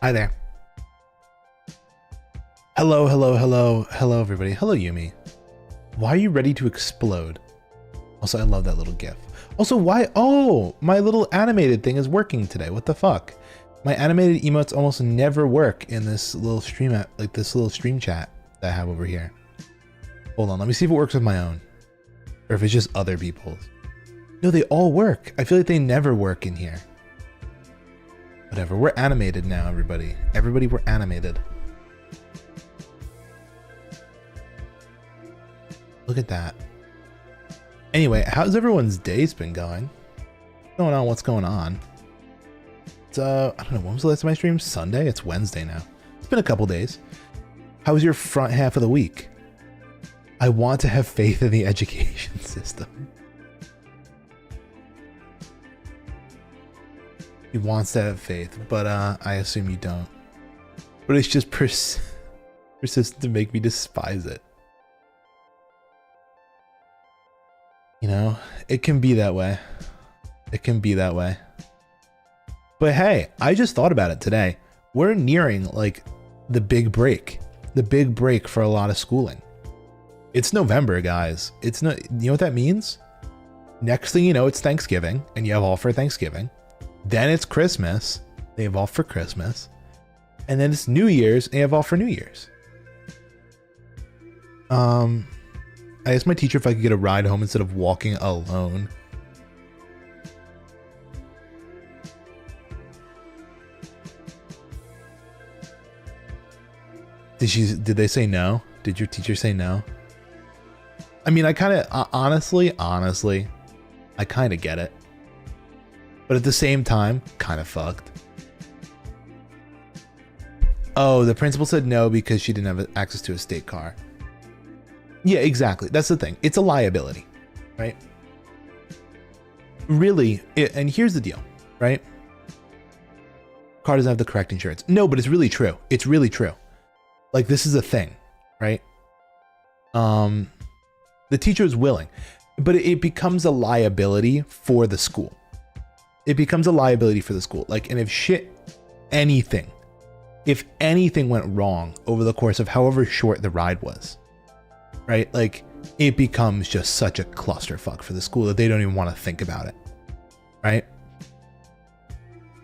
Hi there. Hello, hello, hello, hello everybody. Hello Yumi. Why are you ready to explode? Also, I love that little gif. Also, why? Oh, my little animated thing is working today. What the fuck? My animated emotes almost never work in this little stream like this little stream chat that I have over here. Hold on, let me see if it works with my own. Or if it's just other people's. No, they all work. I feel like they never work in here. Whatever, we're animated now, everybody. Everybody, we're animated. Look at that. Anyway, how's everyone's days been going? What's going on? What's going on? It's, I don't know, when was the last time I streamed? Sunday? It's Wednesday now. It's been a couple days. How was your front half of the week? I want to have faith in the education system. He wants to have faith, but I assume you don't. But it's just persistent to make me despise it. You know, it can be that way. It can be that way. But hey, I just thought about it today. We're nearing like the big break for a lot of schooling. It's November, guys. It's no, you know what that means? Next thing you know, it's Thanksgiving and you have off for Thanksgiving. Then it's Christmas. They have off for Christmas. And then it's New Year's and they have off for New Year's. I asked my teacher if I could get a ride home instead of walking alone. Did they say no? Did your teacher say no? I mean, I kind of, honestly, I kind of get it. But at the same time, kind of fucked. Oh, the principal said no because she didn't have access to a state car. Yeah, exactly. That's the thing. It's a liability, right? Really, and here's the deal, right? Car doesn't have the correct insurance. No, but it's really true. It's really true. Like, this is a thing, right? The teacher is willing, but it becomes a liability for the school. It becomes a liability for the school. Like, and if anything went wrong over the course of however short the ride was, right? Like, it becomes just such a clusterfuck for the school that they don't even want to think about it, right?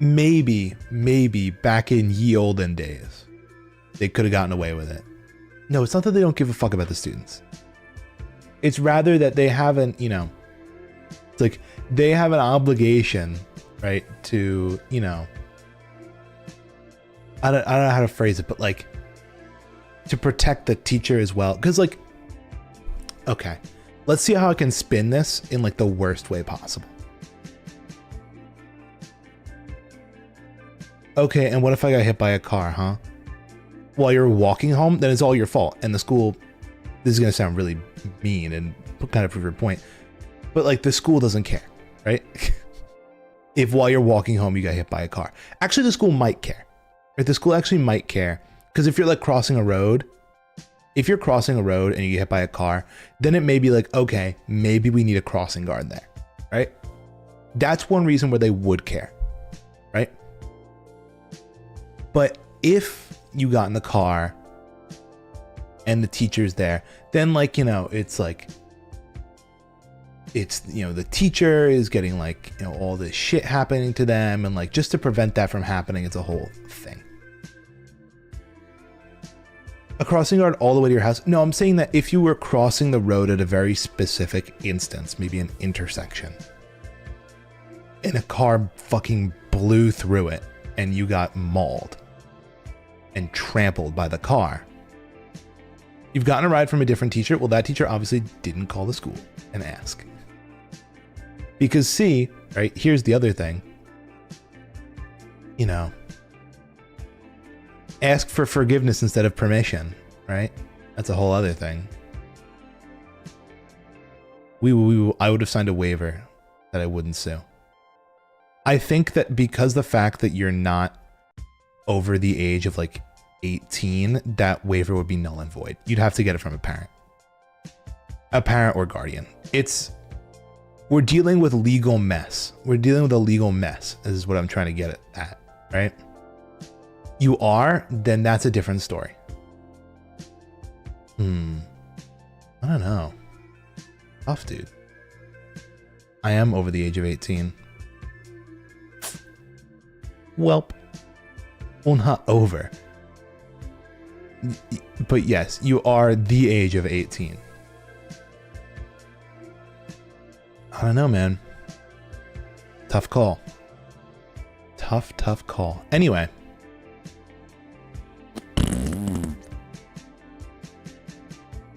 Maybe back in ye olden days, they could have gotten away with it. No, it's not that they don't give a fuck about the students. It's rather that they haven't, you know, it's like they have an obligation, right, to, you know, I don't know how to phrase it, but like to protect the teacher as well. Because like, okay, let's see how I can spin this in like the worst way possible. Okay, and what if I got hit by a car, huh? While you're walking home, then it's all your fault. And the school, this is going to sound really mean and kind of prove your point, but like the school doesn't care, right? If while you're walking home, you got hit by a car. Actually, the school might care, right? The school actually might care. Because if you're like crossing a road, and you get hit by a car, then it may be like, okay, maybe we need a crossing guard there, right? That's one reason where they would care, right? But if you got in the car and the teacher's there, then like, you know, it's like, it's, you know, the teacher is getting like, you know, all this shit happening to them. And like, just to prevent that from happening, it's a whole thing. A crossing guard all the way to your house. No, I'm saying that if you were crossing the road at a very specific instance, maybe an intersection, and a car fucking blew through it and you got mauled and trampled by the car, you've gotten a ride from a different teacher. Well, that teacher obviously didn't call the school and ask. Because see, right, here's the other thing. You know, ask for forgiveness instead of permission, right? That's a whole other thing. I would have signed a waiver that I wouldn't sue. I think that because the fact that you're not over the age of like 18, that waiver would be null and void. You'd have to get it from a parent or guardian. We're dealing with legal mess. We're dealing with a legal mess. This is what I'm trying to get at, right? You are, then that's a different story. I don't know. Tough, dude. I am over the age of 18. Welp. Well, not over. But yes, you are the age of 18. I don't know, man. Tough call. Tough call. Anyway.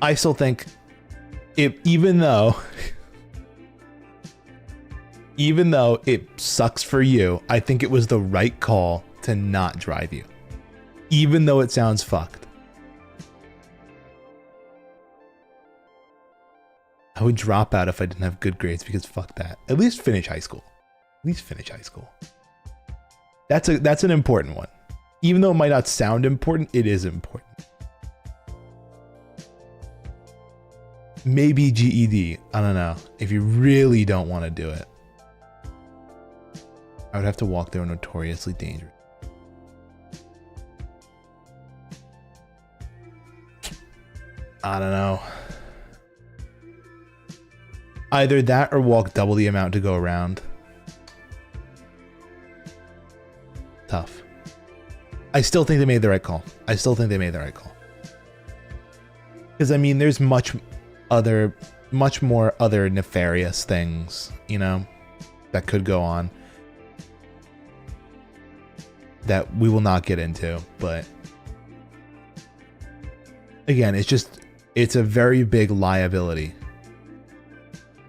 I still think even though it sucks for you, I think it was the right call to not drive you. Even though it sounds fucked. I would drop out if I didn't have good grades because fuck that. At least finish high school. That's an important one. Even though it might not sound important, it is important. Maybe GED. I don't know. If you really don't want to do it. I would have to walk there notoriously dangerous. I don't know. Either that or walk double the amount to go around. Tough. I still think they made the right call. Because, I mean, there's much more other nefarious things, you know, that could go on that we will not get into. But again, it's a very big liability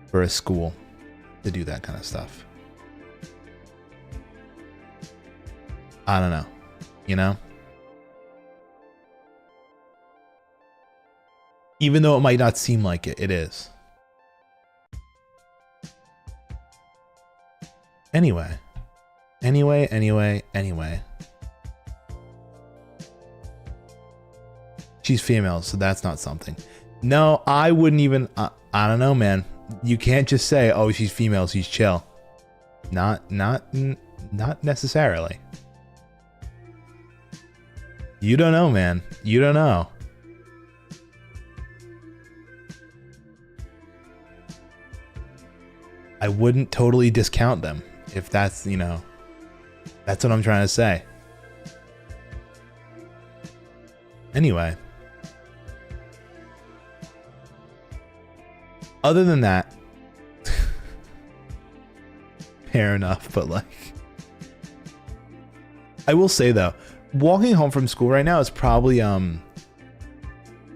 for a school to do that kind of stuff. I don't know, you know? Even though it might not seem like it, it is. Anyway. She's female, so that's not something. No, I wouldn't even, I don't know, man. You can't just say, oh, she's female, she's chill. Not necessarily. You don't know, man. You don't know. I wouldn't totally discount them if that's, you know, that's what I'm trying to say. Anyway. Other than that, fair enough, but like, I will say though, walking home from school right now is probably, I don't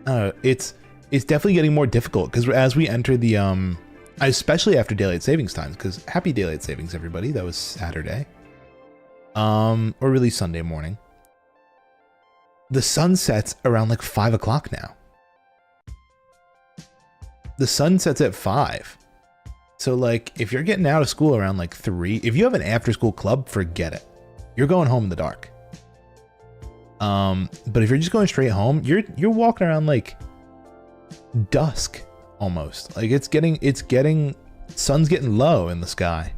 know, it's definitely getting more difficult because as we enter the, especially after daylight savings times, because happy daylight savings, everybody. That was Saturday. Or really Sunday morning. The sun sets around like 5 o'clock now. The sun sets at 5. So like, if you're getting out of school around like 3, if you have an after school club, forget it. You're going home in the dark. But if you're just going straight home, you're walking around like dusk. Almost like it's getting sun's getting low in the sky.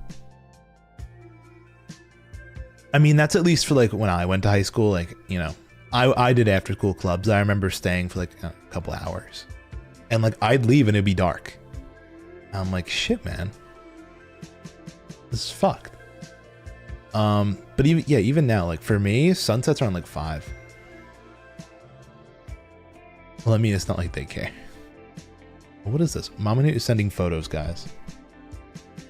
I mean, that's at least for like when I went to high school, like, you know, I did after school clubs. I remember staying for like a couple hours and like I'd leave and it'd be dark. I'm like, shit, man, this is fucked. But even now, like for me, sunsets around like 5. Well, I mean, it's not like they care. What is this? Mama Newt is sending photos, guys.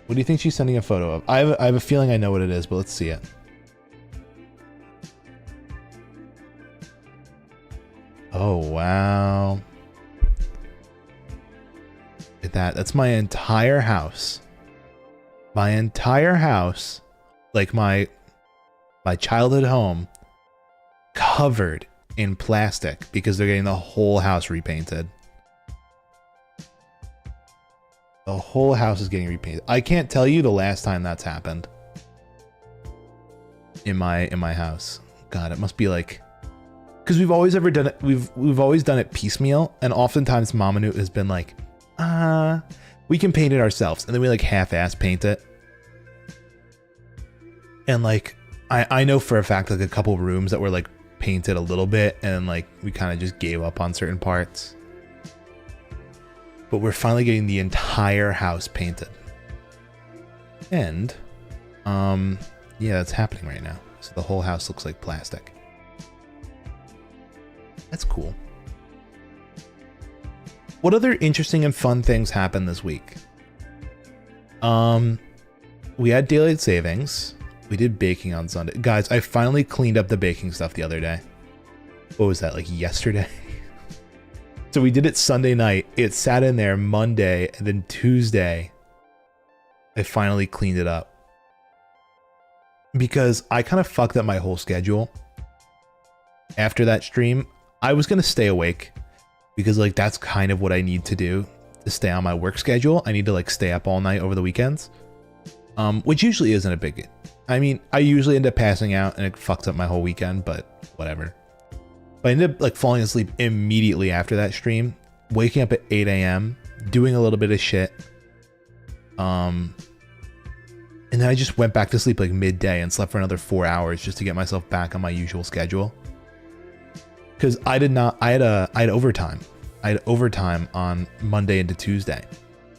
What do you think she's sending a photo of? I have a feeling I know what it is, but let's see it. Oh, wow. Look at that. That's my entire house. My entire house, like my childhood home, covered in plastic because they're getting the whole house repainted. The whole house is getting repainted. I can't tell you the last time that's happened in my house. God, it must be like, because we've always done it. We've always done it piecemeal, and oftentimes Mama Newt has been like, we can paint it ourselves, and then we like half-ass paint it. And like, I know for a fact like a couple rooms that were like painted a little bit, and like we kind of just gave up on certain parts. But we're finally getting the entire house painted. And, yeah, that's happening right now. So the whole house looks like plastic. That's cool. What other interesting and fun things happened this week? We had daylight savings. We did baking on Sunday. Guys, I finally cleaned up the baking stuff the other day. What was that, like yesterday? So we did it Sunday night. It sat in there Monday, and then Tuesday, I finally cleaned it up. Because I kind of fucked up my whole schedule. After that stream, I was going to stay awake. Because like that's kind of what I need to do to stay on my work schedule. I need to like stay up all night over the weekends. Which usually isn't a big... I mean, I usually end up passing out and it fucks up my whole weekend, but whatever. But I ended up like falling asleep immediately after that stream, waking up at 8 a.m., doing a little bit of shit. And then I just went back to sleep like midday and slept for another 4 hours just to get myself back on my usual schedule. Because I had overtime. I had overtime on Monday into Tuesday.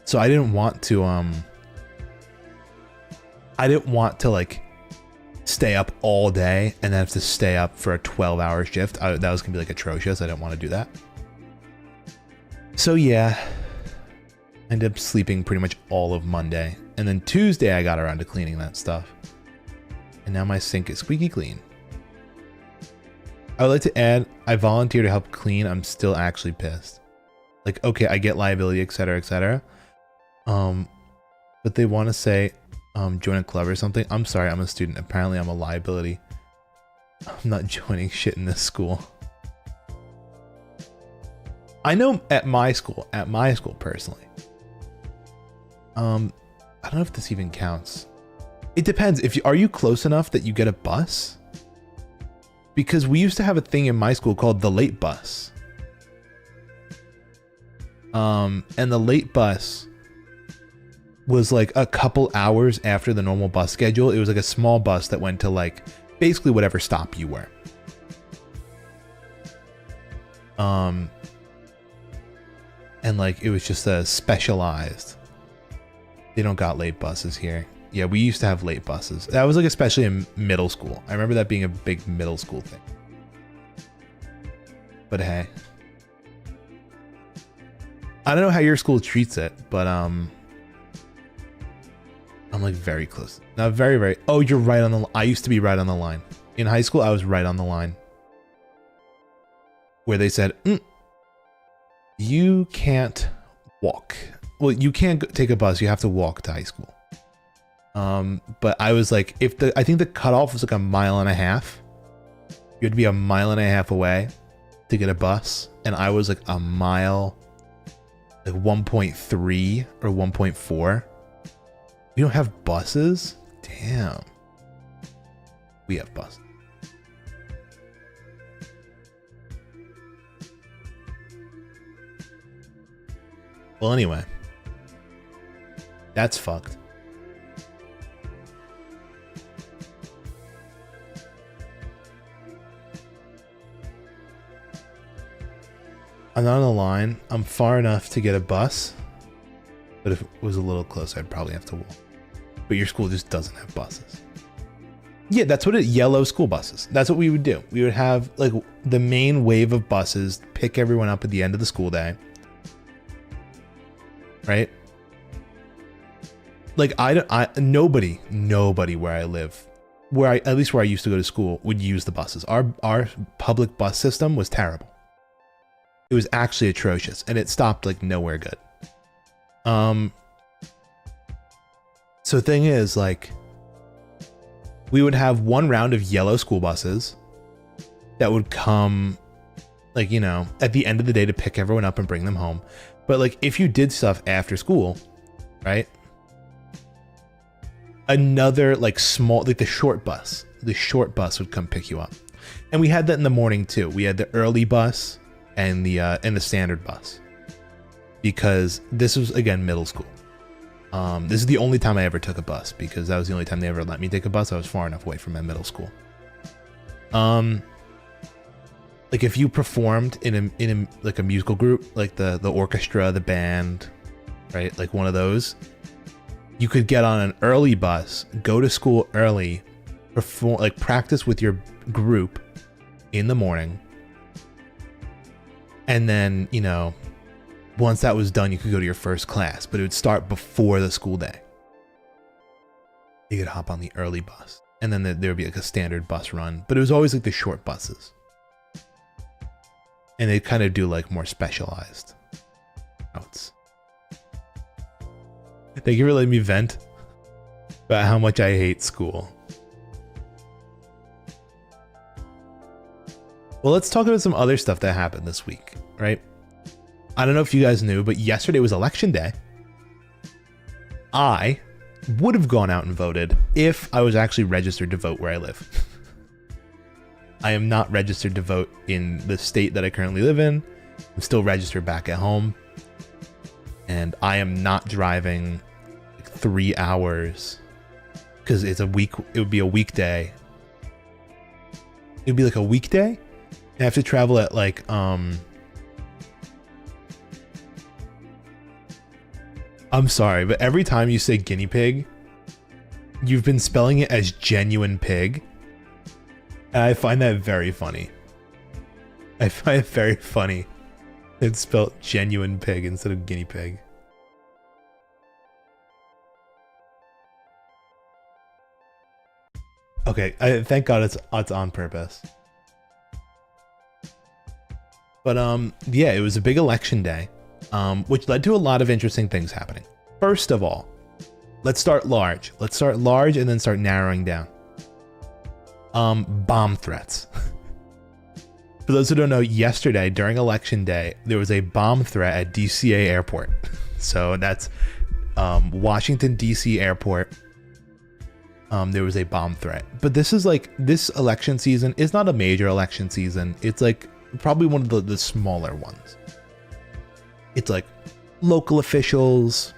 So I didn't want to like stay up all day and then have to stay up for a 12-hour shift. That was gonna be like atrocious. I didn't want to do that. So yeah, I ended up sleeping pretty much all of Monday. And then Tuesday I got around to cleaning that stuff. And now my sink is squeaky clean. I would like to add, I volunteer to help clean. I'm still actually pissed. Like, okay, I get liability, etc., etc. But they want to say, join a club or something. I'm sorry, I'm a student. Apparently I'm a liability. I'm not joining shit in this school. I know at my school personally. I don't know if this even counts. It depends. Are you close enough that you get a bus? Because we used to have a thing in my school called the late bus. And the late bus was like a couple hours after the normal bus schedule. It was like a small bus that went to like basically whatever stop you were. And like it was just a specialized. They don't got late buses here. Yeah, we used to have late buses. That was like especially in middle school. I remember that being a big middle school thing. But hey. I don't know how your school treats it, but I'm like very close. Not very, very. Oh, you're right on the. I used to be right on the line. In high school, I was right on the line. Where they said, you can't walk. Well, you can't take a bus. You have to walk to high school. But I was like, I think the cutoff was like 1.5 miles. You had to be 1.5 miles away to get a bus. And I was like a mile, like 1.3 or 1.4. You don't have buses? Damn. We have buses. Well, anyway. That's fucked. I'm not on the line. I'm far enough to get a bus. But if it was a little closer, I'd probably have to walk. But your school just doesn't have buses. Yeah, that's what yellow school buses. That's what we would do. We would have like the main wave of buses pick everyone up at the end of the school day. Right? Like nobody where I live, at least where I used to go to school, would use the buses. Our public bus system was terrible. It was actually atrocious, and it stopped like nowhere good. So the thing is, like, we would have one round of yellow school buses that would come, like, you know, at the end of the day to pick everyone up and bring them home. But like, if you did stuff after school, right? Another like small, like the short bus would come pick you up. And we had that in the morning too. We had the early bus and the standard bus, because this was again middle school. This is the only time I ever took a bus, because that was the only time they ever let me take a bus. I was far enough away from my middle school. Like if you performed in a like a musical group, like the orchestra, the band, right? Like one of those, you could get on an early bus, go to school early, perform, like practice with your group in the morning. And then, you know, once that was done, you could go to your first class, but it would start before the school day. You could hop on the early bus, and then there would be like a standard bus run, but it was always like the short buses. And they kind of do like more specialized routes. Thank you for letting me vent about how much I hate school. Well, let's talk about some other stuff that happened this week, right? I don't know if you guys knew, but yesterday was election day. I would have gone out and voted if I was actually registered to vote where I live. I am not registered to vote in the state that I currently live in. I'm still registered back at home. And I am not driving like 3 hours because it's a week. It would be a weekday. It would be like a weekday. I have to travel at like, I'm sorry, but every time you say guinea pig, you've been spelling it as genuine pig. And I find that very funny. I find it very funny. It's spelled genuine pig instead of guinea pig. Okay, thank God it's on purpose. But yeah, it was a big election day, which led to a lot of interesting things happening. First of all, let's start large. Let's start large and then start narrowing down. Bomb threats. For those who don't know, yesterday during election day, there was a bomb threat at DCA airport. So that's Washington DC airport. There was a bomb threat, but this is like, this election season is not a major election season. It's like probably one of the smaller ones. It's like local officials,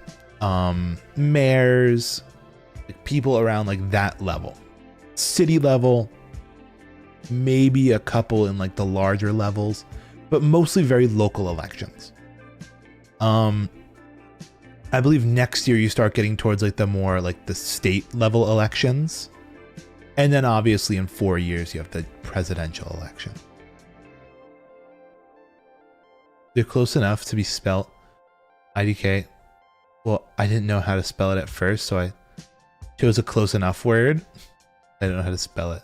mayors, like people around like that level, city level, maybe a couple in like the larger levels, but mostly very local elections. I believe next year you start getting towards like the more like the state level elections. And then obviously in 4 years you have the presidential election. They're close enough to be spelt IDK. Well, I didn't know how to spell it at first, so I chose a close enough word. I don't know how to spell it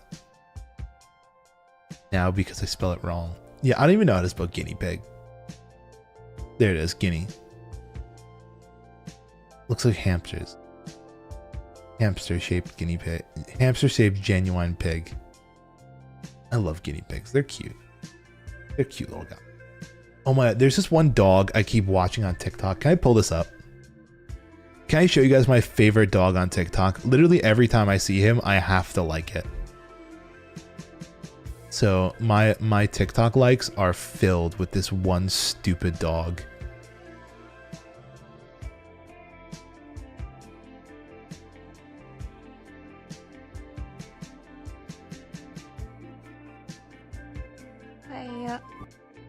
now because I spell it wrong. Yeah, I don't even know how to spell guinea pig. There it is, guinea. Looks like hamsters. Hamster-shaped guinea pig. Hamster-shaped genuine pig. I love guinea pigs. They're cute. They're cute little guys. Oh my, there's this one dog I keep watching on TikTok. Can I pull this up? Can I show you guys my favorite dog on TikTok? Literally every time I see him, I have to like it. So my TikTok likes are filled with this one stupid dog.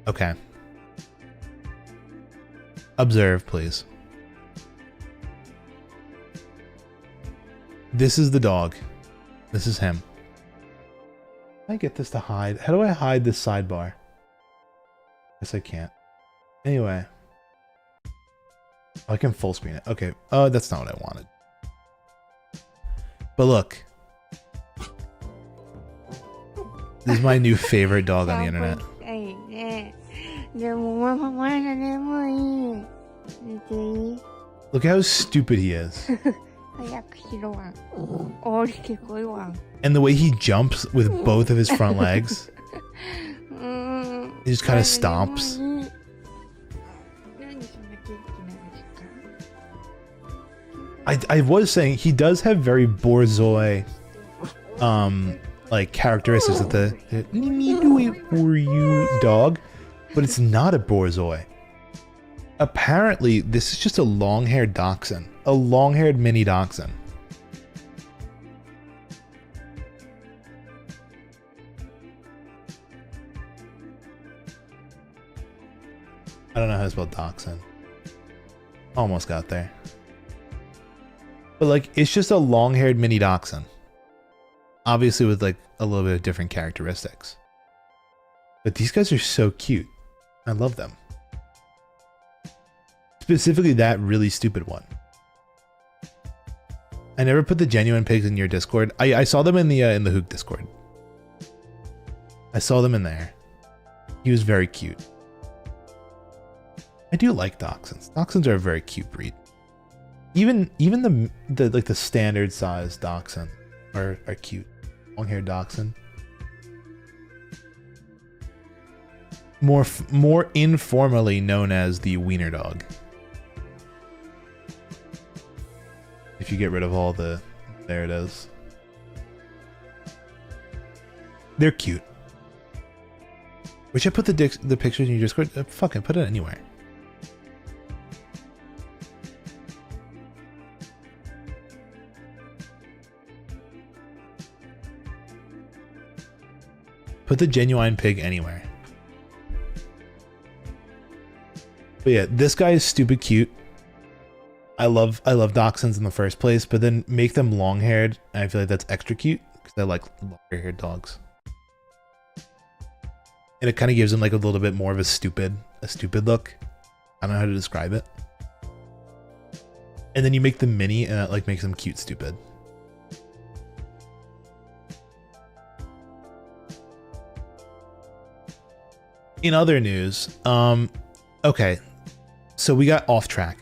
Okay. Observe, please. This is the dog. This is him. Can I get this to hide? How do I hide this sidebar? Guess I can't. Anyway. I can full screen it. Okay. Oh, that's not what I wanted. But look. This is my new favorite dog on the internet. Look how stupid he is. And the way he jumps with both of his front legs. He just kind of stomps. I was saying he does have very borzoi like characteristics of the let me do it for you dog, but it's not a borzoi. Apparently this is just a long-haired dachshund, a long-haired mini dachshund. I don't know how to spell dachshund. Almost got there. But like, it's just a long-haired mini dachshund. Obviously with like a little bit of different characteristics. But these guys are so cute. I love them. Specifically that really stupid one. I never put the genuine pigs in your Discord. I saw them in the Hook Discord. I saw them in there. He was very cute. I do like dachshunds. Dachshunds are a very cute breed. Even the like the standard size dachshund are cute. Long-haired dachshund. More informally known as the wiener dog. If you get rid of all the, there it is. They're cute. Wish I put the pictures in your Discord. Fucking put it anywhere. Put the genuine pig anywhere. But yeah, this guy is stupid cute. I love dachshunds in the first place, but then make them long haired, and I feel like that's extra cute because I like longer haired dogs. And it kind of gives them like a little bit more of a stupid look. I don't know how to describe it. And then you make them mini, and that like makes them cute stupid. In other news, okay, so we got off track.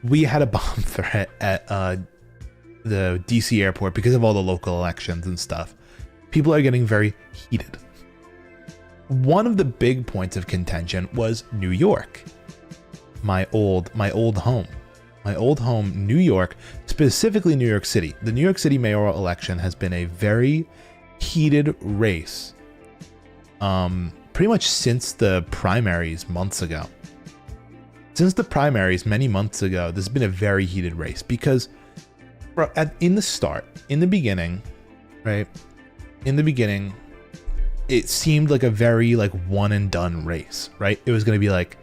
We had a bomb threat at the DC airport because of all the local elections and stuff. People are getting very heated. One of the big points of contention was New York, my old home, New York, specifically New York City. The New York City mayoral election has been a very heated race. Pretty much since the primaries months ago. Since the primaries many months ago, this has been a very heated race because in the beginning, right? In the beginning, it seemed like a very like one and done race, right? It was going to be like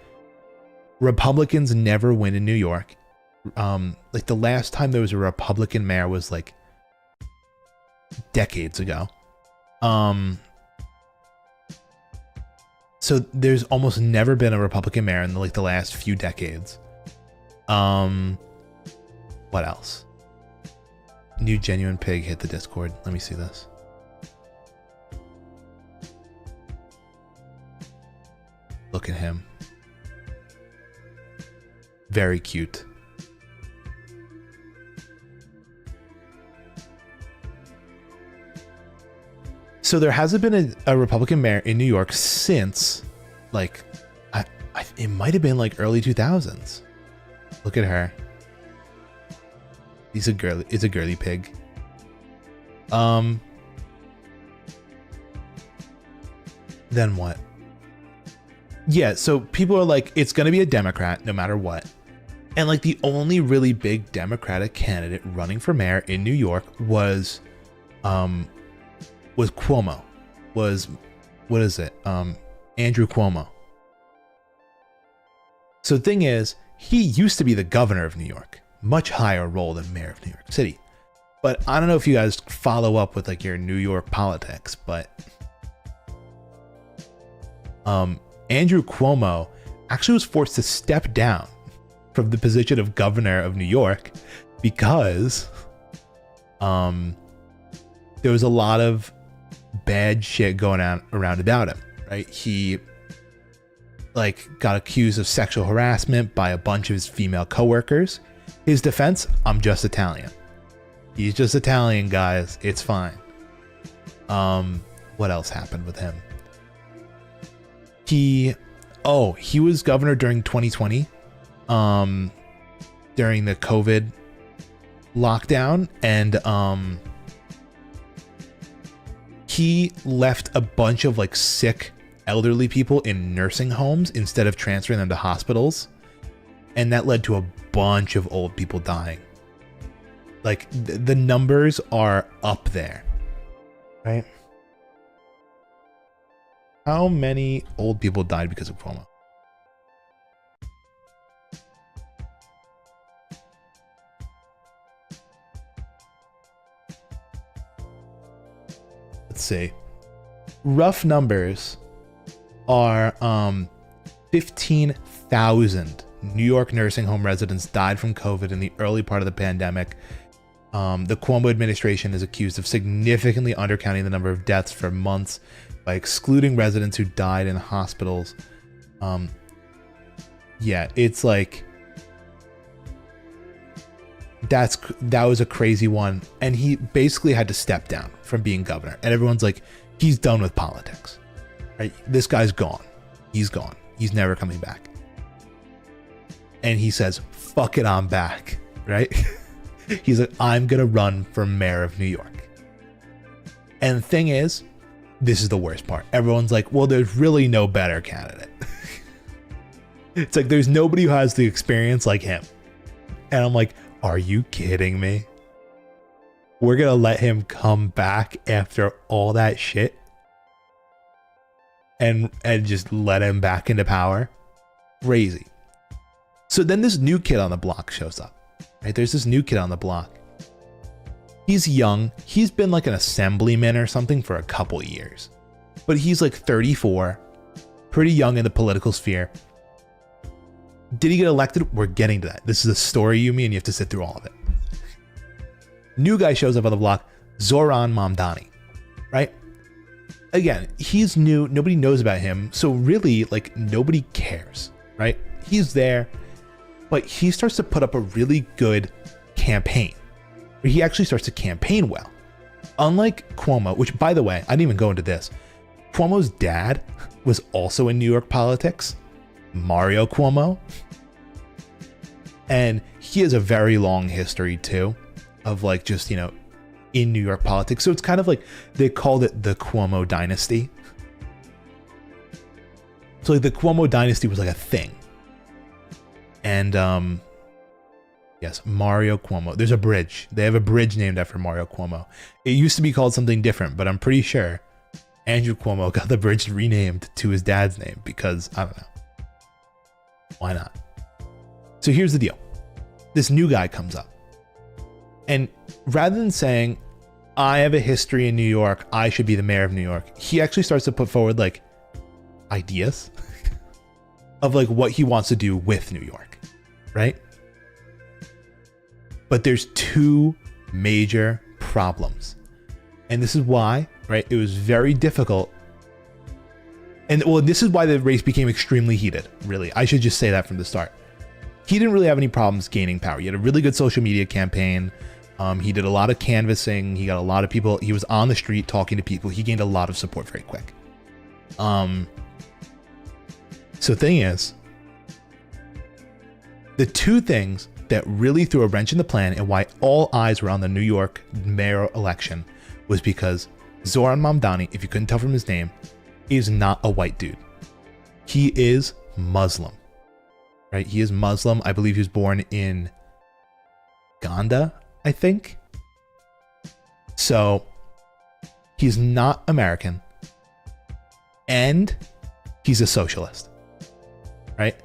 Republicans never win in New York. Like the last time there was a Republican mayor was like decades ago. So there's almost never been a Republican mayor in like the last few decades. What else? New Genuine Pig hit the Discord. Let me see this. Look at him. Very cute. So there hasn't been a Republican mayor in New York since, like, it might have been like early 2000s. Look at her. It's a girly pig. Then what? Yeah, so people are like, it's gonna be a Democrat no matter what. And like the only really big Democratic candidate running for mayor in New York was Cuomo. Andrew Cuomo. So the thing is, he used to be the governor of New York, much higher role than mayor of New York City. But I don't know if you guys follow up with like your New York politics, but Andrew Cuomo actually was forced to step down from the position of governor of New York because there was a lot of bad shit going on around about him, right? He like got accused of sexual harassment by a bunch of his female coworkers. His defense, I'm just Italian. He's just Italian, guys. It's fine. What else happened with him? He was governor during 2020, during the COVID lockdown, and he left a bunch of like sick elderly people in nursing homes instead of transferring them to hospitals, and that led to a bunch of old people dying. Like the numbers are up there, right? How many old people died because of Cuomo? Let's see. Rough numbers are 15,000 New York nursing home residents died from COVID in the early part of the pandemic. The Cuomo administration is accused of significantly undercounting the number of deaths for months by excluding residents who died in hospitals. Yeah, it's like that was a crazy one, and he basically had to step down from being governor, and everyone's like, he's done with politics, right? This guy's gone. He's gone. He's never coming back. And he says, fuck it, I'm back, right? He's like, I'm gonna run for mayor of New York. And the thing is, this is the worst part. Everyone's like, well, there's really no better candidate. It's like, there's nobody who has the experience like him. And I'm like, are you kidding me? We're gonna let him come back after all that shit and just let him back into power? Crazy. So then this new kid on the block shows up, right? There's this new kid on the block. He's young. He's been like an assemblyman or something for a couple years, but he's like 34, pretty young in the political sphere. Did he get elected? We're getting to that. This is a story, Yumi, and you have to sit through all of it. New guy shows up on the block, Zoran Mamdani, right? Again, he's new. Nobody knows about him. So really, like, nobody cares, right? He's there, but he starts to put up a really good campaign. He actually starts to campaign well. Unlike Cuomo, which, by the way, I didn't even go into this. Cuomo's dad was also in New York politics, Mario Cuomo. And he has a very long history, too, of like just, you know, in New York politics. So it's kind of like they called it the Cuomo dynasty. So like the Cuomo dynasty was like a thing. And yes, Mario Cuomo. There's a bridge. They have a bridge named after Mario Cuomo. It used to be called something different, but I'm pretty sure Andrew Cuomo got the bridge renamed to his dad's name because, I don't know. Why not? So here's the deal. This new guy comes up. And rather than saying, I have a history in New York, I should be the mayor of New York, he actually starts to put forward like ideas of like what he wants to do with New York, right? But there's two major problems. And this is why, right? It was very difficult. And well, this is why the race became extremely heated, really. I should just say that from the start. He didn't really have any problems gaining power. He had a really good social media campaign. He did a lot of canvassing. He got a lot of people. He was on the street talking to people. He gained a lot of support very quick. So the thing is, the two things that really threw a wrench in the plan and why all eyes were on the New York mayor election was because Zoran Mamdani, if you couldn't tell from his name, is not a white dude. He is Muslim, right? He is Muslim. I believe he was born in Uganda, I think. So he's not American and he's a socialist, right?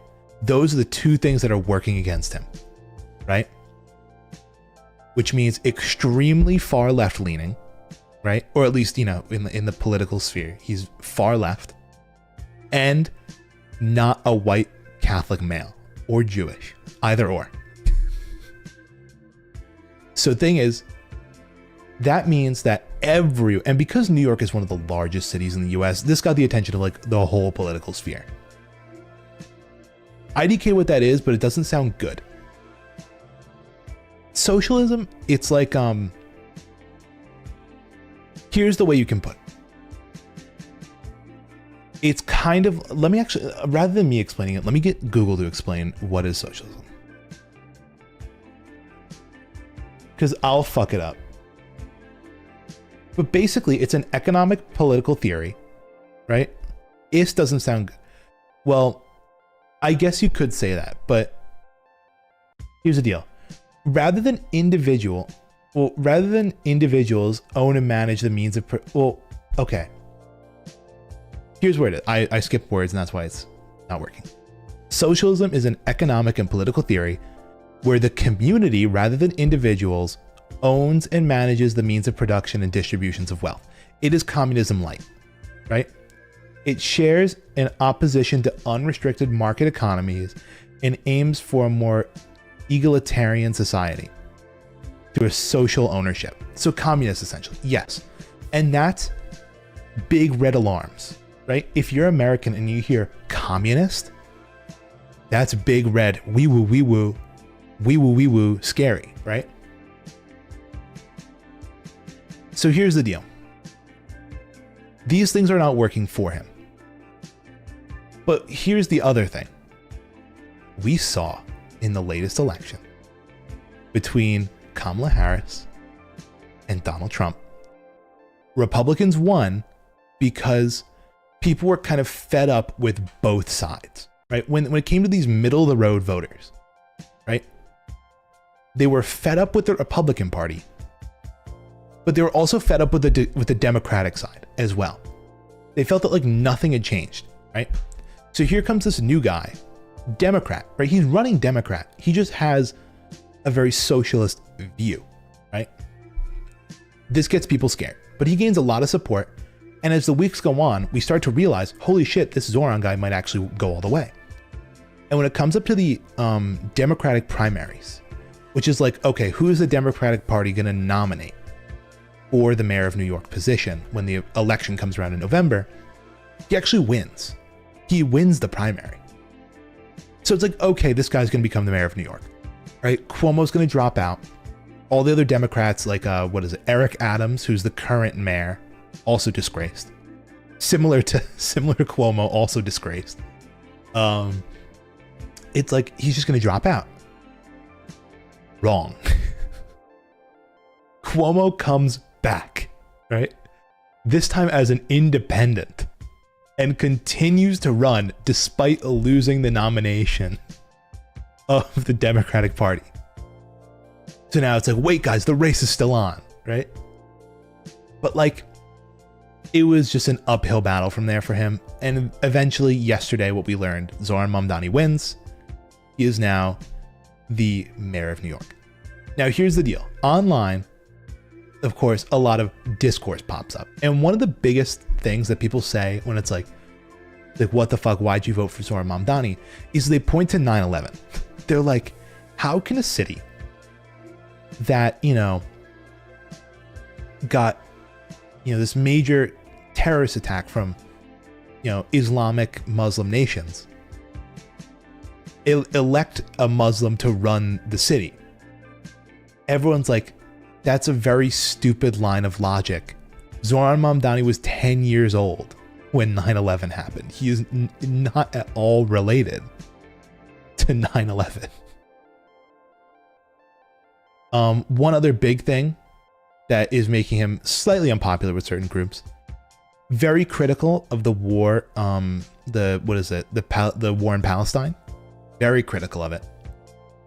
Those are the two things that are working against him, right? Which means extremely far left leaning, right? Or at least, you know, in the political sphere, he's far left and not a white Catholic male or Jewish, either or. So the thing is, that means that and because New York is one of the largest cities in the US, this got the attention of like the whole political sphere. IDK what that is, but it doesn't sound good. Socialism, it's like, here's the way you can put it. It's kind of, let me actually, rather than me explaining it, let me get Google to explain what is socialism. Because I'll fuck it up. But basically, it's an economic political theory, right? Is doesn't sound good. Well, I guess you could say that, but here's the deal. Rather than individuals own and manage the means of, okay. Here's where it is. I skipped words and that's why it's not working. Socialism is an economic and political theory where the community, rather than individuals, owns and manages the means of production and distributions of wealth. It is communism light, right? It shares an opposition to unrestricted market economies and aims for a more egalitarian society through a social ownership. So communist, essentially, yes. And that's big red alarms, right? If you're American and you hear communist, that's big red, wee woo, wee woo, wee woo, wee woo, scary, right? So here's the deal. These things are not working for him. But here's the other thing. We saw in the latest election between Kamala Harris and Donald Trump, Republicans won because people were kind of fed up with both sides, right? When it came to these middle of the road voters, right? They were fed up with the Republican Party, but they were also fed up with the Democratic side as well. They felt that like nothing had changed, right? So here comes this new guy, Democrat, right? He's running Democrat. He just has a very socialist view, right? This gets people scared, but he gains a lot of support. And as the weeks go on, we start to realize, holy shit, this Zoran guy might actually go all the way. And when it comes up to the Democratic primaries, which is like, okay, who is the Democratic Party going to nominate for the mayor of New York position when the election comes around in November? He actually wins. He wins the primary. So it's like, okay, this guy's going to become the mayor of New York, right? Cuomo's going to drop out. All the other Democrats, like, Eric Adams, who's the current mayor, also disgraced. Similar to Cuomo, also disgraced. It's like, he's just going to drop out. Wrong. Cuomo comes back, right? This time as an independent, and continues to run despite losing the nomination of the Democratic Party. So now it's like, wait guys, the race is still on, right? But like, it was just an uphill battle from there for him. And eventually yesterday, what we learned, Zoran Mamdani wins. He is now the mayor of New York. Now here's the deal. Online, of course, a lot of discourse pops up. And one of the biggest things that people say when it's like, what the fuck, why'd you vote for Zoran Mamdani? Is they point to 9/11. They're like, how can a city that, got, this major terrorist attack from, Islamic Muslim nations, elect a Muslim to run the city? Everyone's like, that's a very stupid line of logic. Zoran Mamdani was 10 years old when 9/11 happened. He is not at all related to 9/11. One other big thing that is making him slightly unpopular with certain groups, very critical of the war, the war in Palestine, very critical of it.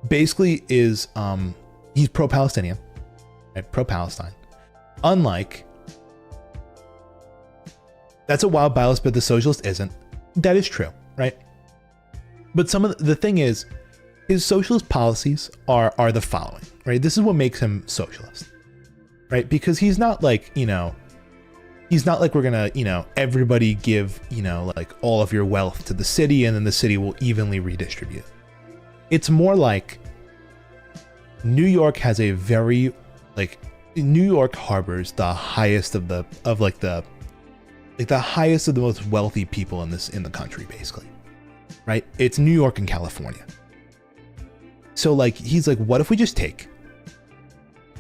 Basically is, he's pro-Palestinian, right? Pro-Palestine. Unlike, that's a wild bias, but the socialist isn't. That is true, right? But some of the thing is, his socialist policies are the following, right? This is what makes him socialist, right? Because he's not like, he's not like we're gonna, everybody give, like all of your wealth to the city and then the city will evenly redistribute. It's more like New York has a very, like, New York harbors the highest of the highest of the most wealthy people in the country, basically, right? It's New York and California. So like, he's like, what if we just take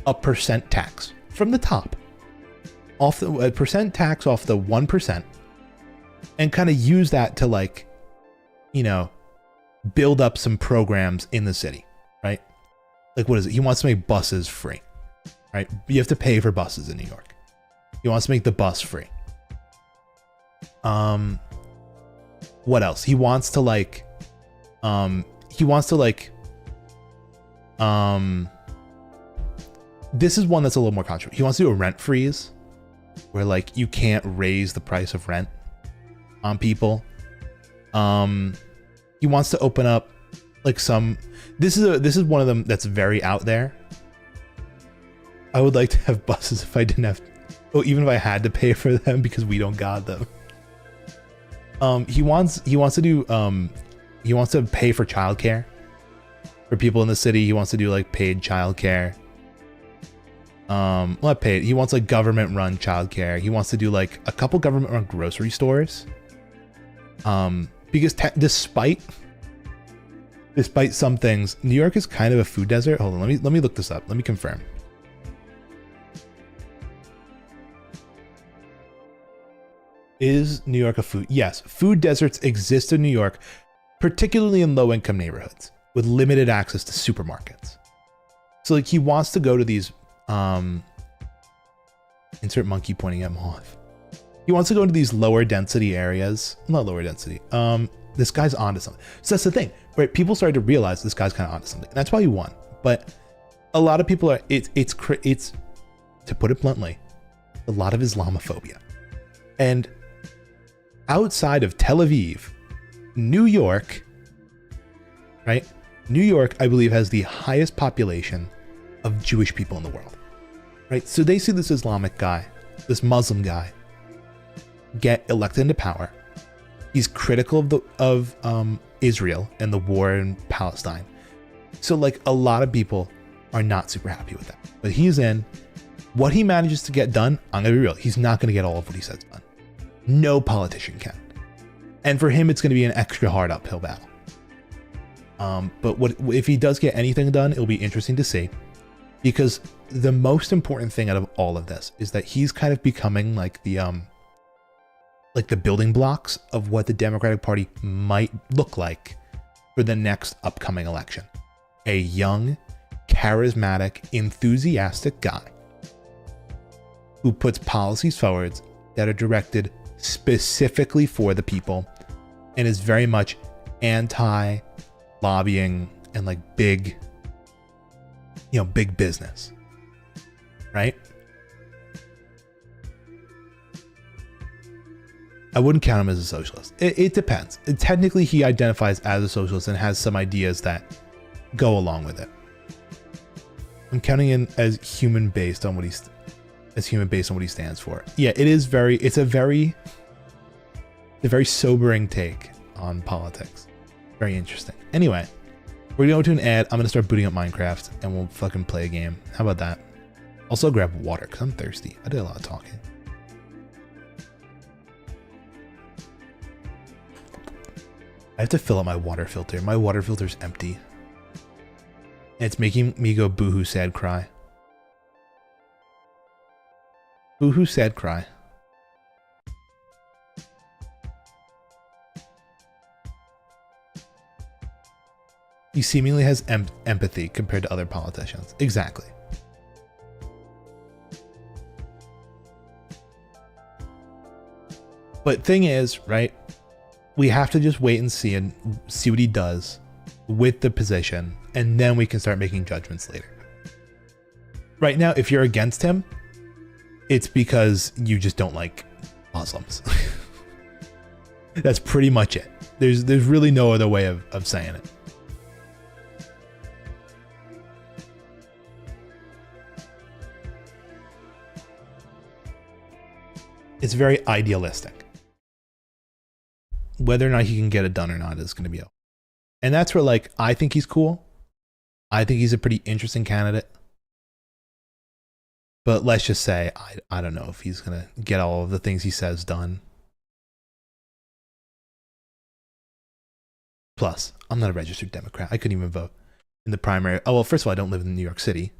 a percent tax from the top, a percent tax off the 1%, and kind of use that to like, build up some programs in the city, right? Like, what is it? He wants to make buses free, right? You have to pay for buses in New York. He wants to make the bus free. What else? He wants to this is one that's a little more controversial. He wants to do a rent freeze where like you can't raise the price of rent on people. He wants to open up like this is one of them that's very out there. I would like to have buses if I didn't have, even if I had to pay for them because we don't got them. He wants to pay for childcare for people in the city. He wants to do like paid childcare. Not paid. He wants like government run childcare. He wants to do like a couple government run grocery stores. Because despite some things, New York is kind of a food desert. Hold on, let me look this up. Let me confirm. Is New York a food? Yes, food deserts exist in New York, particularly in low-income neighborhoods with limited access to supermarkets. So like he wants to go to these insert monkey pointing at moth. He wants to go into these lower density areas. Not lower density. This guy's onto something. So that's the thing, right? People started to realize this guy's kind of onto something. And that's why he won. But a lot of people are, it's to put it bluntly, a lot of Islamophobia. And outside of Tel Aviv, New York, right? New York, I believe, has the highest population of Jewish people in the world, right? So they see this Islamic guy, this Muslim guy, get elected into power. He's critical of Israel and the war in Palestine. So like a lot of people are not super happy with that. But he's in. What he manages to get done, I'm going to be real, he's not going to get all of what he says done. No politician can. And for him, it's going to be an extra hard uphill battle. But if he does get anything done, it'll be interesting to see. Because the most important thing out of all of this is that he's kind of becoming like the building blocks of what the Democratic Party might look like for the next upcoming election. A young, charismatic, enthusiastic guy who puts policies forward that are directed specifically for the people and is very much anti-lobbying and like big business, right? I wouldn't count him as a socialist. It depends. Technically, he identifies as a socialist and has some ideas that go along with it. I'm counting him as human based on what he stands for. Yeah, it's a very sobering take on politics. Very interesting. Anyway, we're going to go to an ad. I'm going to start booting up Minecraft and we'll fucking play a game. How about that? Also grab water because I'm thirsty. I did a lot of talking. I have to fill up my water filter. My water filter's empty. And it's making me go boohoo sad cry. Boohoo sad cry. He seemingly has empathy compared to other politicians. Exactly. But thing is, right? We have to just wait and see what he does with the position, and then we can start making judgments later. Right now, if you're against him, it's because you just don't like Muslims. That's pretty much it. There's really no other way of saying it. It's very idealistic. Whether or not he can get it done or not is going to be. And that's where, like, I think he's cool. I think he's a pretty interesting candidate. But let's just say, I don't know if he's going to get all of the things he says done. Plus, I'm not a registered Democrat. I couldn't even vote in the primary. Oh, well, first of all, I don't live in New York City.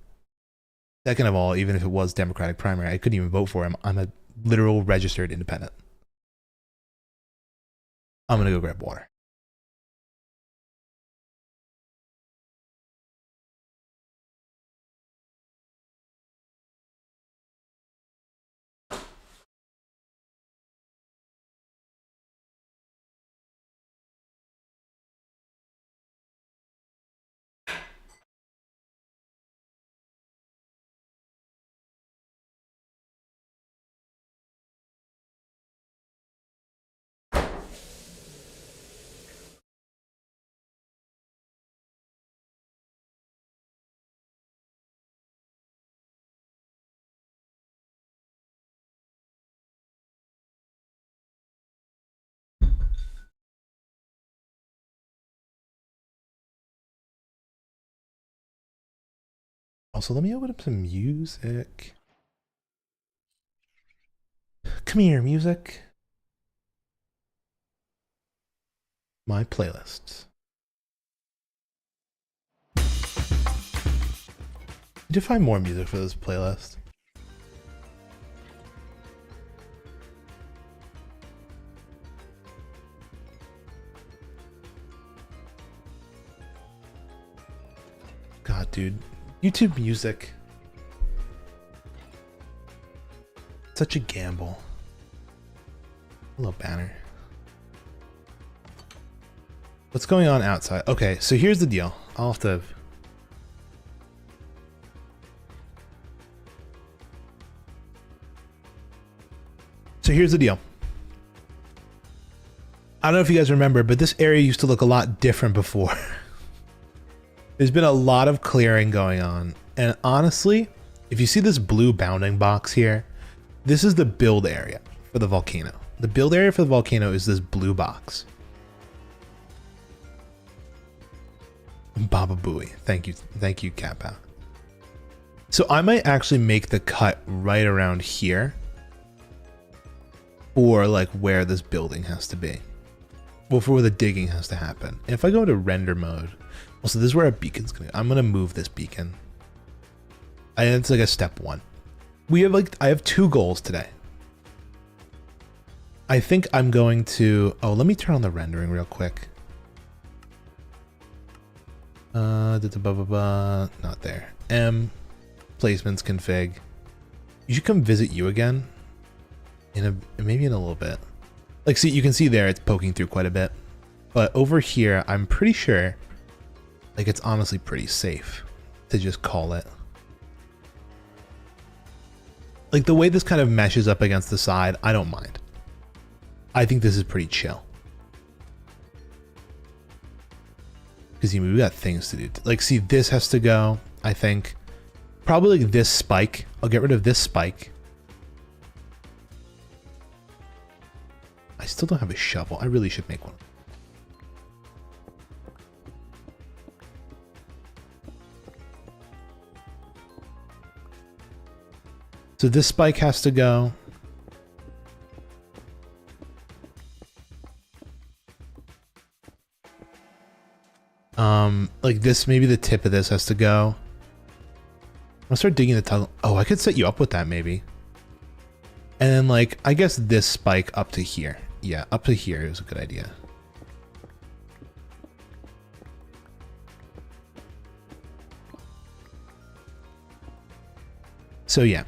Second of all, even if it was Democratic primary, I couldn't even vote for him. I'm a literal registered independent. I'm going to go grab water. Also, let me open up some music. Come here, music. My playlists. Need to find more music for this playlist. God, dude. YouTube music. Such a gamble. Hello, banner. What's going on outside? Okay, so here's the deal. I'll have to... So here's the deal. I don't know if you guys remember, but this area used to look a lot different before. There's been a lot of clearing going on. And honestly, if you see this blue bounding box here, this is the build area for the volcano. The build area for the volcano is this blue box. Baba Booey. Thank you, Kappa. So I might actually make the cut right around here, or like where this building has to be. Well, for where the digging has to happen. And if I go to render mode, also this is where our beacon's gonna go. I'm gonna move this beacon. It's like a step one. I have 2 goals today. I think I'm going to, let me turn on the rendering real quick. Not there. M, placements config. You should come visit you again maybe in a little bit. Like, see, you can see there it's poking through quite a bit, but over here, I'm pretty sure, like, it's honestly pretty safe to just call it. Like, the way this kind of meshes up against the side, I don't mind. I think this is pretty chill. Because we got things to do. Like, see, this has to go, I think. Probably like this spike. I'll get rid of this spike. I still don't have a shovel. I really should make one. So this spike has to go. Like this, maybe the tip of this has to go. I'll start digging the tunnel. Oh, I could set you up with that maybe. And then like, I guess this spike up to here. Yeah, up to here is a good idea. So yeah,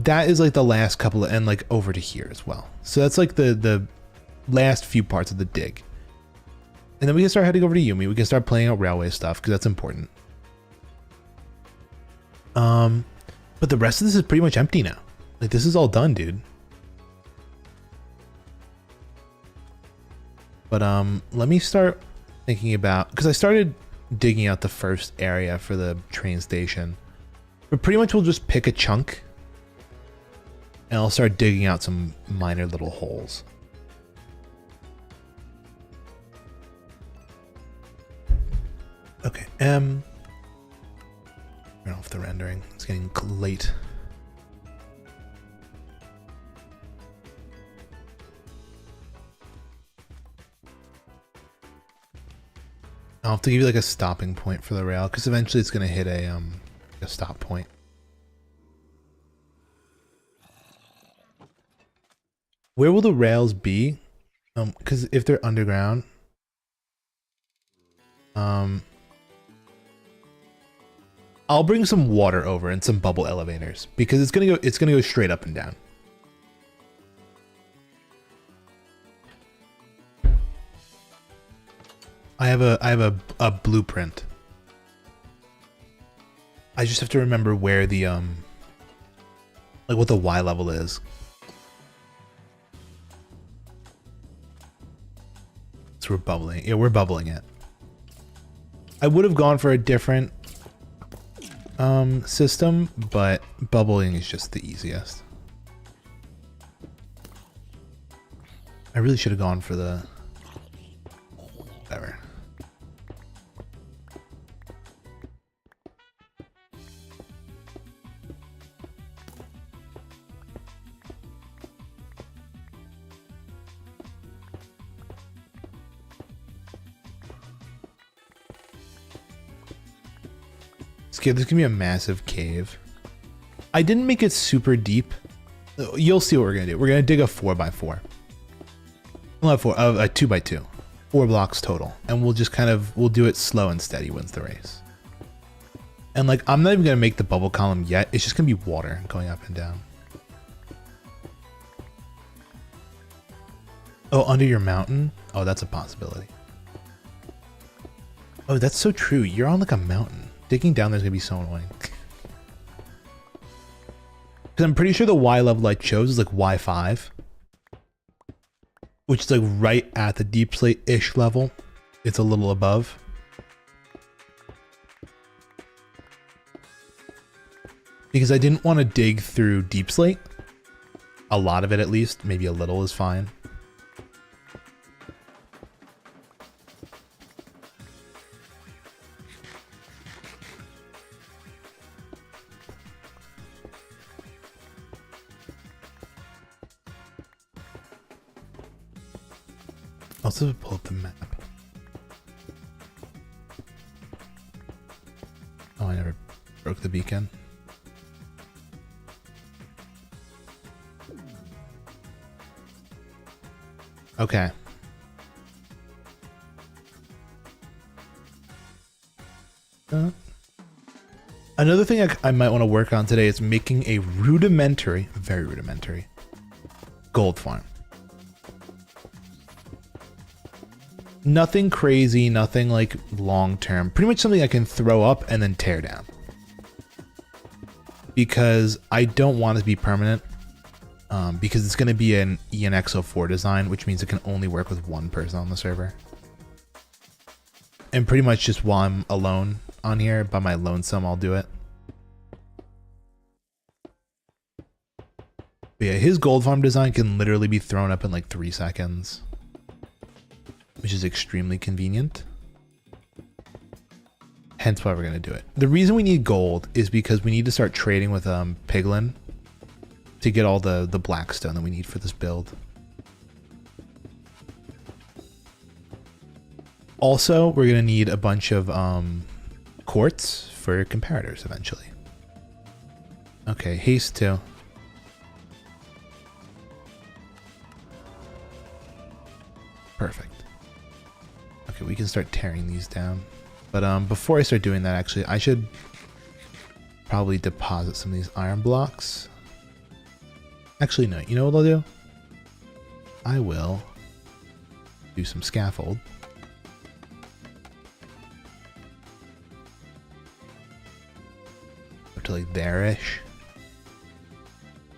that is like the last couple of, and like over to here as well. So that's like the last few parts of the dig. And then we can start heading over to Yumi. We can start playing out railway stuff because that's important. But the rest of this is pretty much empty now. Like this is all done, dude. But let me start thinking about, because I started digging out the first area for the train station. But pretty much we'll just pick a chunk and I'll start digging out some minor little holes. Okay, turn off the rendering. It's getting late. I'll have to give you like a stopping point for the rail because eventually it's gonna hit a stop point. Where will the rails be? Because if they're underground, I'll bring some water over and some bubble elevators because it's gonna go straight up and down. I have a blueprint. I just have to remember where the like what the Y level is. So we're bubbling. Yeah, we're bubbling it. I would have gone for a different system, but bubbling is just the easiest. I really should have gone for the whatever. There's gonna be a massive cave. I didn't make it super deep. You'll see what we're gonna do. We're gonna dig a 4x4. We'll have a 2x2. 4 blocks total. And we'll just we'll do it slow and steady wins the race. And like, I'm not even gonna make the bubble column yet. It's just gonna be water going up and down. Oh, under your mountain? Oh, that's a possibility. Oh, that's so true. You're on like a mountain. Digging down there's gonna be so annoying. Because I'm pretty sure the Y level I chose is like Y5. Which is like right at the deep slate-ish level. It's a little above. because I didn't want to dig through deep slate. A lot of it, at least. Maybe a little is fine. Also pull up the map. Oh, I never broke the beacon. Okay. Another thing I might want to work on today is making a rudimentary, very rudimentary, gold farm. Nothing crazy, nothing like long term. Pretty much something I can throw up and then tear down. Because I don't want it to be permanent. Because it's going to be an ENX04 design, which means it can only work with one person on the server. And pretty much just while I'm alone on here, by my lonesome, I'll do it. But yeah, his gold farm design can literally be thrown up in like 3 seconds. Which is extremely convenient. Hence why we're going to do it. The reason we need gold is because we need to start trading with Piglin to get all the blackstone that we need for this build. Also, we're going to need a bunch of quartz for comparators eventually. Okay, haste 2. Perfect. Okay, we can start tearing these down. But before I start doing that, actually, I should probably deposit some of these iron blocks. Actually, no. You know what I'll do? I will do some scaffold. Up to like there-ish.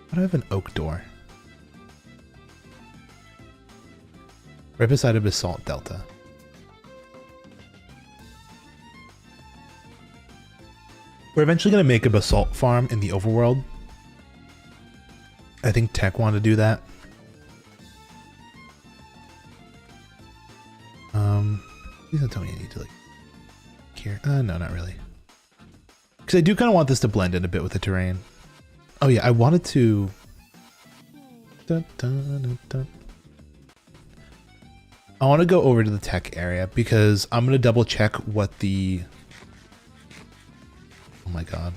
Why do I have an oak door? Right beside a basalt delta. We're eventually going to make a basalt farm in the overworld. I think Tech wanted to do that. Please don't tell me I need to like here. No, not really. Because I do kind of want this to blend in a bit with the terrain. Oh yeah, I wanted to. Dun, dun, dun, dun. I want to go over to the tech area because I'm going to double check what the. Oh my god,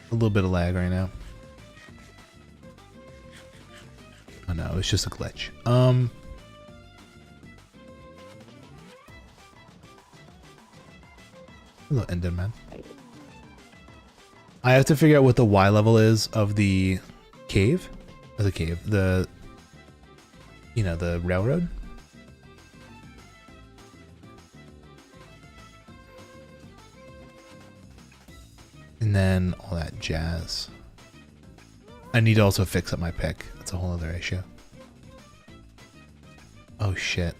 a little bit of lag right now. Oh no, it's just a glitch. Hello, Enderman. I have to figure out what the Y level is of the cave. The cave, the railroad. And then all that jazz. I need to also fix up my pick. That's a whole other issue. Oh shit.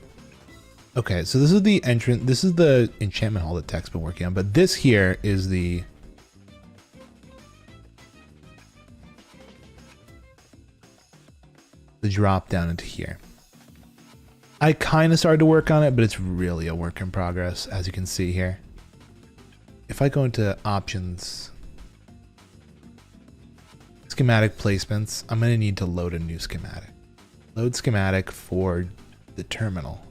Okay, so this is the entrance. This is the enchantment hall that Tech's been working on, but this here is the drop down into here. I kind of started to work on it, but it's really a work in progress, as you can see here. If I go into options, schematic placements, I'm going to need to load a new schematic. Load schematic for the terminal.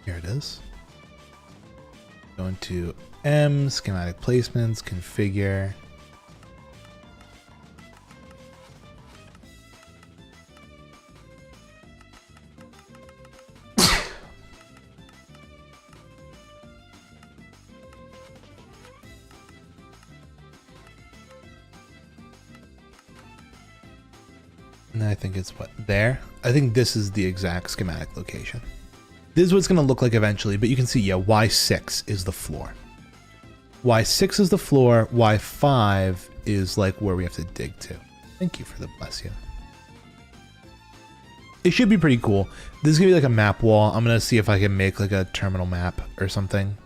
Here it is. Go into M, schematic placements, configure. And I think it's what, there? I think this is the exact schematic location. This is what it's going to look like eventually, but you can see, yeah, Y6 is the floor. Y6 is the floor, Y5 is like where we have to dig to. Thank you for the bless you. It should be pretty cool. This is going to be like a map wall. I'm going to see if I can make like a terminal map or something.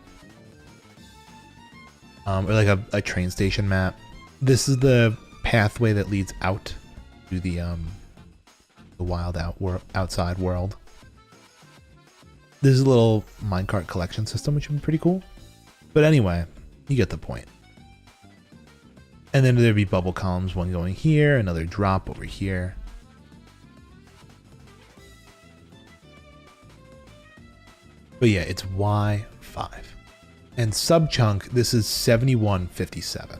or like a train station map. This is the pathway that leads out to the wild outside world. This is a little minecart collection system, which would be pretty cool. But anyway, you get the point. And then there'd be bubble columns, one going here, another drop over here. But yeah, it's Y5. And subchunk, this is 7157.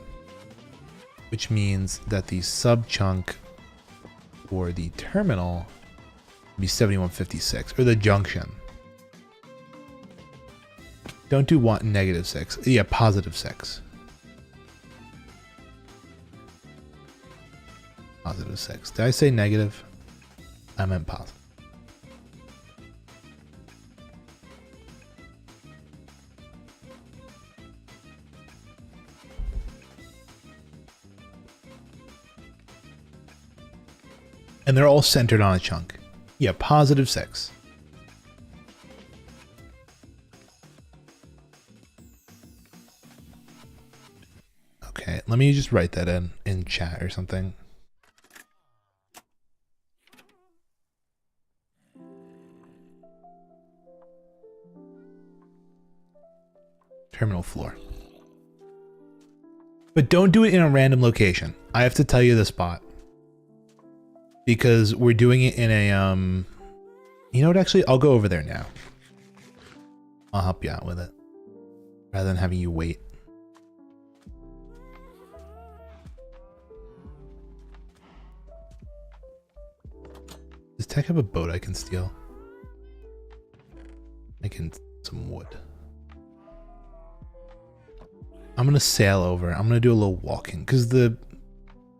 Which means that the subchunk for the terminal would be 7156, or the junction. Don't do -6. Yeah, +6. +6. Did I say negative? I meant positive. And they're all centered on a chunk. Yeah, +6. Okay, let me just write that in chat or something. Terminal floor. But don't do it in a random location. I have to tell you the spot. Because we're doing it in a, you know what, actually, I'll go over there now. I'll help you out with it. Rather than having you wait. Does Tech have a boat I can steal? I can, some wood. I'm gonna sail over. I'm gonna do a little walking because the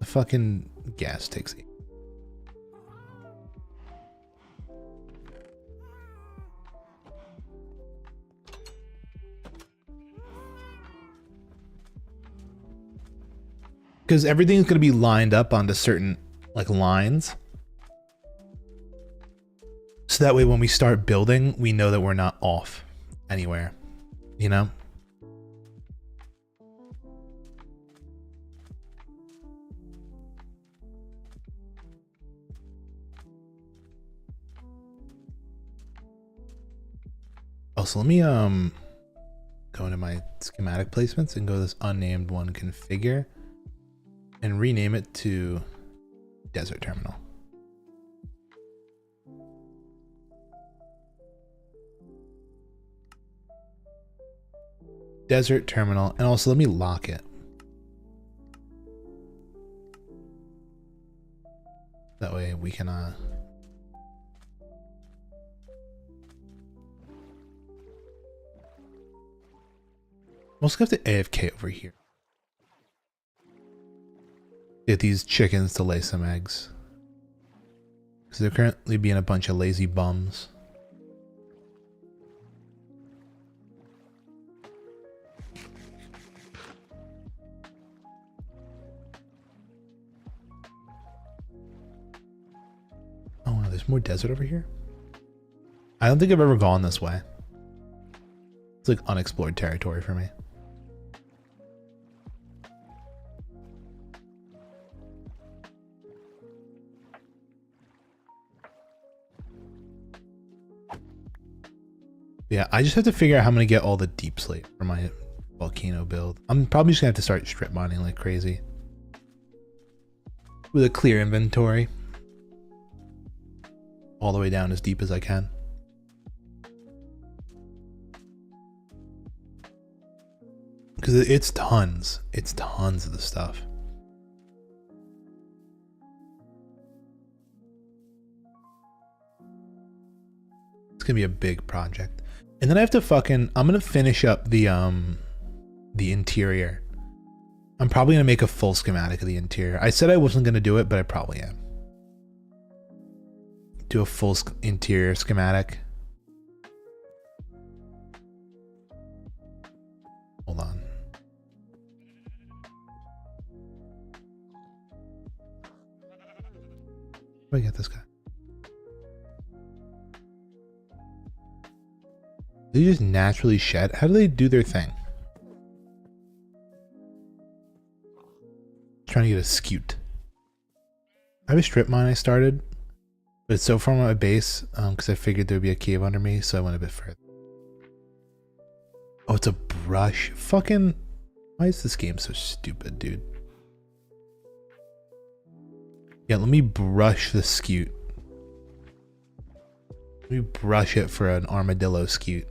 fucking gas takes it. Because everything's gonna be lined up onto certain like lines. So that way when we start building, we know that we're not off anywhere, you know? Also, let me go into my schematic placements and go to this unnamed one, configure, and rename it to desert terminal. Desert terminal, and also let me lock it. That way we can I'm also gonna have to AFK over here. Get these chickens to lay some eggs. Because they're currently being a bunch of lazy bums. Oh wow, there's more desert over here? I don't think I've ever gone this way. It's like unexplored territory for me. Yeah, I just have to figure out how I'm going to get all the deep slate for my volcano build. I'm probably just going to have to start strip mining like crazy. With a clear inventory. All the way down as deep as I can. Because it's tons. It's tons of the stuff. It's going to be a big project. And then I have to I'm going to finish up the interior. I'm probably going to make a full schematic of the interior. I said I wasn't going to do it, but I probably am. Do a full interior schematic. Hold on. Where do I get this guy? They just naturally shed? How do they do their thing? trying to get a scute. I have a strip mine I started, but it's so far on my base because I figured there'd be a cave under me, so I went a bit further. Oh, it's a brush. Fucking, why is this game so stupid, dude? Yeah, let me brush the scute. Let me brush it for an armadillo scute.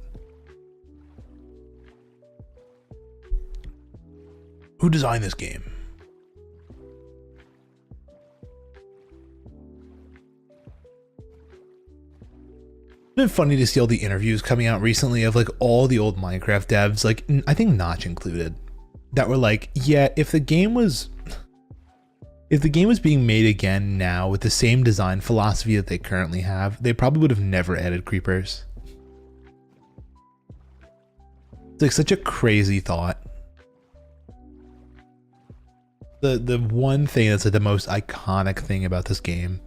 Who designed this game? It's been funny to see all the interviews coming out recently of like all the old Minecraft devs, like I think Notch included, that were like, yeah, if the game was being made again now with the same design philosophy that they currently have, they probably would have never added creepers. It's like such a crazy thought. The one thing that's like the most iconic thing about this game,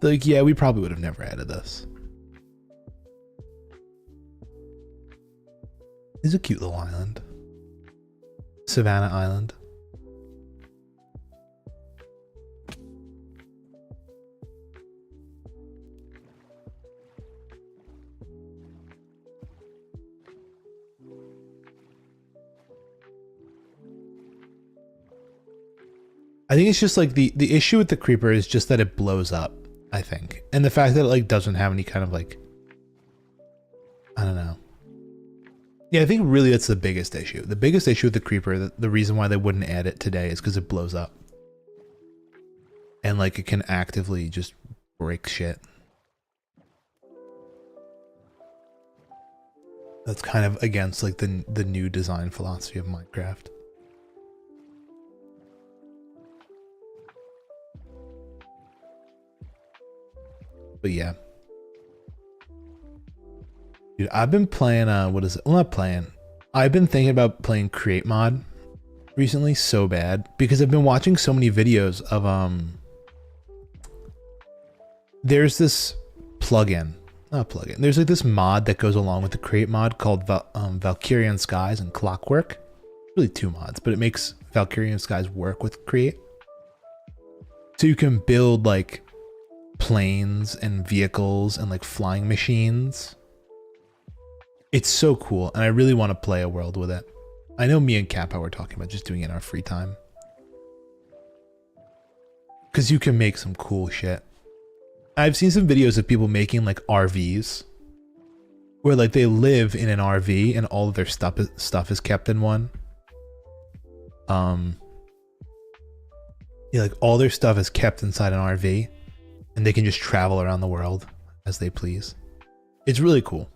like, yeah, we probably would have never added this. It's a cute little island. Savannah Island. I think it's just like the issue with the creeper is just that it blows up, I think. And the fact that it like doesn't have any kind of like, I don't know. Yeah, I think really that's the biggest issue. The biggest issue with the creeper, the reason why they wouldn't add it today is because it blows up. And like it can actively just break shit. That's kind of against like the new design philosophy of Minecraft. But yeah. Dude, I've been playing, what is it? Well, not playing. I've been thinking about playing Create Mod recently so bad because I've been watching so many videos of, there's this plugin, not plugin. There's like this mod that goes along with the Create Mod called Valkyrian Skies and Clockwork. Really two mods, but it makes Valkyrian Skies work with Create. So you can build like planes and vehicles and like flying machines. It's so cool, and I really want to play a world with it. I know me and Kappa were talking about just doing it in our free time. Because you can make some cool shit. I've seen some videos of people making like RVs. Where like they live in an RV and all of their stuff is kept in one. Yeah, like all their stuff is kept inside an RV. And they can just travel around the world as they please. It's really cool.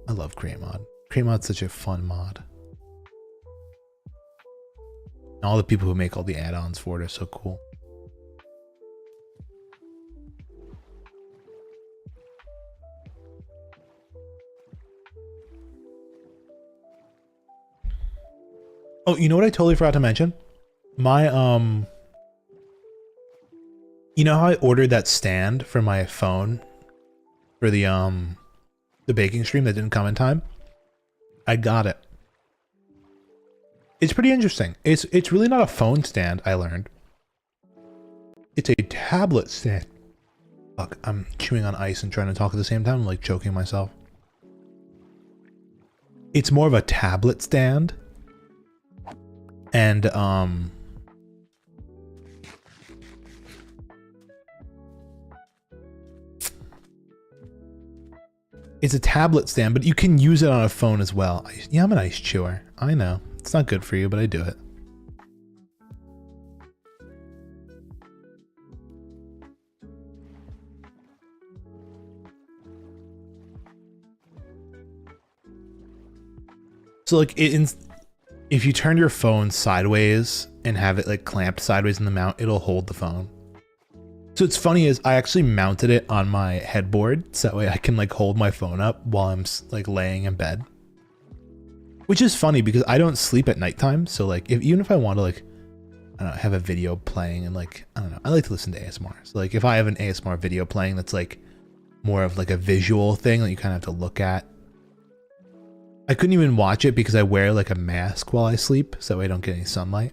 I love Create Mod. Create Mod's such a fun mod. And all the people who make all the add-ons for it are so cool. Oh, you know what I totally forgot to mention? My, you know how I ordered that stand for my phone for the baking stream that didn't come in time? I got it. It's pretty interesting. It's really not a phone stand, I learned. It's a tablet stand. Fuck, I'm chewing on ice and trying to talk at the same time. I'm like choking myself. It's more of a tablet stand. And it's a tablet stand, but you can use it on a phone as well. Yeah, I'm an ice chewer. I know. It's not good for you, but I do it. So like if you turn your phone sideways and have it like clamped sideways in the mount, it'll hold the phone. So what's funny is I actually mounted it on my headboard so that way I can like hold my phone up while I'm like laying in bed. Which is funny because I don't sleep at nighttime. So like even if I want to like, I don't know, have a video playing and like, I don't know, I like to listen to ASMR. So like if I have an ASMR video playing that's like more of like a visual thing that you kind of have to look at, I couldn't even watch it because I wear like a mask while I sleep, so I don't get any sunlight.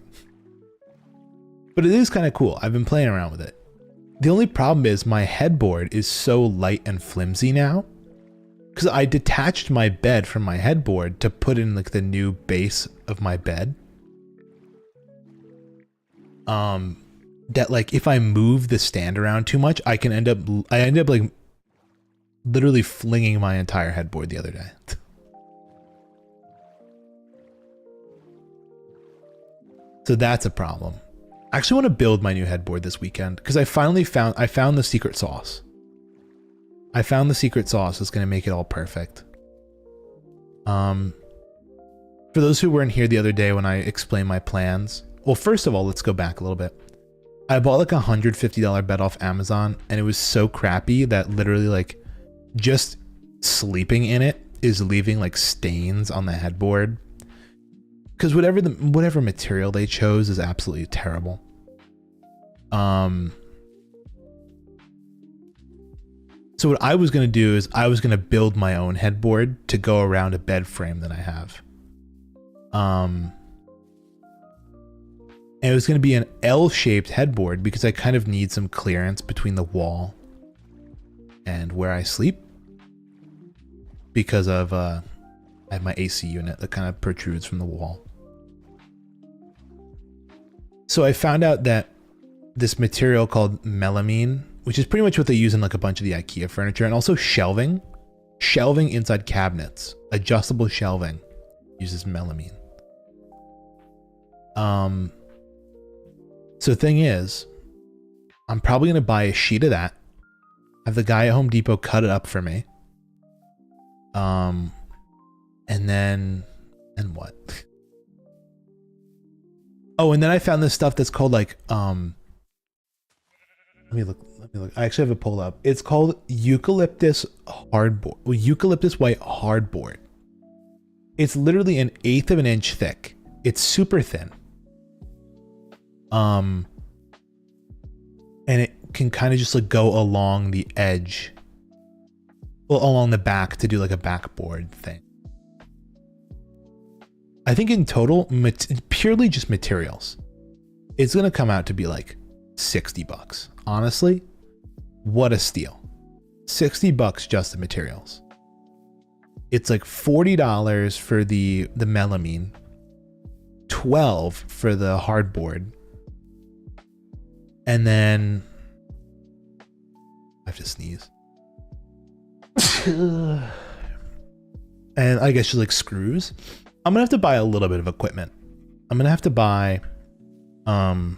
But it is kind of cool. I've been playing around with it. The only problem is my headboard is so light and flimsy now, because I detached my bed from my headboard to put in like the new base of my bed. That like if I move the stand around too much, I end up like literally flinging my entire headboard the other day. So that's a problem. I actually want to build my new headboard this weekend because I found the secret sauce. I found the secret sauce that's going to make it all perfect. For those who weren't here the other day when I explained my plans, well, first of all, let's go back a little bit. I bought like a $150 bed off Amazon, and it was so crappy that literally like just sleeping in it is leaving like stains on the headboard. Because whatever material they chose is absolutely terrible. So what I was going to do is I was going to build my own headboard to go around a bed frame that I have. And it was going to be an L-shaped headboard because I kind of need some clearance between the wall and where I sleep. Because of I have my AC unit that kind of protrudes from the wall. So I found out that this material called melamine, which is pretty much what they use in like a bunch of the IKEA furniture, and also shelving inside cabinets, adjustable shelving uses melamine. So the thing is, I'm probably going to buy a sheet of that, have the guy at Home Depot cut it up for me. And what? Oh, and then I found this stuff that's called like, let me look. I actually have it pulled up. It's called eucalyptus hardboard. Well, eucalyptus white hardboard. It's literally 1/8 of an inch thick. It's super thin. And it can kind of just like go along the edge, well, along the back to do like a backboard thing. I think in total, purely just materials, it's going to come out to be like $60. Honestly, what a steal. $60 just the materials. It's like $40 for the melamine, $12 for the hardboard. And then I have to sneeze. And I guess just like screws. I'm gonna have to buy a little bit of equipment. I'm gonna have to buy Yumi,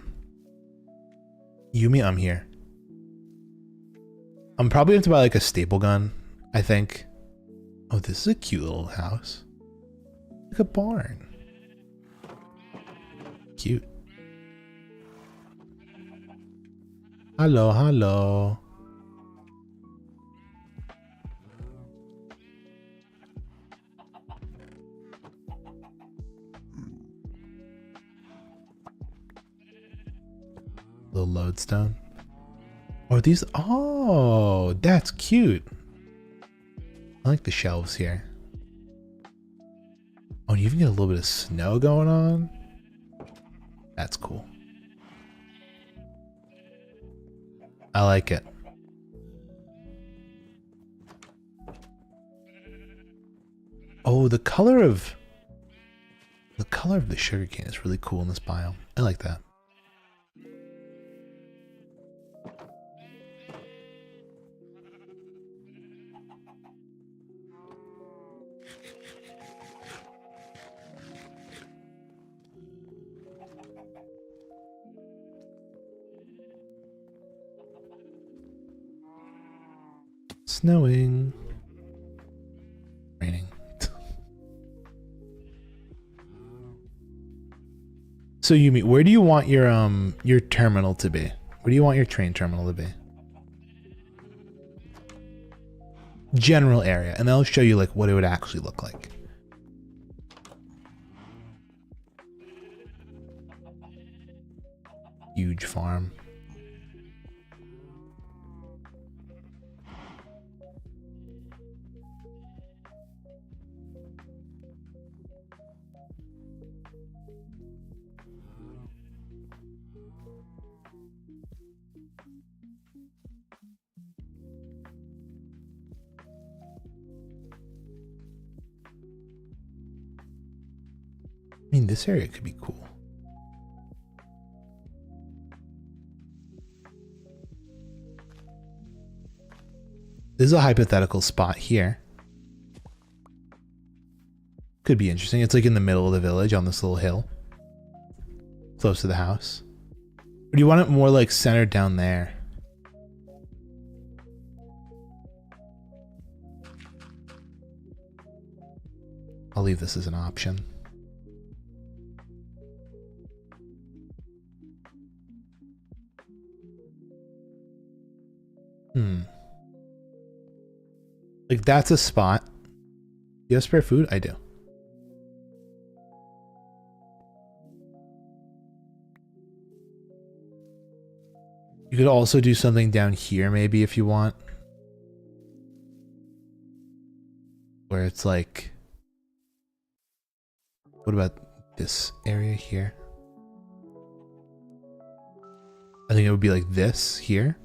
I'm here. I'm probably going to buy like a staple gun, I think. Oh, this is a cute little house. Like a barn. Cute. Hello, hello. Little lodestone. Oh, these. Oh, that's cute. I like the shelves here. Oh, you even get a little bit of snow going on. That's cool. I like it. Oh, the color of the sugarcane is really cool in this biome. I like that. Snowing. Raining. So Yumi, where do you want your terminal to be? Where do you want your train terminal to be? General area, and then I'll show you like what it would actually look like. Huge farm. this area could be cool. This is a hypothetical spot here. Could be interesting. It's like in the middle of the village on this little hill. Close to the house. Or do you want it more like centered down there? I'll leave this as an option. Like that's a spot. Do you have spare food? I do. You could also do something down here maybe if you want. Where it's like, what about this area here? I think it would be like this here.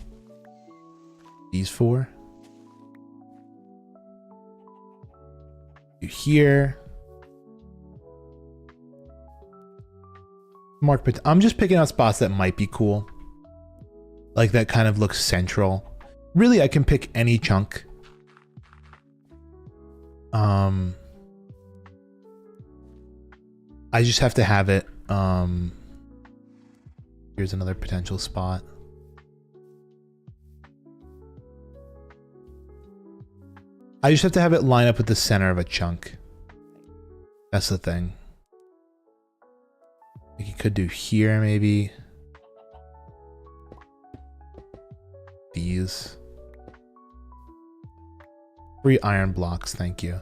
These four. You here. Mark, but I'm just picking out spots that might be cool. Like that kind of looks central. Really, I can pick any chunk. I just have to have it. Here's another potential spot. I just have to have it line up with the center of a chunk. That's the thing. Like you could do here maybe. These. 3 iron blocks, thank you.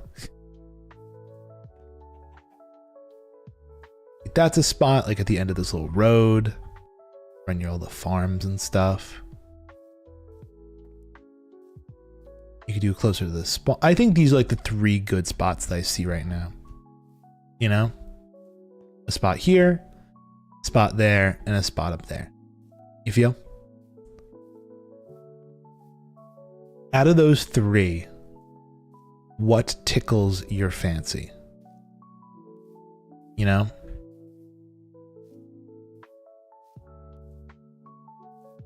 That's a spot like at the end of this little road. Run near all the farms and stuff. You could do it closer to the spot. I think these are like the 3 good spots that I see right now. You know? A spot here, a spot there, and a spot up there. You feel? Out of those 3, what tickles your fancy? You know?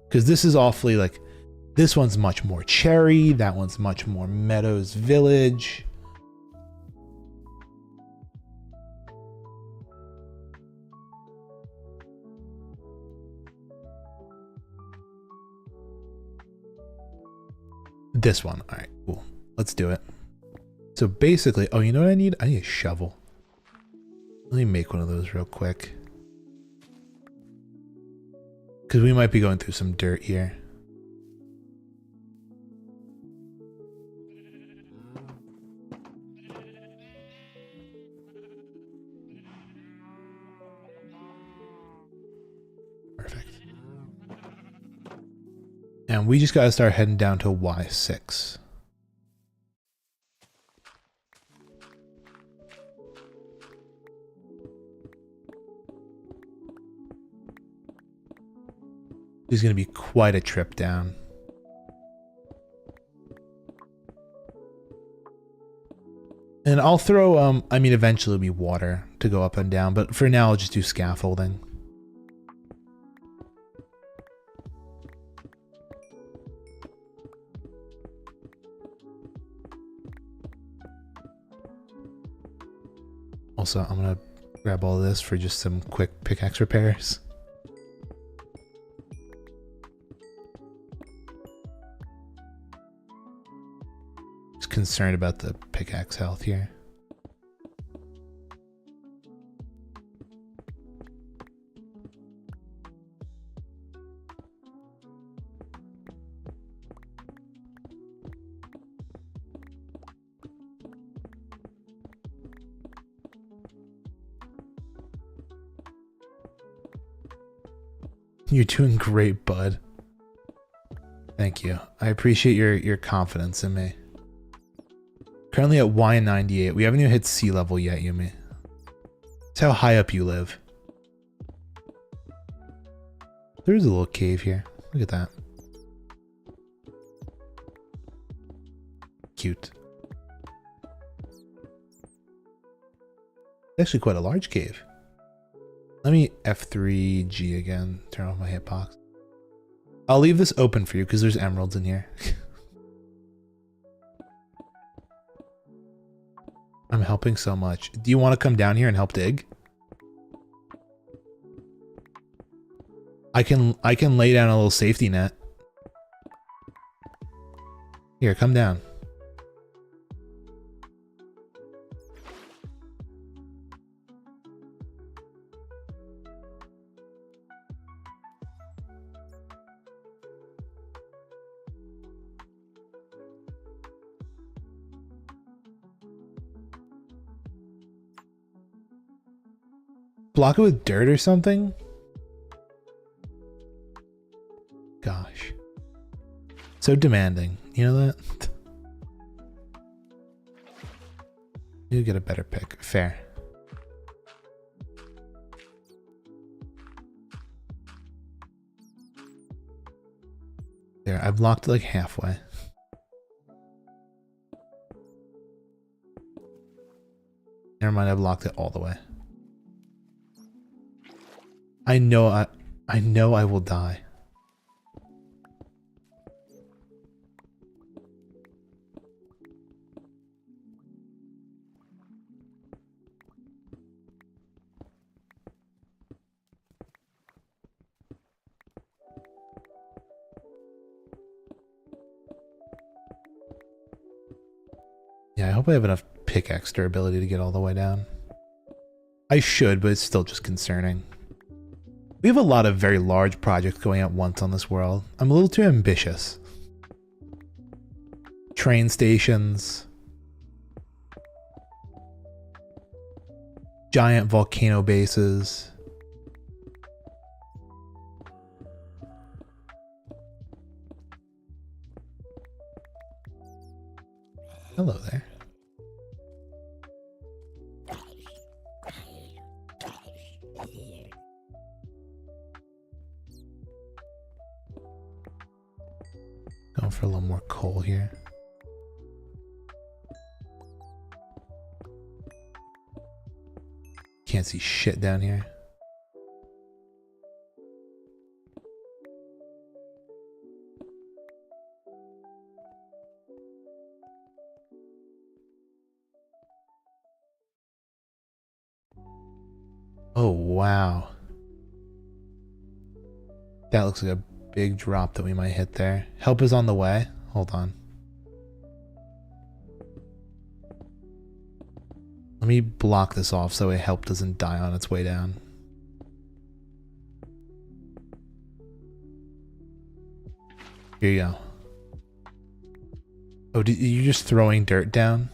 Because this is awfully like, this one's much more cherry, that one's much more Meadows Village. This one, all right, cool. Let's do it. So basically, oh, you know what I need? I need a shovel. Let me make one of those real quick. Because we might be going through some dirt here. Perfect. And we just got to start heading down to Y6. This is going to be quite a trip down. And I'll throw, I mean, eventually it'll be water to go up and down, but for now I'll just do scaffolding. Also, I'm going to grab all this for just some quick pickaxe repairs. Concerned about the pickaxe health here. You're doing great, bud. Thank you. I appreciate your confidence in me. Currently at Y98. We haven't even hit sea level yet, Yumi. That's how high up you live. There's a little cave here. Look at that. Cute. Actually quite a large cave. Let me F3G again, turn off my hitbox. I'll leave this open for you because there's emeralds in here. I'm helping so much. Do you want to come down here and help dig? I can lay down a little safety net. Here, come down. Block it with dirt or something? Gosh. So demanding. You know that? You get a better pick. Fair. There, I blocked it like halfway. Never mind, I blocked it all the way. I know I will die. Yeah, I hope I have enough pickaxe durability to get all the way down. I should, but it's still just concerning. We have a lot of very large projects going at once on this world. I'm a little too ambitious. Train stations. Giant volcano bases. Hello there. Going for a little more coal here. Can't see shit down here. Oh, wow. That looks like a big drop that we might hit there. Help is on the way. Hold on. Let me block this off so help doesn't die on its way down. Here you go. Oh, you just throwing dirt down?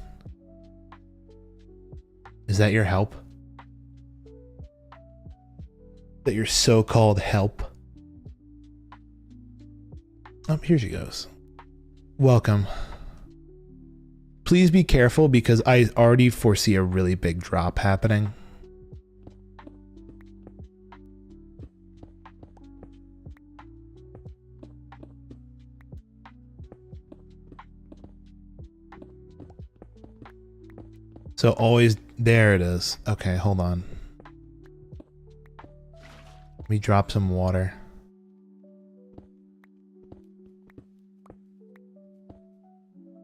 Is that your help? That your so-called help? Oh, here she goes. Welcome. Please be careful because I already foresee a really big drop happening. So always, there it is. Okay, hold on. Let me drop some water.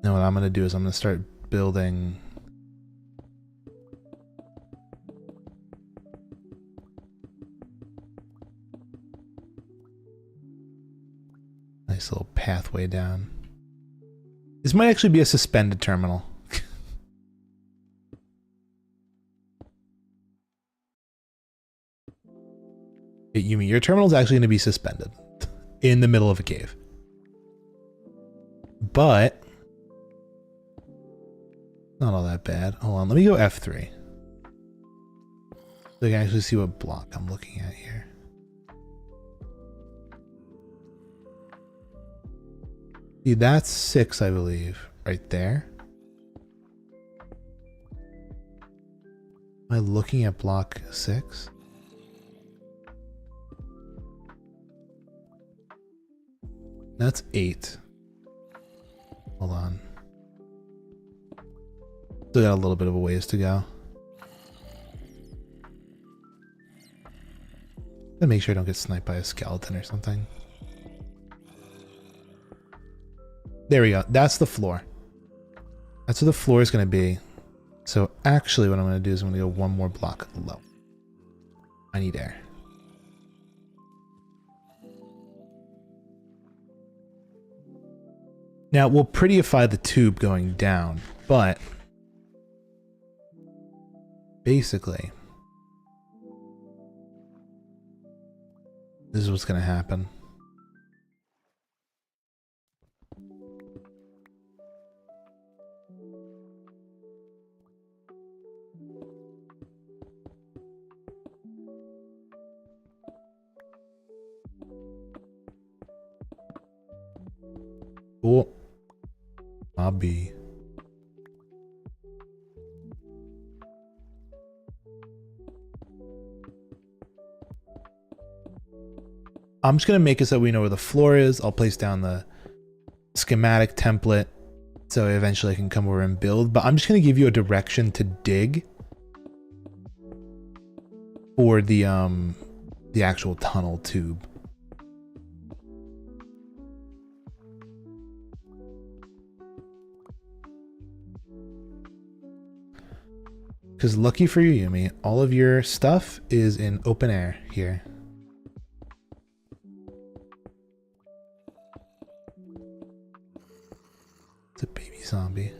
Now what I'm going to do is I'm going to start building nice little pathway down. This might actually be a suspended terminal. You mean your terminal is actually going to be suspended in the middle of a cave. But not all that bad. Hold on, let me go F3. So I can actually see what block I'm looking at here. See, that's 6, I believe, right there. Am I looking at block 6? That's 8. Hold on. Still got a little bit of a ways to go. Gotta make sure I don't get sniped by a skeleton or something. There we go. That's the floor. That's where the floor is going to be. So actually what I'm going to do is I'm going to go one more block low. I need air. Now we'll prettyify the tube going down, but basically this is what's going to happen. Cool. Bobby. I'm just going to make it so we know where the floor is. I'll place down the schematic template so eventually I can come over and build. But I'm just going to give you a direction to dig for the actual tunnel tube. Because lucky for you, Yumi, all of your stuff is in open air here. It's a baby zombie.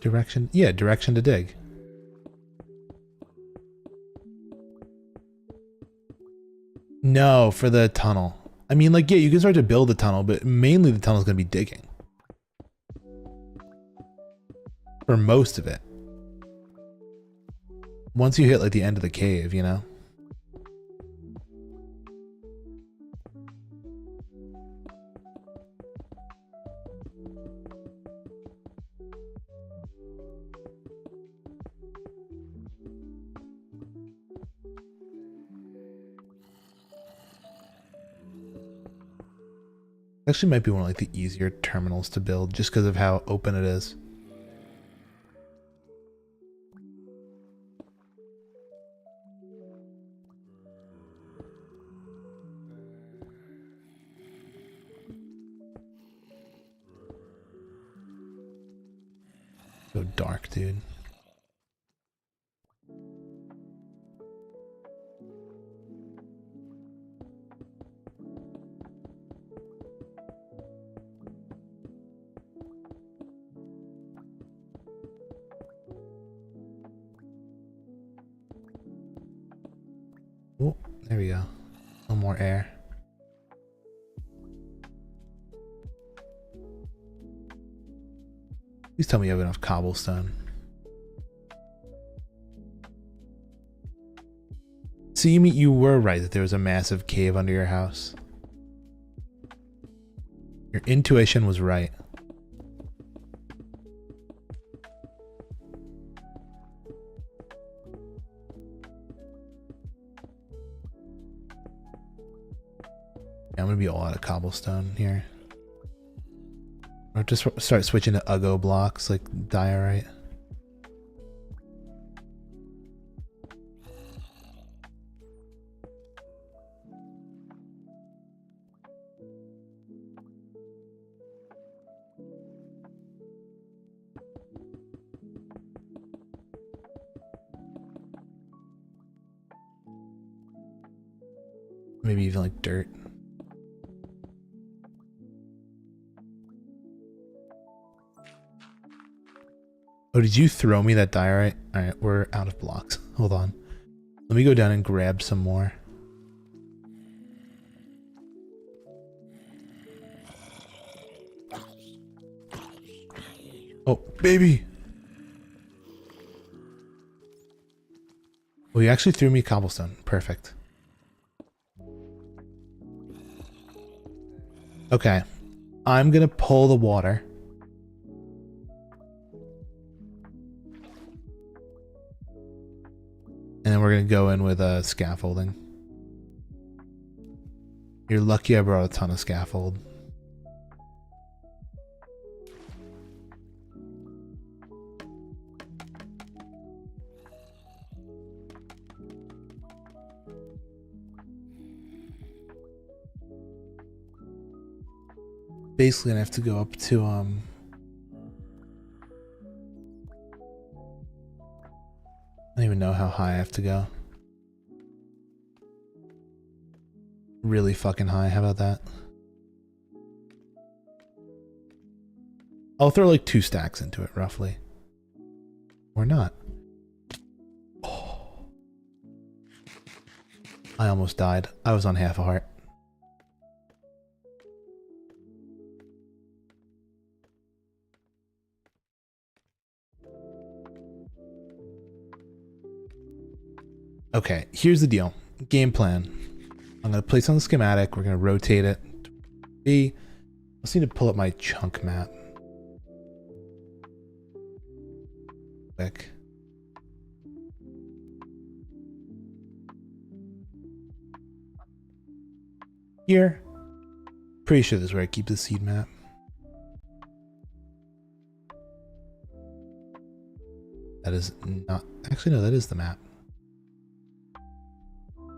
Direction? Yeah, direction to dig. No, for the tunnel. I mean, like, yeah, you can start to build the tunnel, but mainly the tunnel is going to be digging. For most of it. Once you hit, like, the end of the cave, you know? Actually might be one of like the easier terminals to build just because of how open it is. So dark, dude. Oh, there we go. No more air. Please tell me you have enough cobblestone. So you were right that there was a massive cave under your house. Your intuition was right. I'm gonna be all out of cobblestone here. Or just start switching to Uggo blocks like diorite. Maybe even like dirt. Oh, did you throw me that diorite? Alright, we're out of blocks. Hold on. Let me go down and grab some more. Oh, baby! Oh, you actually threw me cobblestone. Perfect. Okay. I'm gonna pull the water. And then we're going to go in with scaffolding. You're lucky I brought a ton of scaffold. basically gonna have to go up to I don't even know how high I have to go. Really fucking high. How about that? I'll throw like 2 stacks into it, roughly. Or not. Oh. I almost died. I was on half a heart. Okay, here's the deal. Game plan. I'm going to place on the schematic. We're going to rotate it. B. I just need to pull up my chunk map. Quick. Here. Pretty sure this is where I keep the seed map. That is not... Actually, no, that is the map.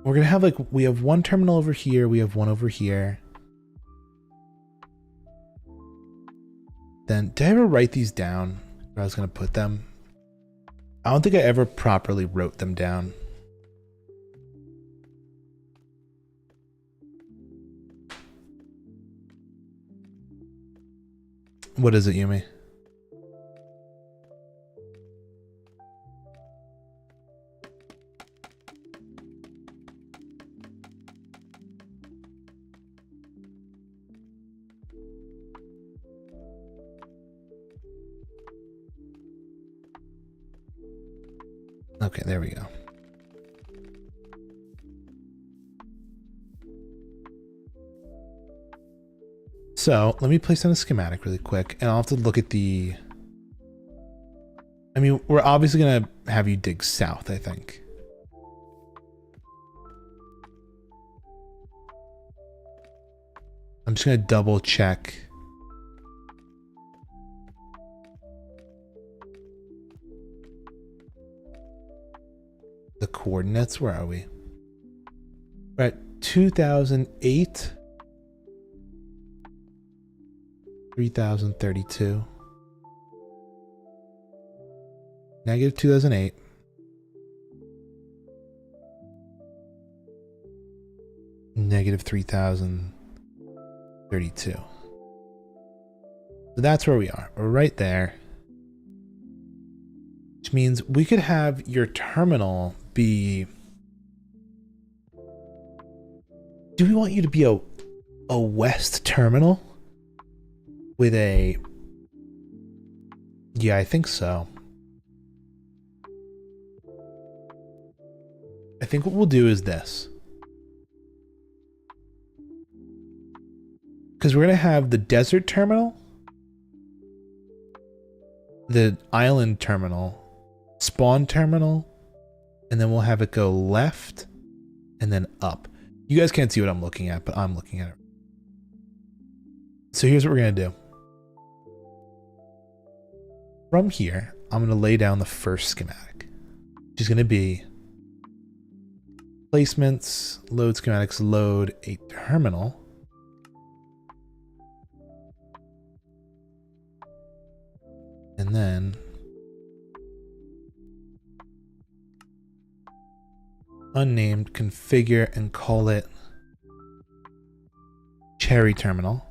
We're going to have like... We have one terminal over here. We have one over here. Then, did I ever write these down where I was going to put them? I don't think I ever properly wrote them down. What is it, Yumi? Okay, there we go. So let me place on a schematic really quick, and I'll have to look at the... I mean, we're obviously going to have you dig south, I think. I'm just going to double check. The coordinates, where are we? We're at 2008. 3032. Negative 2008. Negative 3032. So that's where we are. We're right there. Which means we could have your terminal be... Do we want you to be a west terminal? With a... Yeah, I think so. I think what we'll do is this. Because we're going to have the desert terminal, the island terminal, spawn terminal, and then we'll have it go left and then up. You guys can't see what I'm looking at, but I'm looking at it. So here's what we're going to do. From here, I'm going to lay down the first schematic, which is going to be placements, load schematics, load a terminal. And then unnamed, configure and call it cherry terminal.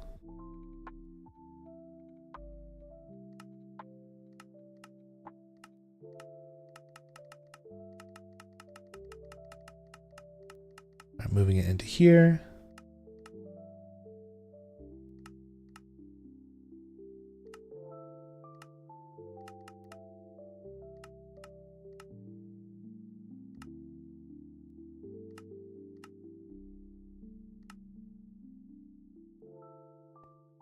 Moving it into here.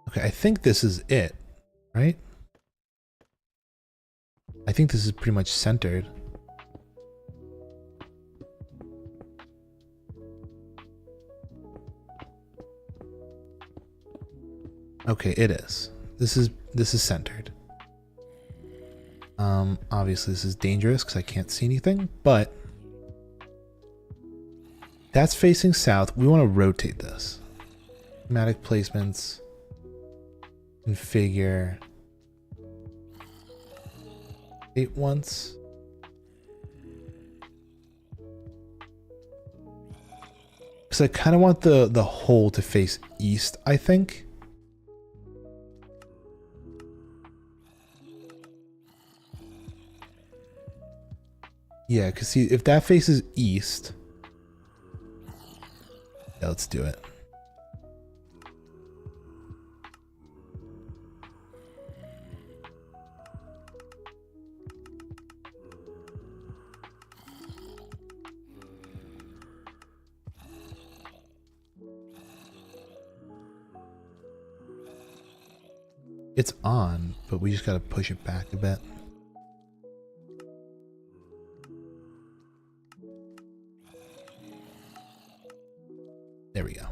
Okay, I think this is it, right? I think this is pretty much centered. Okay, it is. This is centered. Obviously this is dangerous because I can't see anything, but that's facing south. We want to rotate this. Schematic placements. configure it once. Because I kind of want the hole to face east, I think. Yeah, because see, if that faces east... Yeah, let's do it. It's on, but we just gotta push it back a bit. There we go.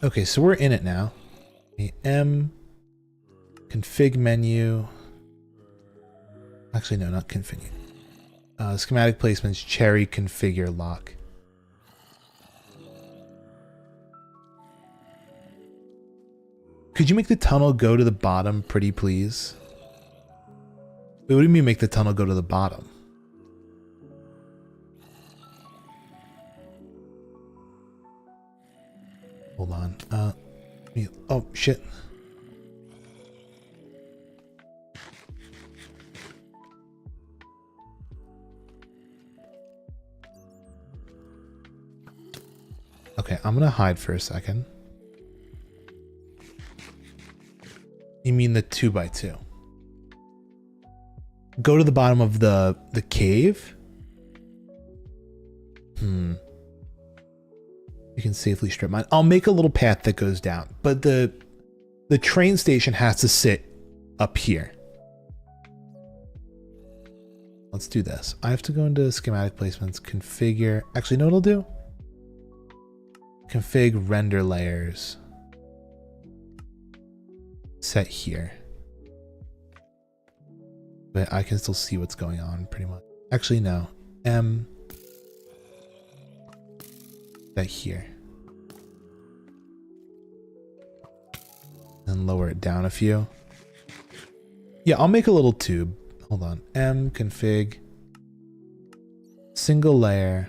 Okay, so we're in it now. M, config menu. Actually, no, not config. Schematic placements, cherry configure lock. Could you make the tunnel go to the bottom, pretty please? Wait, what do you mean make the tunnel go to the bottom? Hold on. Oh, shit. Okay, I'm gonna hide for a second. You mean the 2x2? Go to the bottom of the cave? You can safely strip mine. I'll make a little path that goes down, but the train station has to sit up here. Let's do this. I have to go into schematic placements, configure. Actually, know what I'll do? Config render layers. Set here. But I can still see what's going on pretty much. Actually, no. M. Set here. And lower it down a few. Yeah, I'll make a little tube. Hold on. M config. Single layer.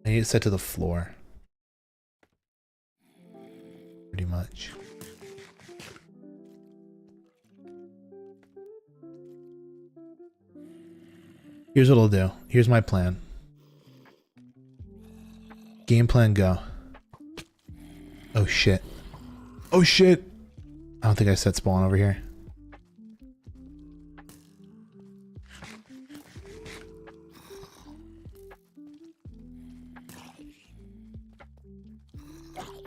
I need it set to the floor. Pretty much. Here's what I'll do. Here's my plan. Game plan go. Oh shit. Oh shit! I don't think I set spawn over here.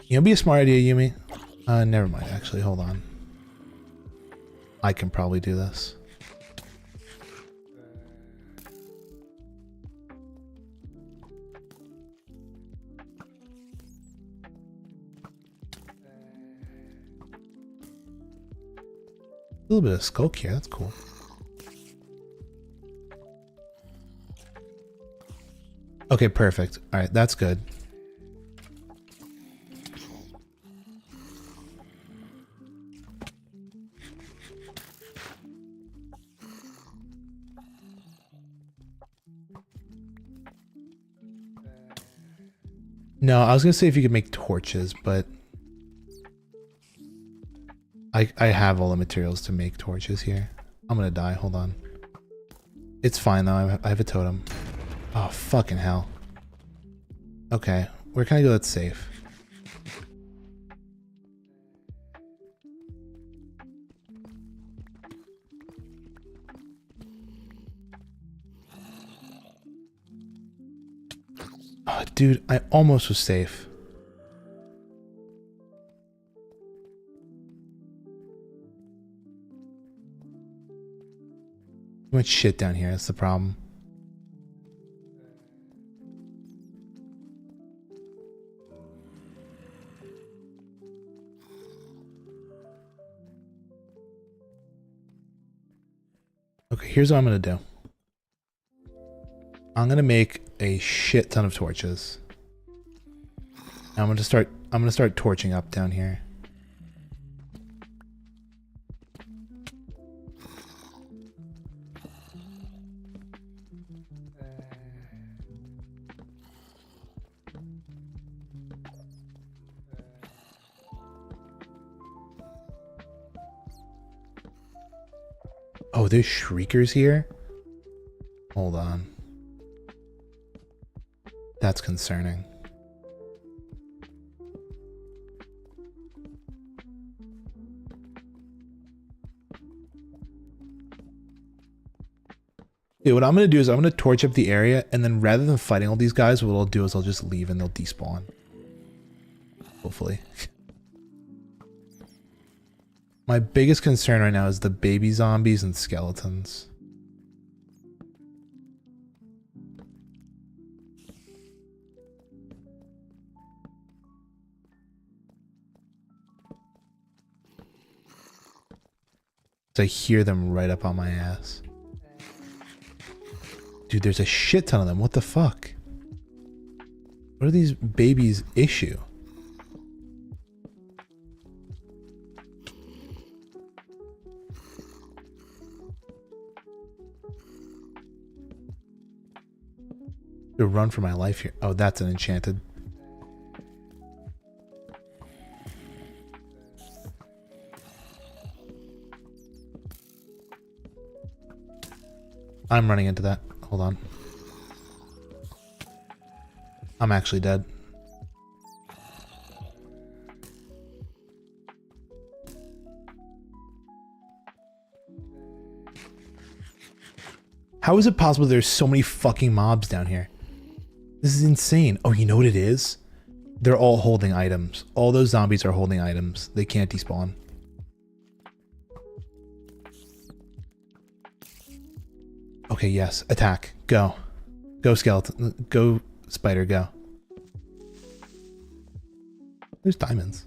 You know, be a smart idea, Yumi. Never mind, actually, hold on. I can probably do this. A little bit of skulk here, that's cool. Okay, perfect. Alright, that's good. No, I was gonna say if you could make torches, but I have all the materials to make torches here. I'm gonna die, hold on. It's fine though, I have a totem. Oh, fucking hell. Okay, where can I go that's safe? Oh, dude, I almost was safe. Too much shit down here, that's the problem. Okay, here's what I'm gonna do. I'm gonna make a shit ton of torches. I'm I'm gonna start torching up down here. Oh, there's shriekers here? Hold on. That's concerning. Yeah, what I'm going to do is I'm going to torch up the area, and then rather than fighting all these guys, what I'll do is I'll just leave and they'll despawn. Hopefully. My biggest concern right now is the baby zombies and skeletons. I hear them right up on my ass. Dude, there's a shit ton of them. What the fuck? What are these babies' issue? To run for my life here. Oh, that's an enchanted. I'm running into that. Hold on. I'm actually dead. How is it possible there's so many fucking mobs down here? This is insane. Oh, you know what it is? They're all holding items. All those zombies are holding items. They can't despawn. Okay, yes. Attack. Go. Go, skeleton. Go, spider, go. There's diamonds.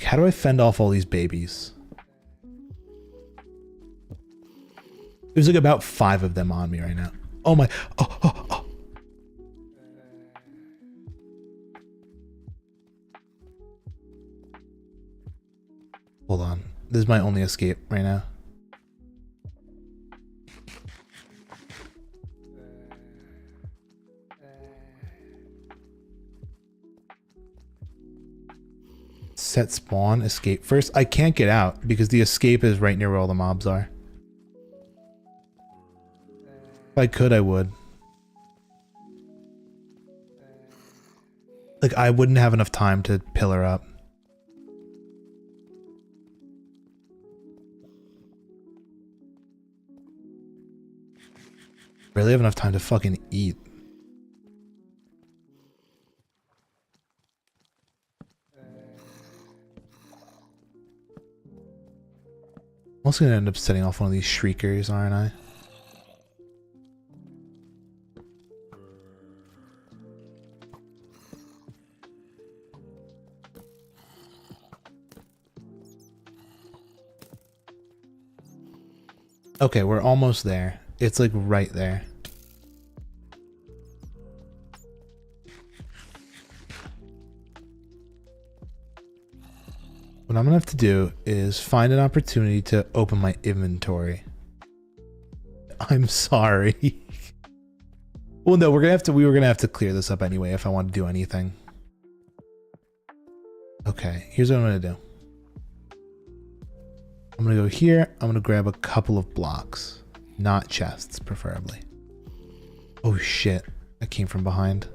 How do I fend off all these babies? There's like about 5 of them on me right now. Oh my. Oh, oh, oh. Hold on. This is my only escape right now. Set spawn, escape. First, I can't get out because the escape is right near where all the mobs are. If I could, I would. Like, I wouldn't have enough time to pillar up. Barely have enough time to fucking eat. I'm also gonna end up setting off one of these shriekers, aren't I? Okay, we're almost there. It's like right there. What I'm gonna have to do is find an opportunity to open my inventory. I'm sorry. Well, no, we were gonna have to clear this up anyway if I want to do anything. Okay, here's what I'm gonna do. I'm gonna go here. I'm gonna grab a couple of blocks, not chests, preferably. Oh shit, that came from behind.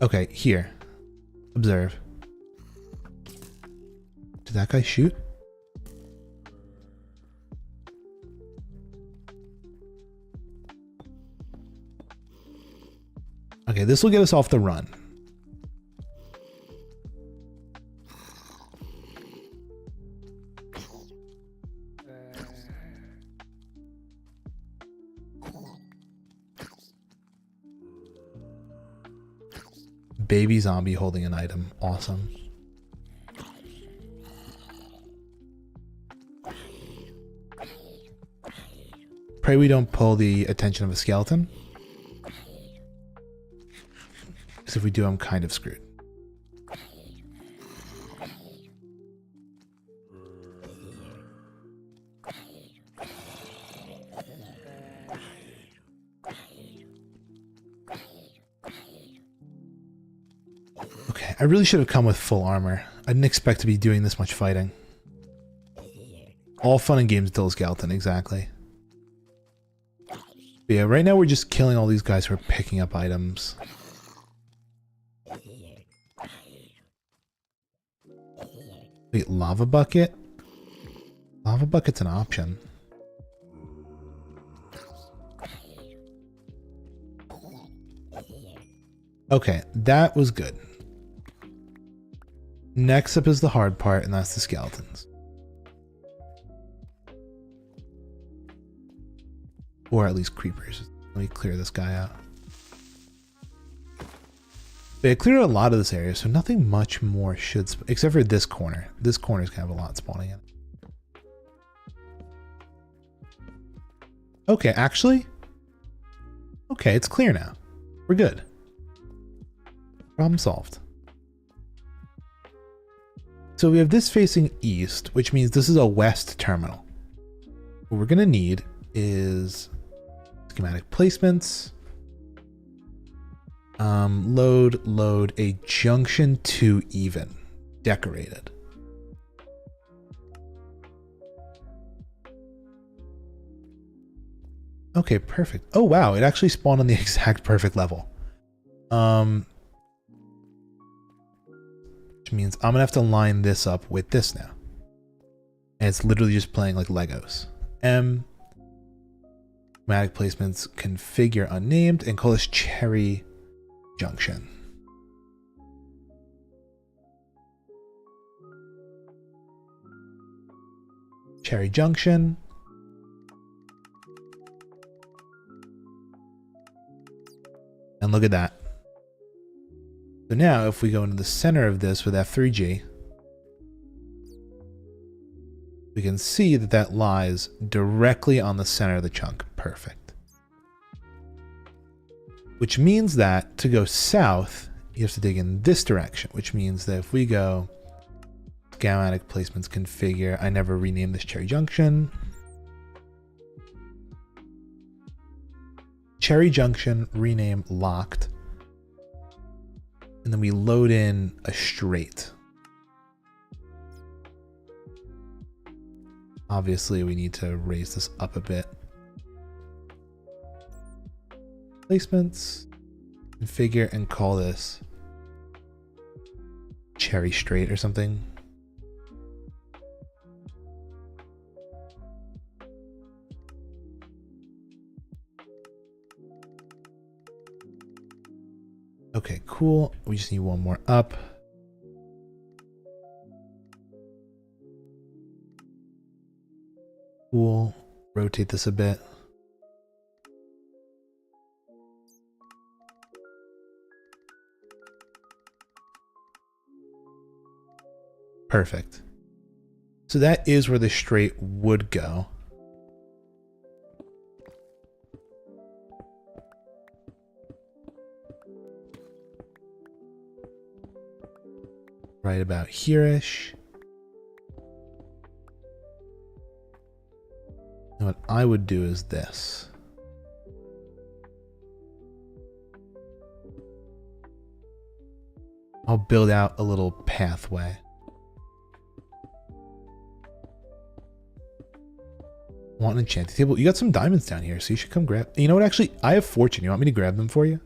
Okay, here. Observe. Did that guy shoot? Okay, this will get us off the run. Baby zombie holding an item. Awesome. Pray we don't pull the attention of a skeleton. Because if we do, I'm kind of screwed. Okay, I really should have come with full armor. I didn't expect to be doing this much fighting. All fun and games until a skeleton, exactly. But yeah, right now we're just killing all these guys who are picking up items. Wait, lava bucket? Lava bucket's an option. Okay, that was good. Next up is the hard part, and that's the skeletons. Or at least creepers. Let me clear this guy out. But I cleared a lot of this area, so nothing much more should... except for this corner. This corner is kind of a lot spawning in. Okay, actually... okay, it's clear now. We're good. Problem solved. So we have this facing east, which means this is a west terminal. What we're going to need is schematic placements. Load a junction 2 even, decorated. Okay, perfect. Oh wow, it actually spawned on the exact perfect level. Which means I'm gonna have to line this up with this now. And it's literally just playing like Legos. Schematic placements, configure unnamed, and call this Cherry Junction. Cherry Junction. And look at that. So now if we go into the center of this with F3G, we can see that that lies directly on the center of the chunk. Perfect. Which means that to go south, you have to dig in this direction, which means that if we go schematic placements configure, I never renamed this Cherry Junction. Cherry Junction, rename locked. And then we load in a straight. Obviously, we need to raise this up a bit. Placements, configure, and call this Cherry Straight or something. Okay, cool. We just need one more up. Cool. Rotate this a bit. Perfect. So that is where the straight would go. Right about here-ish. And what I would do is this. I'll build out a little pathway. Want an enchanting table? You got some diamonds down here, so you should come grab. You know what? Actually, I have fortune. You want me to grab them for you?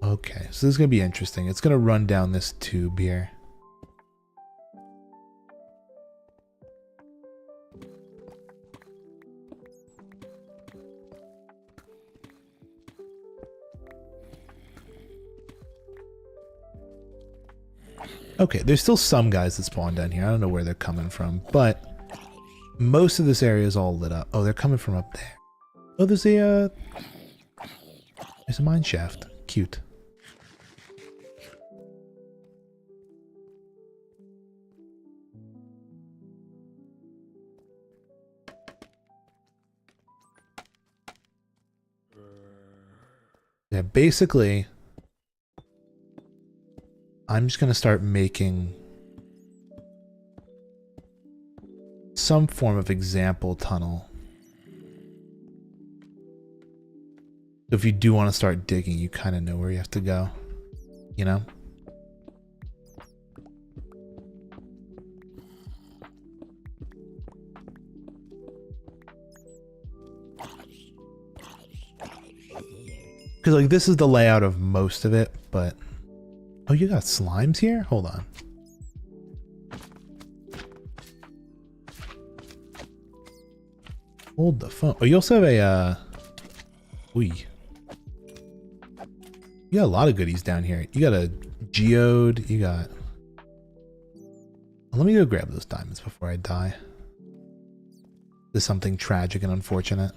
Okay, so this is going to be interesting. It's going to run down this tube here. Okay, there's still some guys that spawn down here. I don't know where they're coming from, but most of this area is all lit up. Oh, they're coming from up there. Oh, there's a... There's a mine shaft. Cute. Yeah, basically, I'm just going to start making some form of example tunnel. If you do want to start digging, you kind of know where you have to go, you know? Because, like, this is the layout of most of it, but... Oh, you got slimes here? Hold on. Hold the phone. Oh, you also have a, Ooh. You got a lot of goodies down here. You got a geode. You got... Let me go grab those diamonds before I die. There's something tragic and unfortunate.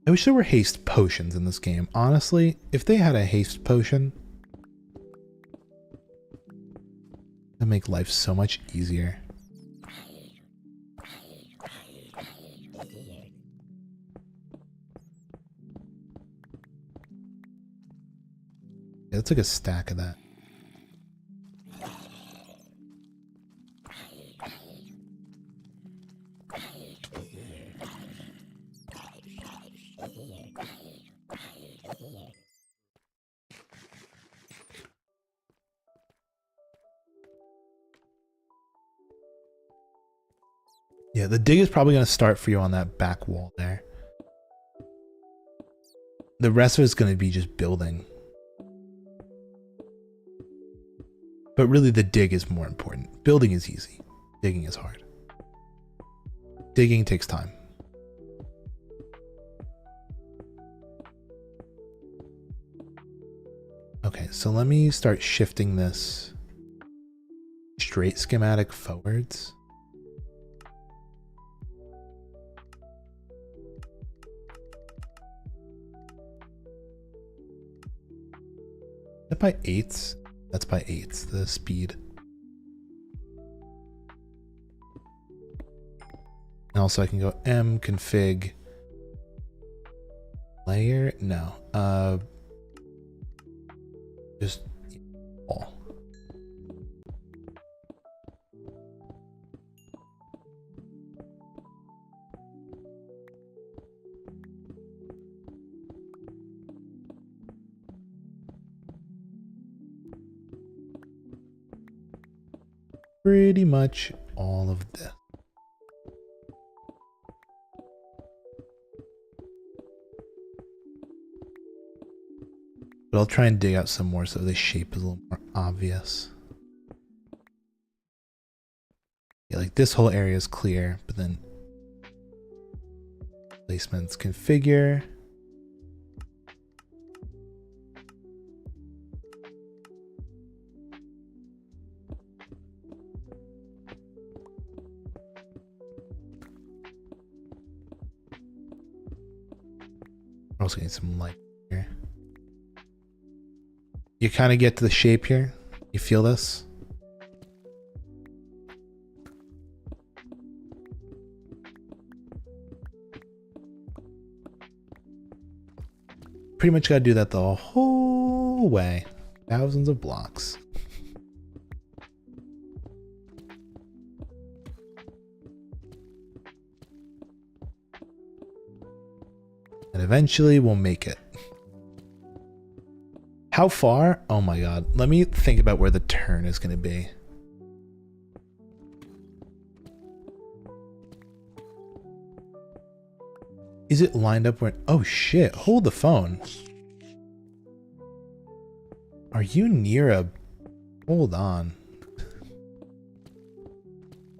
I wish there were haste potions in this game. Honestly, if they had a haste potion, that'd make life so much easier. Yeah, let's take a stack of that. Yeah, the dig is probably going to start for you on that back wall there. The rest of it's going to be just building. But really the dig is more important. Building is easy. Digging is hard. Digging takes time. Okay, so let me start shifting this straight schematic forwards. Is that by 8s? That's by 8s, the speed. And also I can go M config layer. No. Just all. Pretty much all of this. But I'll try and dig out some more so the shape is a little more obvious. Yeah, like this whole area is clear, but then placements configure. We're also getting some light here. You kind of get to the shape here. You feel this? Pretty much got to do that the whole way. Thousands of blocks. And eventually we'll make it. How far? Oh my god. Let me think about where the turn is going to be. Is it lined up where... Oh shit. Hold the phone. Are you near a... Hold on.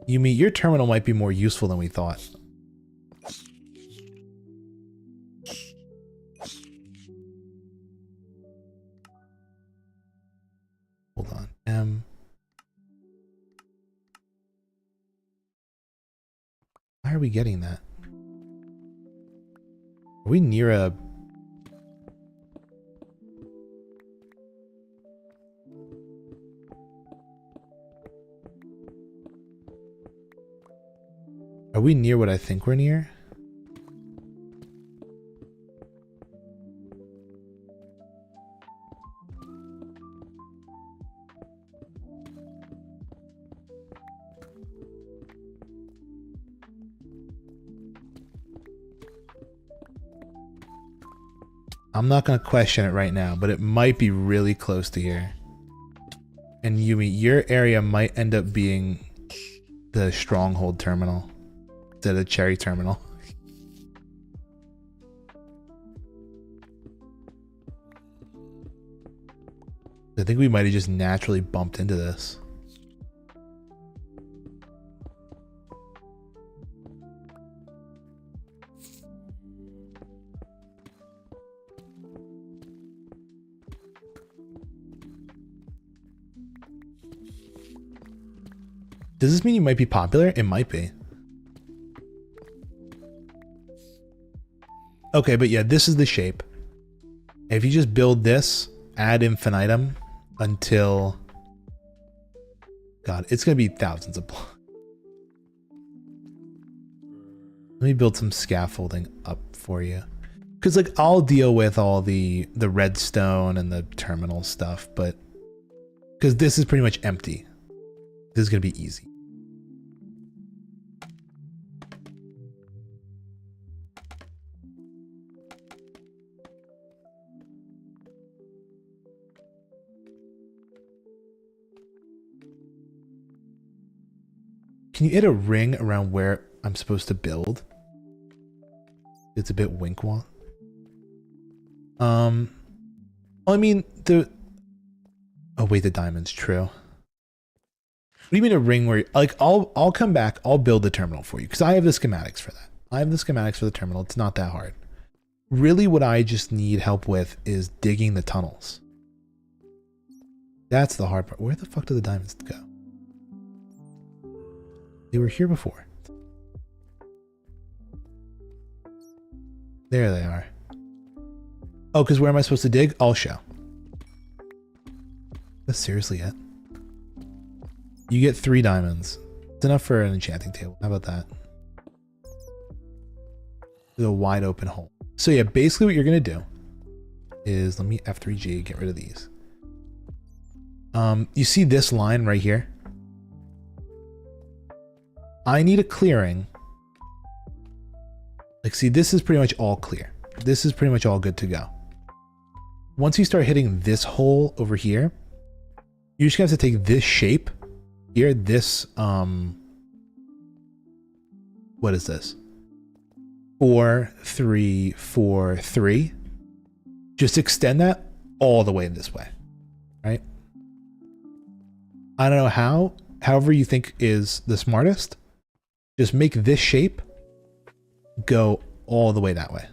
Yumi, your terminal might be more useful than we thought. Hold on. M. are we getting that? Are we near a... Are we near what I think we're near? I'm not going to question it right now, but it might be really close to here. And Yumi, your area might end up being the Stronghold terminal instead of the Cherry terminal. I think we might have just naturally bumped into this. Does this mean you might be popular? It might be. Okay, but yeah, this is the shape. If you just build this ad infinitum until... God, it's going to be thousands of blocks. Let me build some scaffolding up for you. Because, like, I'll deal with all the redstone and the terminal stuff, but... Because this is pretty much empty. This is going to be easy. Can you add a ring around where I'm supposed to build? It's a bit wink-wonk. I mean, oh wait, the diamond's true. What do you mean a ring where, like, I'll come back, I'll build the terminal for you, because I have the schematics for that. I have the schematics for the terminal, it's not that hard. Really what I just need help with is digging the tunnels. That's the hard part. Where the fuck do the diamonds go? They were here before. There they are. Oh, because where am I supposed to dig? I'll show. That's seriously it. You get 3 diamonds. It's enough for an enchanting table. How about that? There's a wide open hole. So yeah, basically what you're going to do is, let me F3G, get rid of these. You see this line right here? I need a clearing. Like, see, this is pretty much all clear. This is pretty much all good to go. Once you start hitting this hole over here, you just have to take this shape here, this, what is this? 4, 3, 4, 3. Just extend that all the way this way, right? I don't know how, however you think is the smartest. Just make this shape go all the way that way.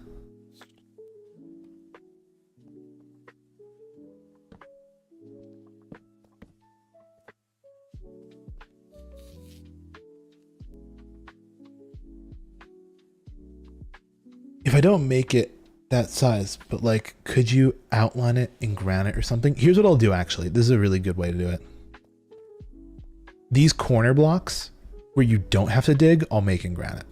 If I don't make it that size, but like, could you outline it in granite or something? Here's what I'll do actually. This is a really good way to do it. These corner blocks where you don't have to dig, I'll make in granite.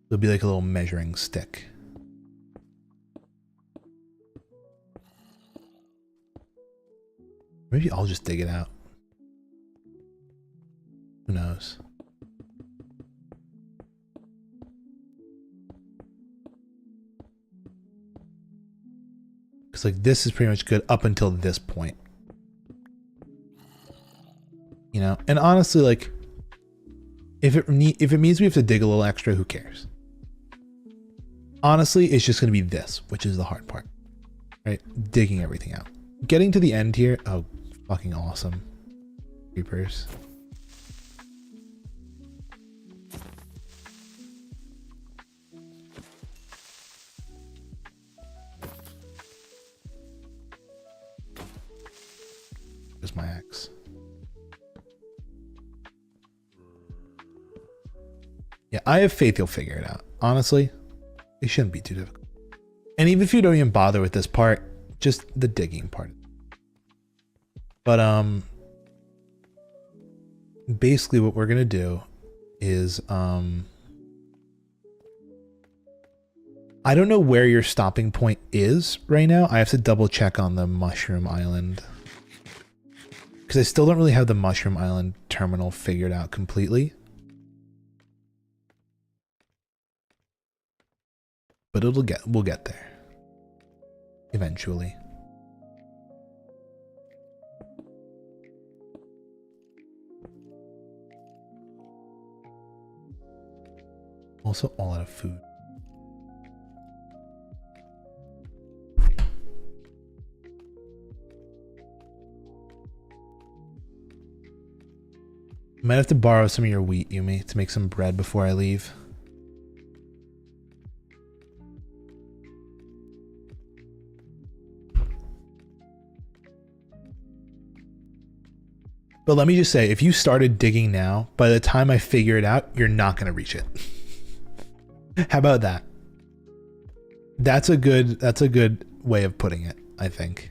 It'll be like a little measuring stick. Maybe I'll just dig it out. Who knows? Because like this is pretty much good up until this point. You know, and honestly, like if it means we have to dig a little extra, who cares? Honestly, it's just going to be this, which is the hard part, right? Digging everything out. Getting to the end here. Oh, fucking awesome. Creepers. Where's my axe? Yeah, I have faith you'll figure it out. Honestly, it shouldn't be too difficult. And even if you don't even bother with this part, just the digging part. But basically what we're gonna do is I don't know where your stopping point is right now. I have to double check on the Mushroom Island. Because I still don't really have the Mushroom Island terminal figured out completely. But we'll get there. Eventually. Also all out of food. Might have to borrow some of your wheat, Yumi, to make some bread before I leave. But let me just say, if you started digging now, by the time I figure it out, you're not going to reach it. How about that? That's a good way of putting it, I think.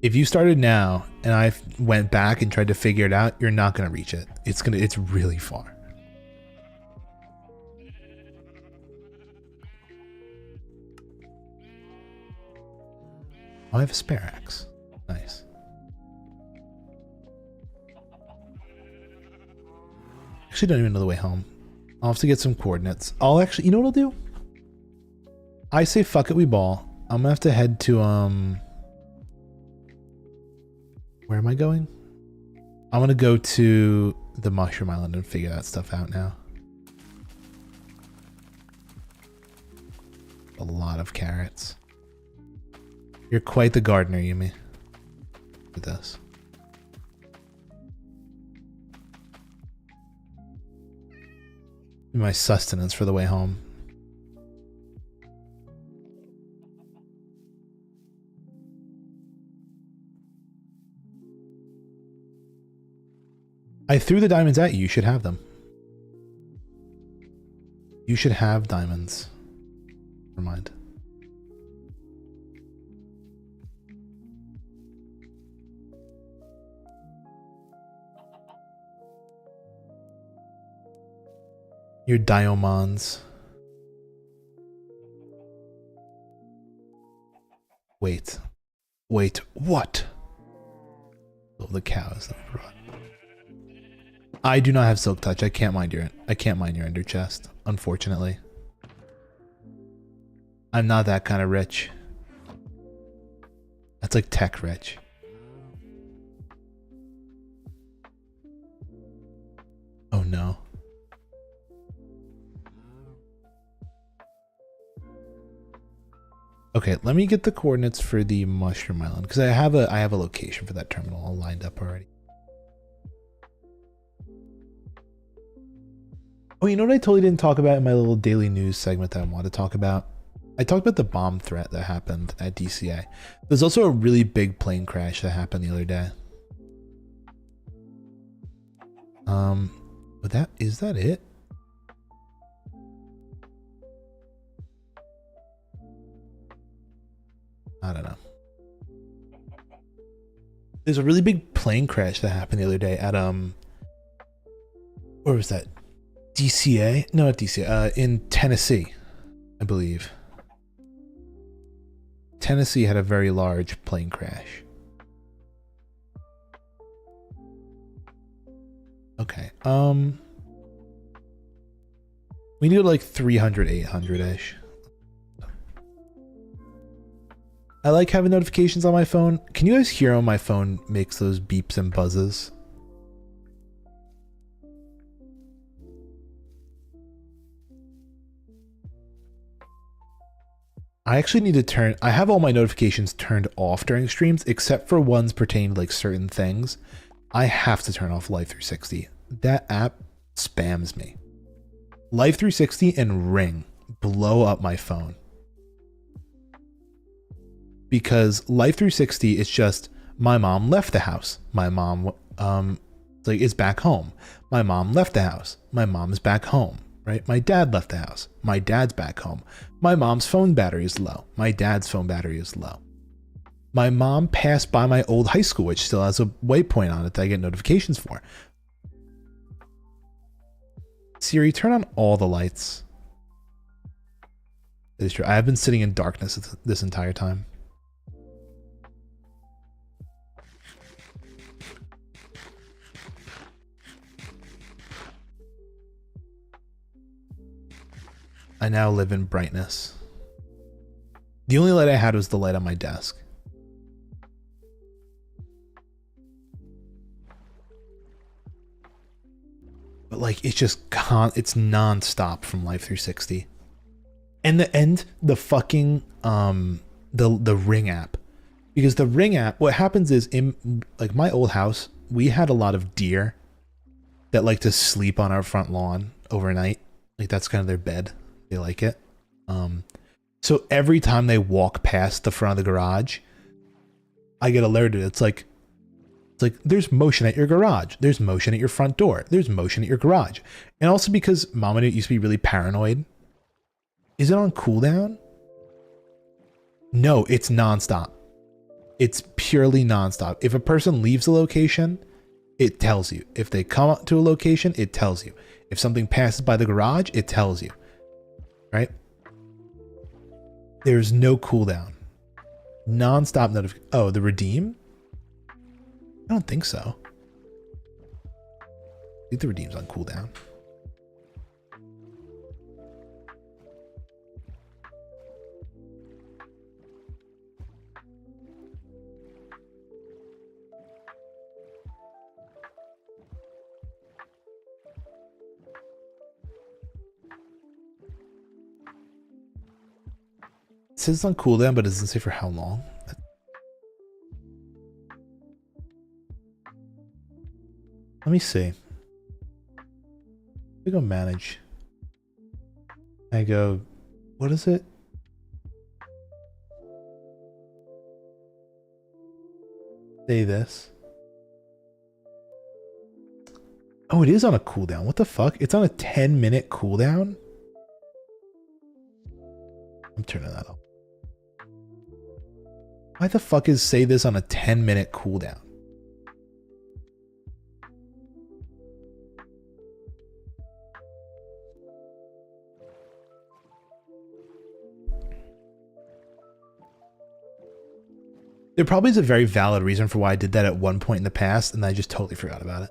If you started now and I went back and tried to figure it out, you're not going to reach it. It's really far. Oh, I have a spare axe. Nice. Actually, don't even know the way home. I'll have to get some coordinates. I'll actually, you know what I'll do? I say fuck it, we ball. I'm gonna have to head to where am I going? I'm gonna go to the Mushroom Island and figure that stuff out now. A lot of carrots. You're quite the gardener, Yumi. Look at this. My sustenance for the way home. I threw the diamonds at you. You should have them. You should have diamonds. Never mind. Your diamonds. Wait. Wait, what? Oh, the cows that we brought. I do not have silk touch. I can't mine your ender chest, unfortunately. I'm not that kind of rich. That's like tech rich. Oh no. Okay, let me get the coordinates for the Mushroom Island because I have a location for that terminal all lined up already. Oh, you know what I totally didn't talk about in my little daily news segment that I wanted to talk about? I talked about the bomb threat that happened at DCA. There's also a really big plane crash that happened the other day. But is that it? I don't know. There's a really big plane crash that happened the other day at where was that? DCA? No, not DCA. In Tennessee, I believe. Tennessee had a very large plane crash. Okay. We need like 300, 800-ish. I like having notifications on my phone. Can you guys hear how my phone makes those beeps and buzzes? I actually need to turn, I have all my notifications turned off during streams, except for ones pertaining to like certain things. I have to turn off Life 360. That app spams me. Life 360 and Ring blow up my phone. because Life 360 is just my mom left the house. My mom is back home. My mom left the house. My mom is back home, right? My dad left the house. My dad's back home. My mom's phone battery is low. My dad's phone battery is low. My mom passed by my old high school, which still has a waypoint on it that I get notifications for. Siri, turn on all the lights. It is true. I have been sitting in darkness this entire time. I now live in brightness. The only light I had was the light on my desk. But like, it's just it's non-stop from Life 360. And the fucking the Ring app. Because the Ring app, what happens is in like my old house, we had a lot of deer that like to sleep on our front lawn overnight. Like that's kind of their bed. They like it. So every time they walk past the front of the garage, I get alerted. It's like there's motion at your garage. There's motion at your front door. There's motion at your garage. And also because Mom and it used to be really paranoid. Is it on cooldown? No, it's nonstop. It's purely nonstop. If a person leaves a location, it tells you. If they come up to a location, it tells you. If something passes by the garage, it tells you. Right? There's no cooldown. Non-stop notification. Oh, the redeem? I don't think so. I think the redeem's on cooldown. It says it's on cooldown, but it doesn't say for how long. Let me see. I go manage. I go, what is it? Say this. Oh, it is on a cooldown. What the fuck? It's on a 10-minute cooldown? I'm turning that off. Why the fuck is say this on a 10-minute cooldown? There probably is a very valid reason for why I did that at one point in the past, and I just totally forgot about it.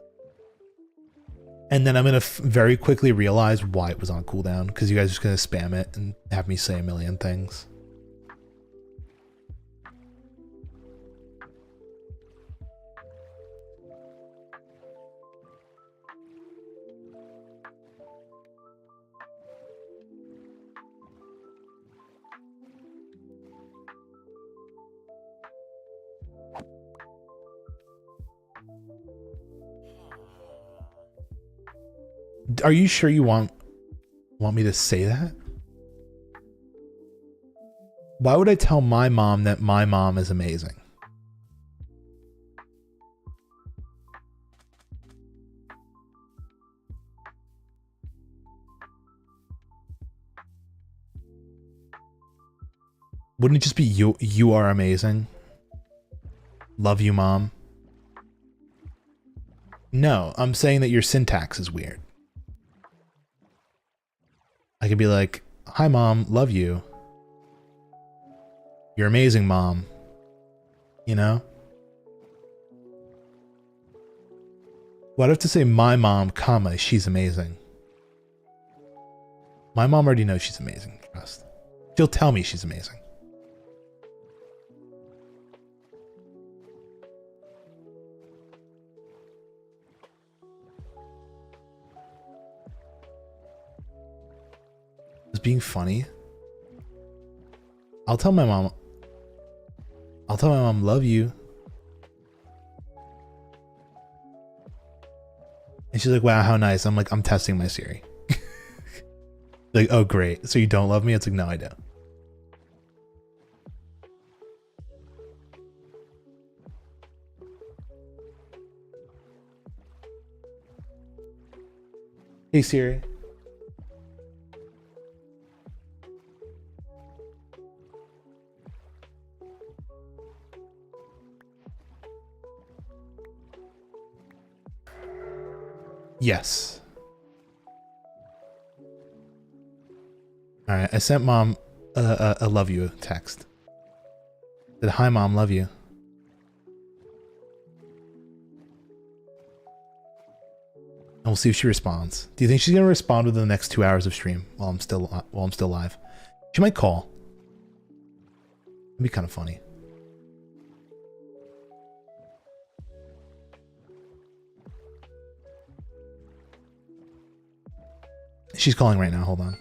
And then I'm going to very quickly realize why it was on cooldown, because you guys are just going to spam it and have me say a million things. Are you sure you want me to say that? Why would I tell my mom that my mom is amazing? Wouldn't it just be you are amazing? Love you, Mom. No, I'm saying that your syntax is weird. I could be like, hi, Mom, love you. You're amazing, Mom. You know? Why do I have to say my mom, comma, she's amazing? My mom already knows she's amazing, trust. She'll tell me she's amazing. Is being funny? I'll tell my mom, love you. And she's like, wow, how nice. I'm like, I'm testing my Siri. Like, oh, great. So you don't love me? It's like, no, I don't. Hey Siri. Yes. All right, I sent mom a love you text. Said, hi mom, love you. And we'll see if she responds. Do you think she's gonna respond within the next 2 hours of stream while I'm still live? She might call. It'd be kind of funny. She's calling right now. Hold on.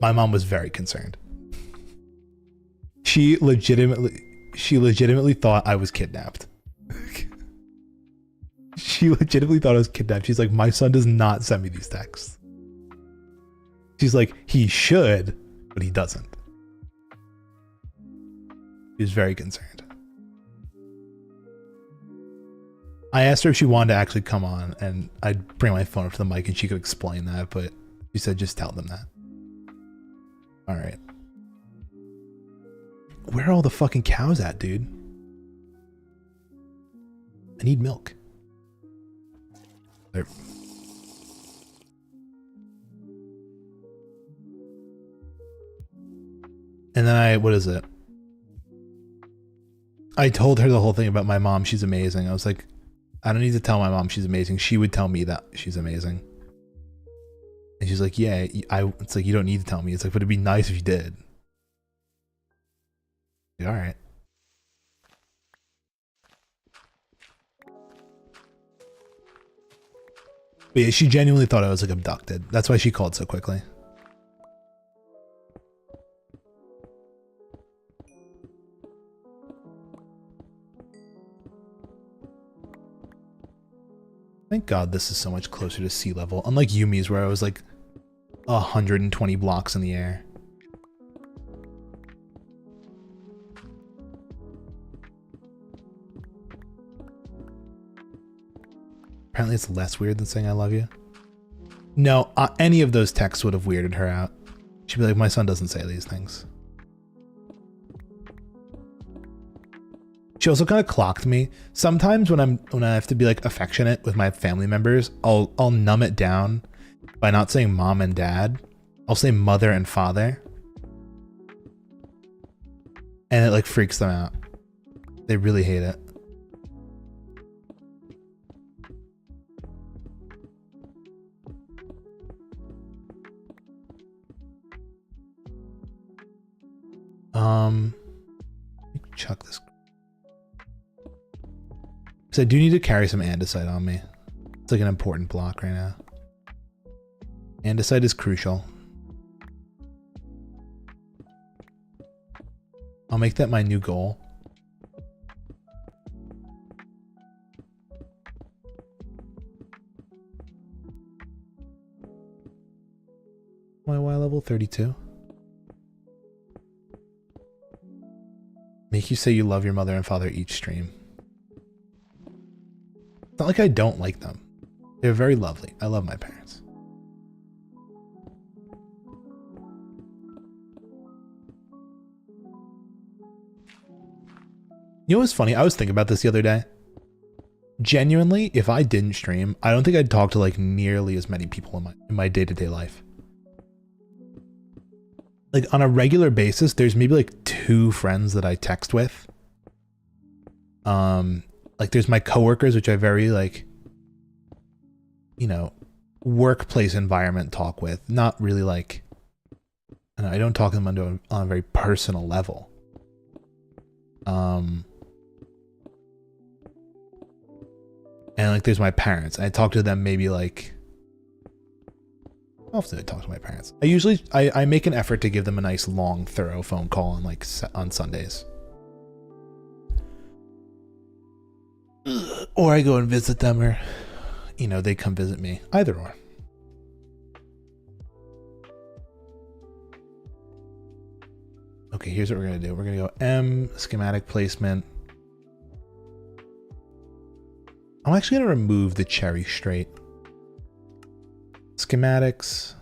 My mom was very concerned. She legitimately thought I was kidnapped. She legitimately thought I was kidnapped. She's like, my son does not send me these texts. She's like, he should, but he doesn't. She was very concerned. I asked her if she wanted to actually come on, and I'd bring my phone up to the mic and she could explain that, but she said just tell them that. All right. Where are all the fucking cows at, dude? I need milk. There. And then what is it? I told her the whole thing about my mom. She's amazing. I was like, I don't need to tell my mom she's amazing. She would tell me that she's amazing. And she's like, yeah, it's like, you don't need to tell me. It's like, but it'd be nice if you did. Like, all right. But yeah, she genuinely thought I was like abducted. That's why she called so quickly. Thank God this is so much closer to sea level. Unlike Yumi's where I was like 120 blocks in the air. Apparently it's less weird than saying I love you. No, any of those texts would have weirded her out. She'd be like, my son doesn't say these things. She also kind of clocked me. Sometimes when I have to be like affectionate with my family members, I'll numb it down by not saying mom and dad. I'll say mother and father. And it like freaks them out. They really hate it. chuck this. Because I do need to carry some andesite on me. It's like an important block right now. Andesite is crucial. I'll make that my new goal. My Y level 32. Make you say you love your mother and father each stream. It's not like I don't like them. They're very lovely. I love my parents. You know what's funny? I was thinking about this the other day. Genuinely, if I didn't stream, I don't think I'd talk to like nearly as many people in my day-to-day life. Like on a regular basis, there's maybe like 2 friends that I text with. Like there's my coworkers, which I very like, you know, workplace environment talk with. Not really like, I don't talk to them on a very personal level. And like there's my parents. I talk to them maybe like, how often do I talk to my parents? I make an effort to give them a nice long thorough phone call on like on Sundays. Or I go and visit them, or you know, they come visit me. Either or. Okay, here's what we're gonna do. We're gonna go M, schematic placement. I'm actually gonna remove the cherry straight. Schematics,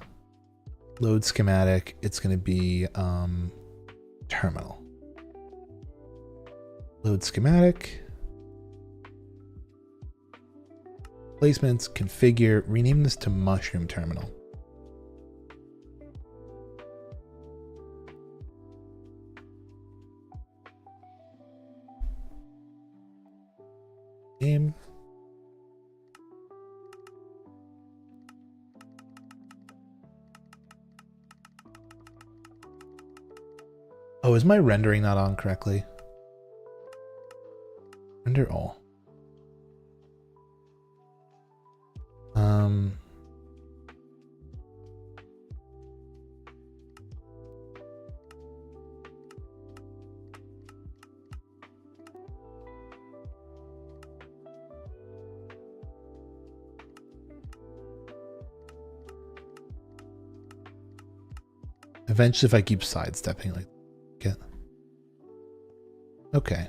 load schematic. It's gonna be terminal. Load schematic. Placements, configure, rename this to mushroom terminal. Name. Oh, is my rendering not on correctly? Render all. Eventually, if I keep sidestepping like that. Okay.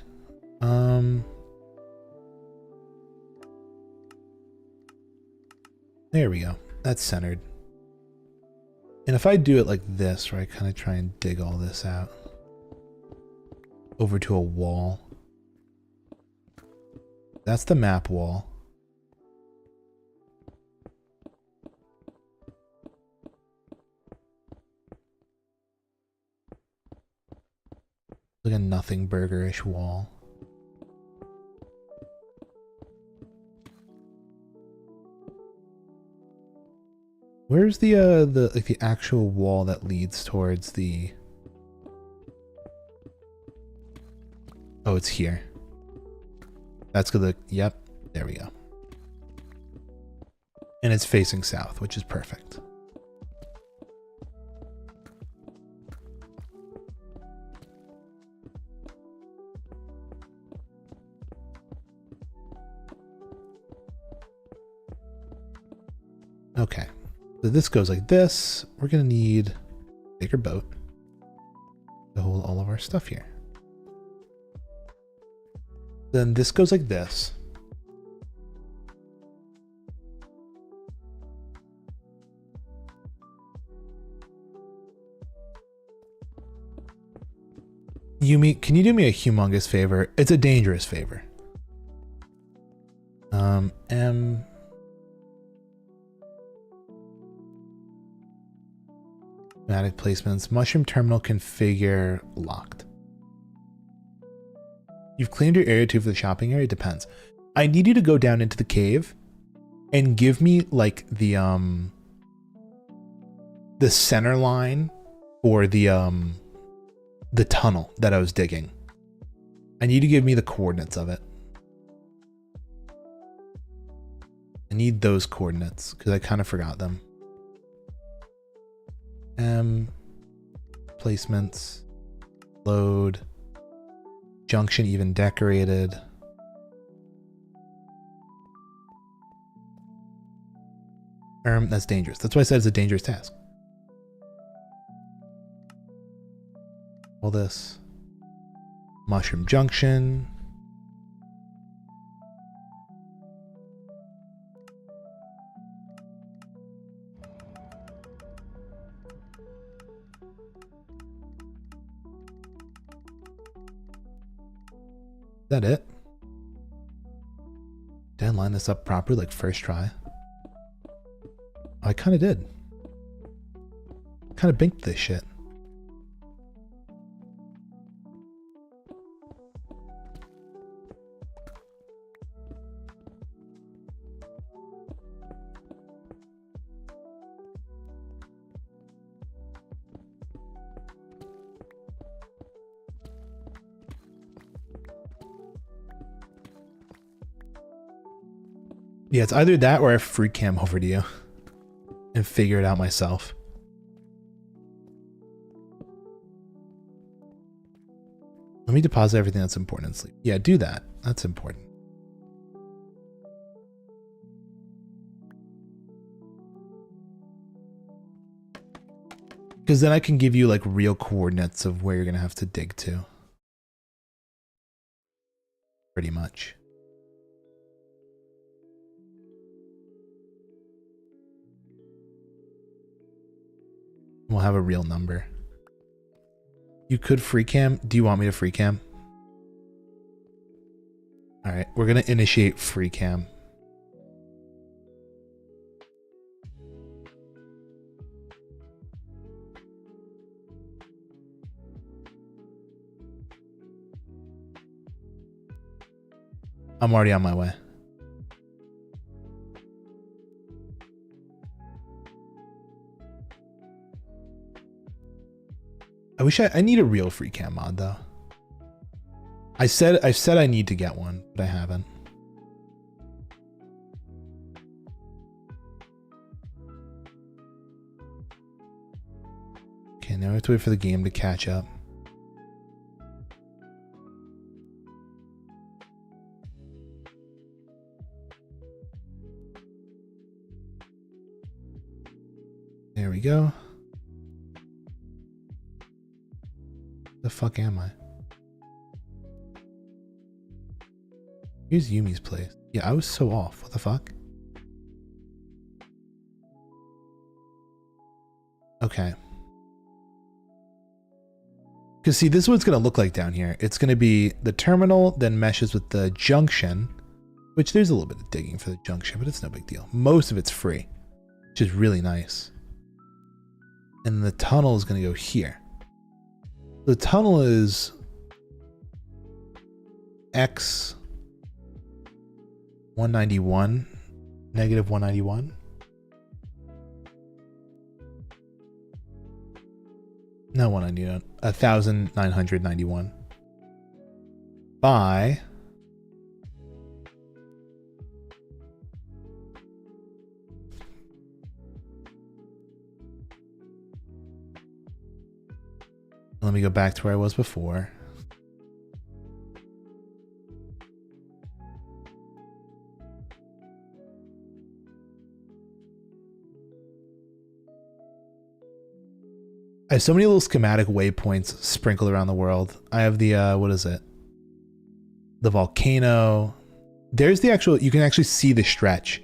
There we go. That's centered. And if I do it like this, where I kind of try and dig all this out over to a wall. That's the map wall. Like a nothing burgerish wall. Where's the like the actual wall that leads towards the... Oh, it's here. That's gonna, yep, there we go. And it's facing south, which is perfect. Okay. So this goes like this. We're going to need a bigger boat to hold all of our stuff here. Then this goes like this. Yumi, can you do me a humongous favor? It's a dangerous favor. M... Schematic placements, mushroom terminal configure locked. You've cleaned your area too for the shopping area? Depends. I need you to go down into the cave and give me like the center line for the tunnel that I was digging. I need to give me the coordinates of it. I need those coordinates because I kind of forgot them. Placements, load, junction even decorated. That's dangerous. That's why I said it's a dangerous task. All this. Mushroom junction. Is that it? Did I line this up properly, like first try? I kind of did. Kind of binked this shit. Yeah, it's either that or I free cam over to you and figure it out myself. Let me deposit everything that's important in sleep. Yeah, do that. That's important. Because then I can give you like real coordinates of where you're going to have to dig to. Pretty much. We'll have a real number. You could free cam. Do you want me to free cam? All right, we're going to initiate free cam. I'm already on my way. I wish I need a real free cam mod though. I said I need to get one, but I haven't. Okay, now we have to wait for the game to catch up. There we go. The fuck am I? Here's Yumi's place. Yeah, I was so off. What the fuck? Okay. Because see, this is what it's going to look like down here. It's going to be the terminal, then meshes with the junction, which there's a little bit of digging for the junction, but it's no big deal. Most of it's free, which is really nice. And the tunnel is going to go here. The tunnel is X 191, negative 191. No, 191, 1991 by let me go back to where I was before. I have so many little schematic waypoints sprinkled around the world. I have the, what is it? The volcano. There's the actual, you can actually see the stretch.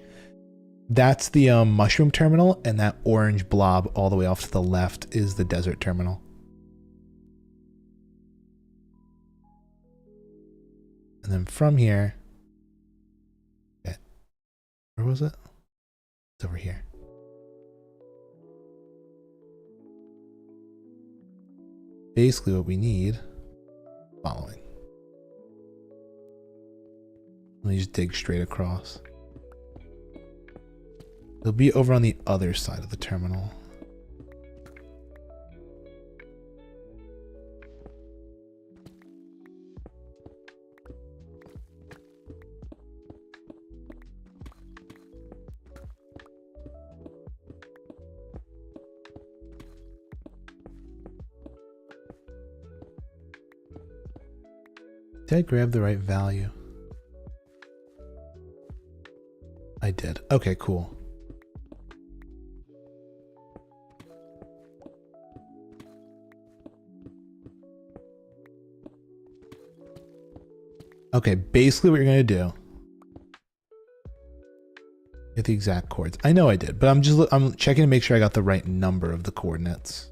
That's the mushroom terminal, and that orange blob all the way off to the left is the desert terminal. And then from here, okay, where was it? It's over here. Basically what we need, following. Let me just dig straight across. It'll be over on the other side of the terminal. Did I grab the right value? I did. Okay, cool. Okay, basically what you're going to do. Get the exact chords. I know I did, but I'm checking to make sure I got the right number of the coordinates.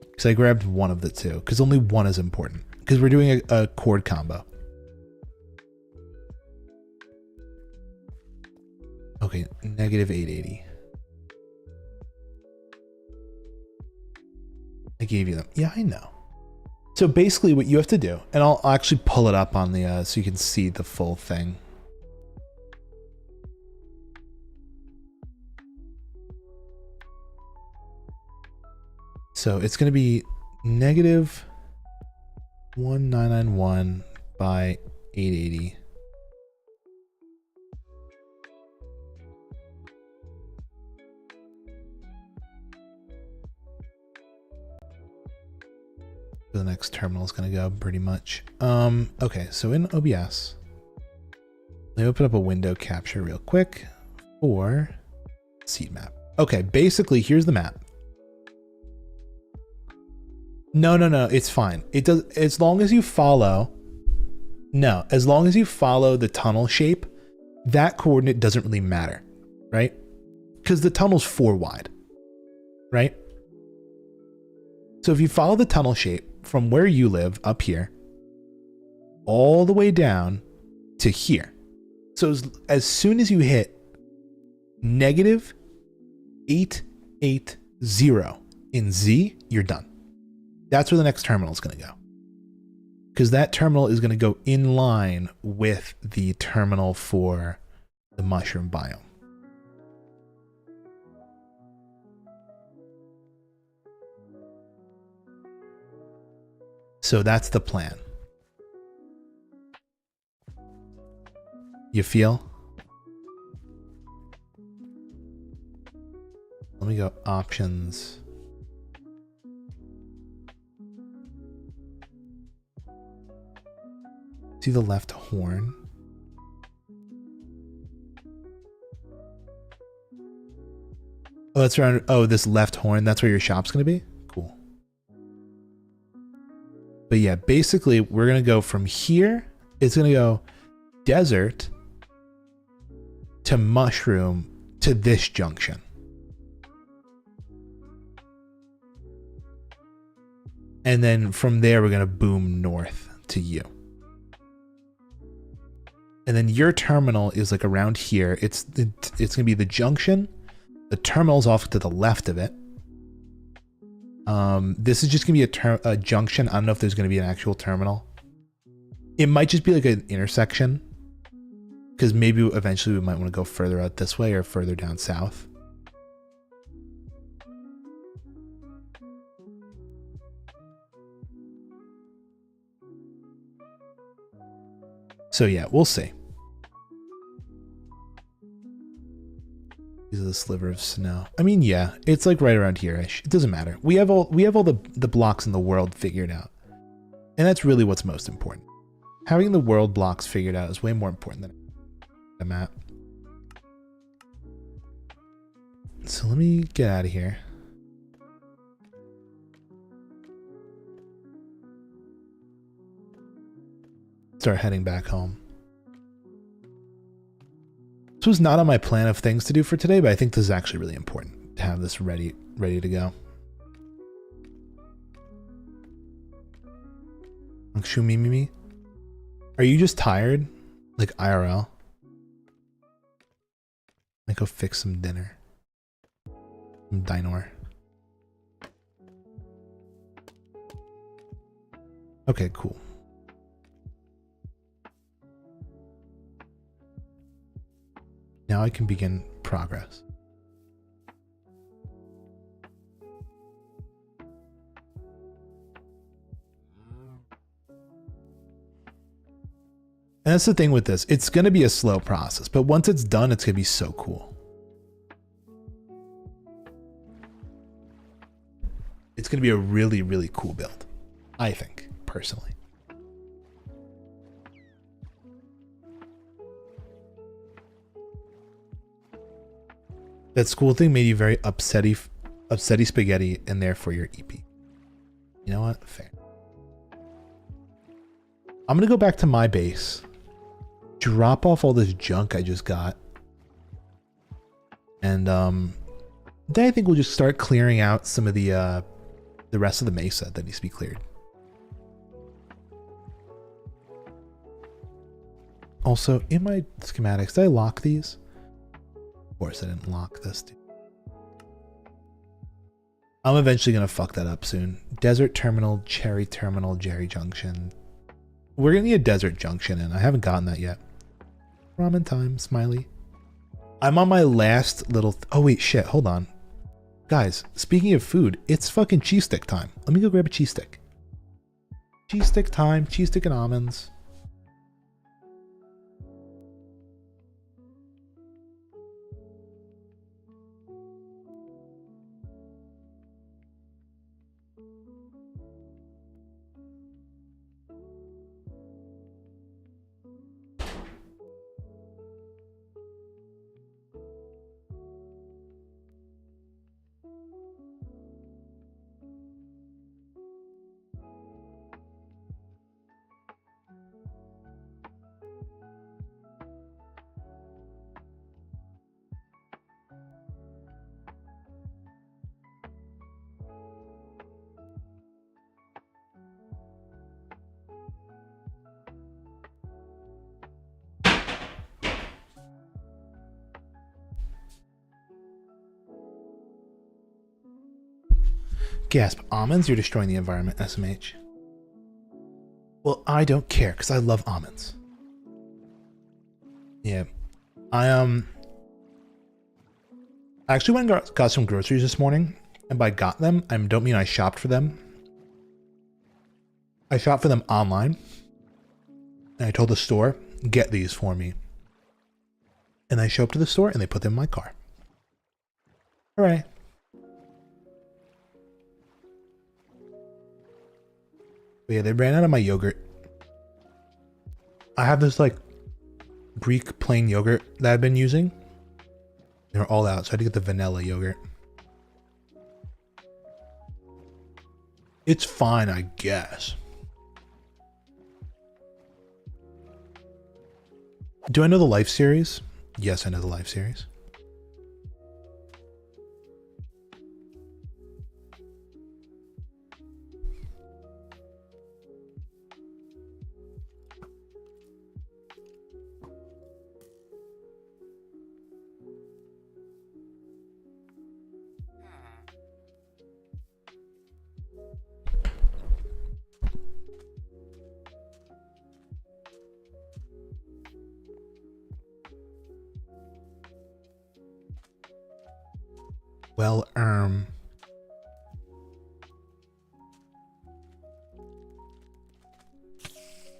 Because I grabbed one of the two, because only one is important. Because we're doing a chord combo. Okay, negative 880. I gave you them. Yeah, I know. So basically what you have to do, and I'll actually pull it up on the, so you can see the full thing. So it's going to be negative 1991 by 880. The next terminal is going to go pretty much. Okay, so in OBS, let me open up a window capture real quick for seat map. Okay, basically here's the map. No, it's fine. It does, as long as you follow, as long as you follow the tunnel shape, that coordinate doesn't really matter, right? Because the tunnel's 4 wide, right? So if you follow the tunnel shape from where you live up here, all the way down to here. So as soon as you hit negative 880 in Z, you're done. That's where the next terminal is going to go. Because that terminal is going to go in line with the terminal for the mushroom biome. So that's the plan. You feel? Let me go options. See the left horn? Oh, that's around. Oh, this left horn. That's where your shop's going to be? Cool. But yeah, basically we're going to go from here. It's going to go desert to mushroom to this junction. And then from there, we're going to boom north to you. And then your terminal is like around here. It's going to be the junction. The terminal's off to the left of it. This is just going to be a junction. I don't know if there's going to be an actual terminal. It might just be like an intersection. Because maybe eventually we might want to go further out this way or further down south. So yeah, we'll see. These are the sliver of snow. I mean, yeah, it's like right around here-ish. It doesn't matter. We have all the blocks in the world figured out. And that's really what's most important. Having the world blocks figured out is way more important than the map. So let me get out of here. Start heading back home. This was not on my plan of things to do for today, but I think this is actually really important to have this ready to go. Shumimimi, are you just tired? Like IRL? Like go fix some dinner. Some dinor. Okay, cool. Now I can begin progress. And that's the thing with this. It's going to be a slow process, but once it's done, it's going to be so cool. It's going to be a really, really cool build, I think, personally. That school thing made you very upsetty spaghetti, and therefore you're EP. You know what? Fair. I'm gonna go back to my base, drop off all this junk I just got, and then I think we'll just start clearing out some of the rest of the mesa that needs to be cleared. Also, in my schematics, did I lock these? Of course I didn't lock this, dude. I'm eventually gonna fuck that up soon. Desert Terminal, Cherry Terminal, Jerry Junction. We're gonna need a Desert Junction, and I haven't gotten that yet. Ramen time, smiley. I'm on my last little... oh wait, shit, hold on. Guys, speaking of food, it's fucking cheese stick time. Let me go grab a cheese stick. Cheese stick time, cheese stick and almonds. Gasp, almonds? You're destroying the environment, SMH. Well, I don't care, because I love almonds. Yeah. I actually went and got some groceries this morning, and by got them, I don't mean I shopped for them. I shopped for them online, and I told the store, get these for me. And I show up to the store, and they put them in my car. Hooray. But yeah, they ran out of my yogurt. I have this like Greek plain yogurt that I've been using. They're all out, so I had to get the vanilla yogurt. It's fine, I guess. Do I know the Life series? Yes, I know the Life series. Well,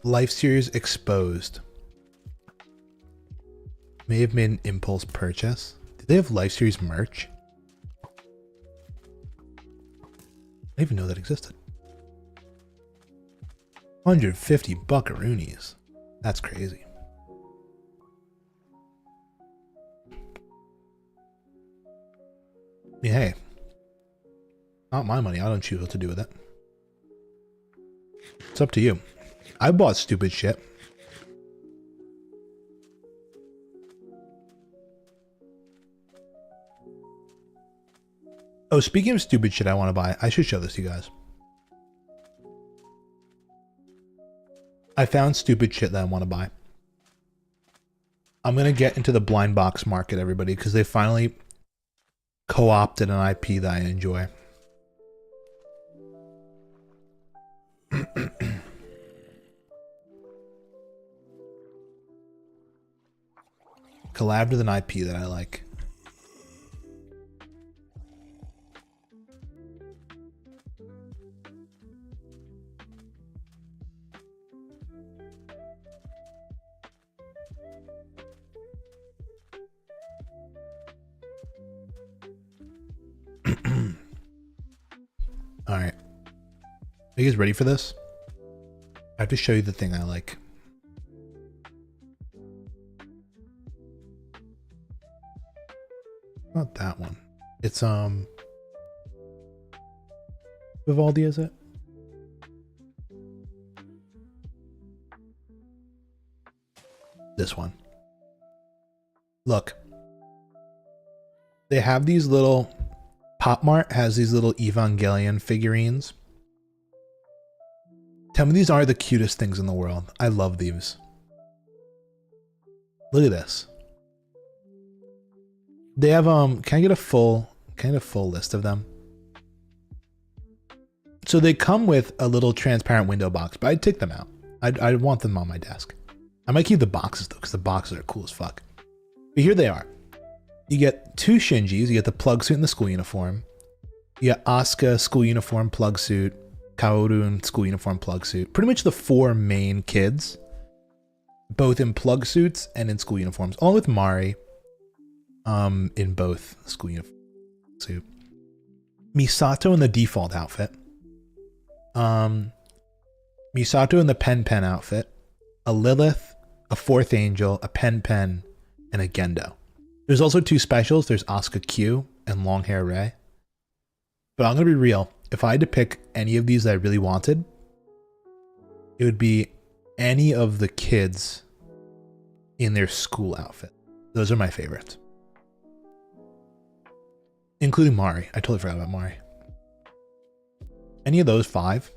Life series exposed. May have made an impulse purchase. Did they have Life series merch? I didn't even know that existed. 150 buckaroonies. That's crazy. Yeah, hey, not my money. I don't choose what to do with it. It's up to you. I bought stupid shit. Oh, speaking of stupid shit I want to buy, I should show this to you guys. I found stupid shit that I want to buy. I'm going to get into the blind box market, everybody, because they finally co-opted an IP that I enjoy. Collabed with an IP that I like. All right. Are you guys ready for this? I have to show you the thing I like. Not that one. It's Vivaldi, is it? This one. Look. They have these little... Pop Mart has these little Evangelion figurines. Tell me these aren't the cutest things in the world. I love these. Look at this. They have can I get a full list of them? So they come with a little transparent window box, but I'd take them out. I want them on my desk. I might keep the boxes though, because the boxes are cool as fuck. But here they are. You get two Shinjis. You get the plug suit and the school uniform. You got Asuka school uniform plug suit, Kaoru in school uniform plug suit. Pretty much the four main kids, both in plug suits and in school uniforms, along with Mari, in both school uniform suit. Misato in the default outfit. Misato in the Pen outfit. A Lilith, a Fourth Angel, a Pen, and a Gendo. There's also two specials. There's Asuka Q and Long Hair Ray. But I'm going to be real. If I had to pick any of these that I really wanted, it would be any of the kids in their school outfit. Those are my favorites. Including Mari. I totally forgot about Mari. Any of those five.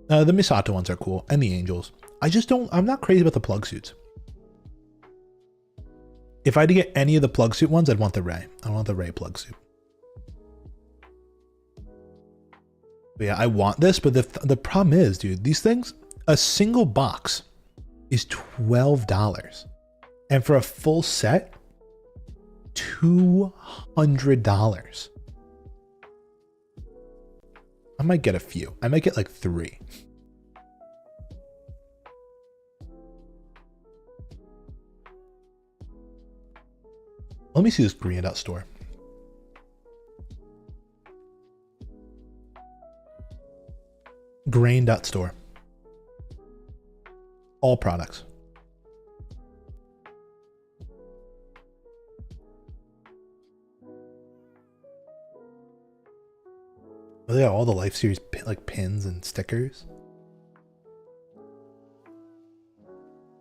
The Misato ones are cool. And the Angels. I'm not crazy about the plug suits. If I had to get any of the plug suit ones, I'd want the Ray. I want the Ray plug suit. But yeah, I want this, but the problem is, dude, these things, a single box is $12. And for a full set, $200. I might get a few. I might get like 3. Let me see this Green Dot store. Grain.store. All products. Oh, they got all the Life Series like pins and stickers.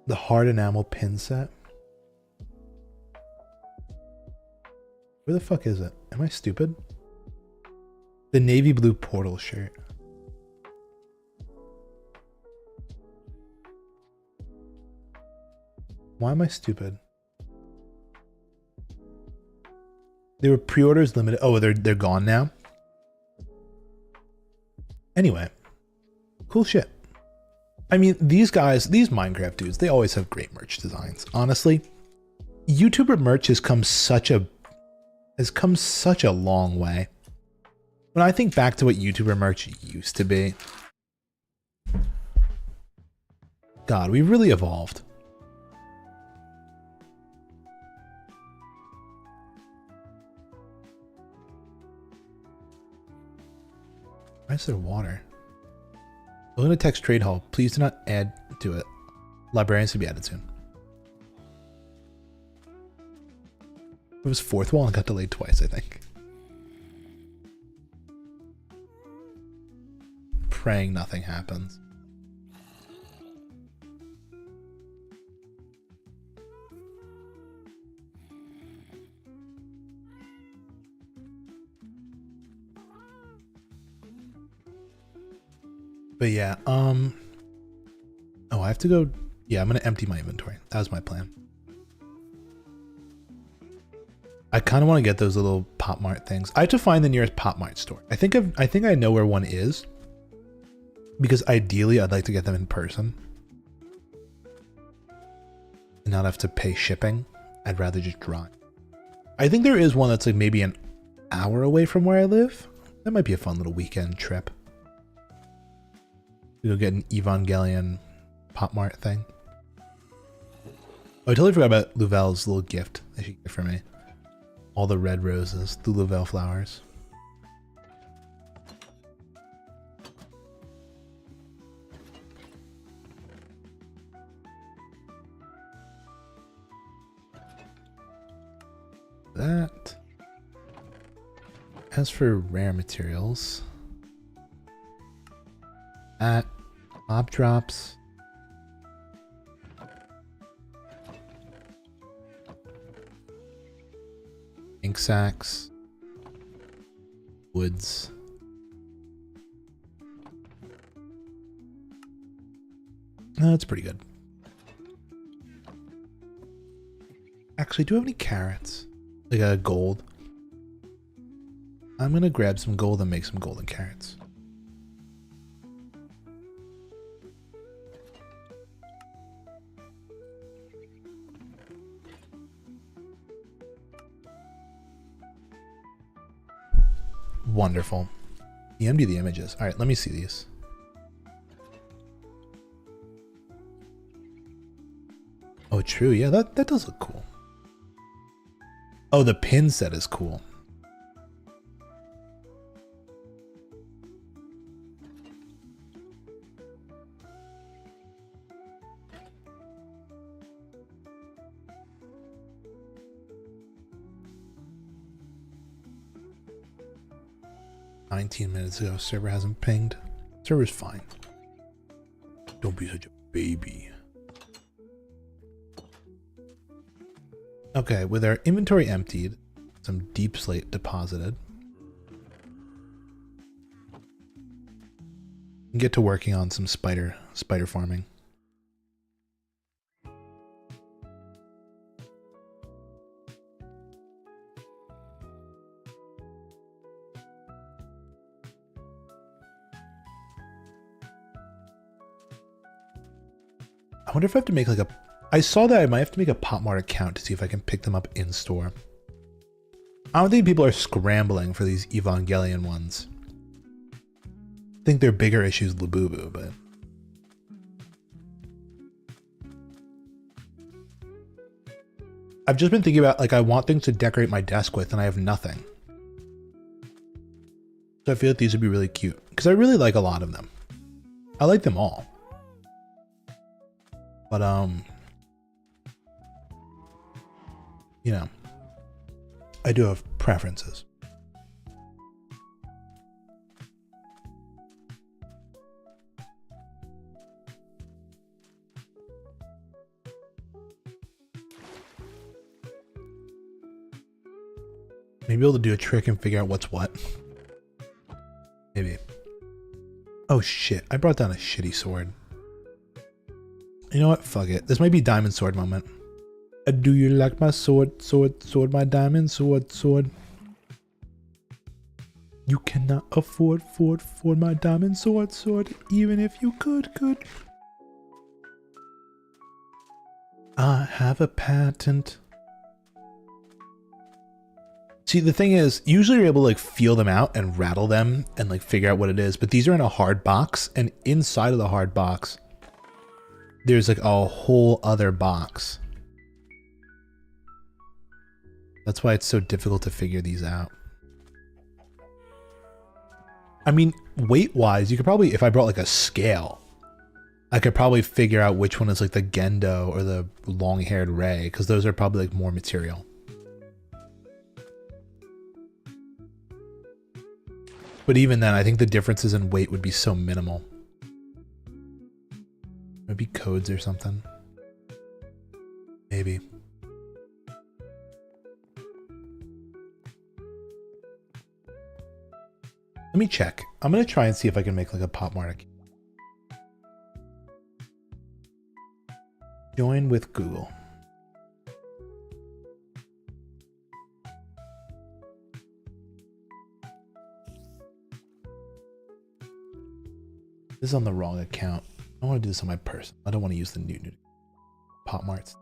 The hard enamel pin set. Where the fuck is it? Am I stupid? The navy blue Portal shirt. Why am I stupid? They were pre-orders limited. Oh, they're gone now. Anyway, cool shit. I mean, these guys, these Minecraft dudes, they always have great merch designs. Honestly, YouTuber merch has come such a long way. When I think back to what YouTuber merch used to be, God, we really evolved. Why is there water? I'm going to text Trade Hall. Please do not add to it. Librarians to be added soon. It was fourth wall and got delayed twice, I think. Praying nothing happens. But yeah, oh, I have to go. Yeah, I'm gonna empty my inventory. That was my plan. I kind of want to get those little Pop Mart things. I have to find the nearest Pop Mart store. I think I know where one is, because ideally I'd like to get them in person and not have to pay shipping. I'd rather just drive. I think there is one that's like maybe an hour away from where I live. That might be a fun little weekend trip. Go get an Evangelion Pop Mart thing. Oh, I totally forgot about Louvel's little gift that she gave for me. All the red roses, the Louvel flowers. that. As for rare materials, at mob drops. Ink sacks. Woods. No, that's pretty good. Actually, do I have any carrots? Like a gold? I'm gonna grab some gold and make some golden carrots. Wonderful. EMD the images. All right, let me see these. Oh, true. Yeah, that does look cool. Oh, the pin set is cool. Minutes ago, server hasn't pinged. Server's fine. Don't be such a baby. Okay, with our inventory emptied, some deep slate deposited, we can get to working on some spider farming. I wonder if I have to make like a... I saw that I might have to make a Popmart account to see if I can pick them up in store. I don't think people are scrambling for these Evangelion ones. I think their bigger issues Labubu, but... I've just been thinking about, like, I want things to decorate my desk with and I have nothing. So I feel like these would be really cute. Because I really like a lot of them. I like them all. But, you know, I do have preferences. Maybe able to do a trick and figure out what's what. Maybe. Oh shit, I brought down a shitty sword. You know what? Fuck it. This might be diamond sword moment. Do you like my sword, my diamond sword? You cannot afford my diamond sword, even if you could. I have a patent. See, the thing is, usually you're able to like feel them out and rattle them and like figure out what it is, but these are in a hard box, and inside of the hard box, there's like a whole other box. That's why it's so difficult to figure these out. I mean, weight-wise, you could probably, if I brought like a scale, I could probably figure out which one is like the Gendo or the long-haired Ray, because those are probably like more material. But even then, I think the differences in weight would be so minimal. Maybe codes or something. Maybe. Let me check. I'm gonna try and see if I can make like a Popmart. Join with Google. This is on the wrong account. I want to do this on my person. I don't want to use the new Popmarts.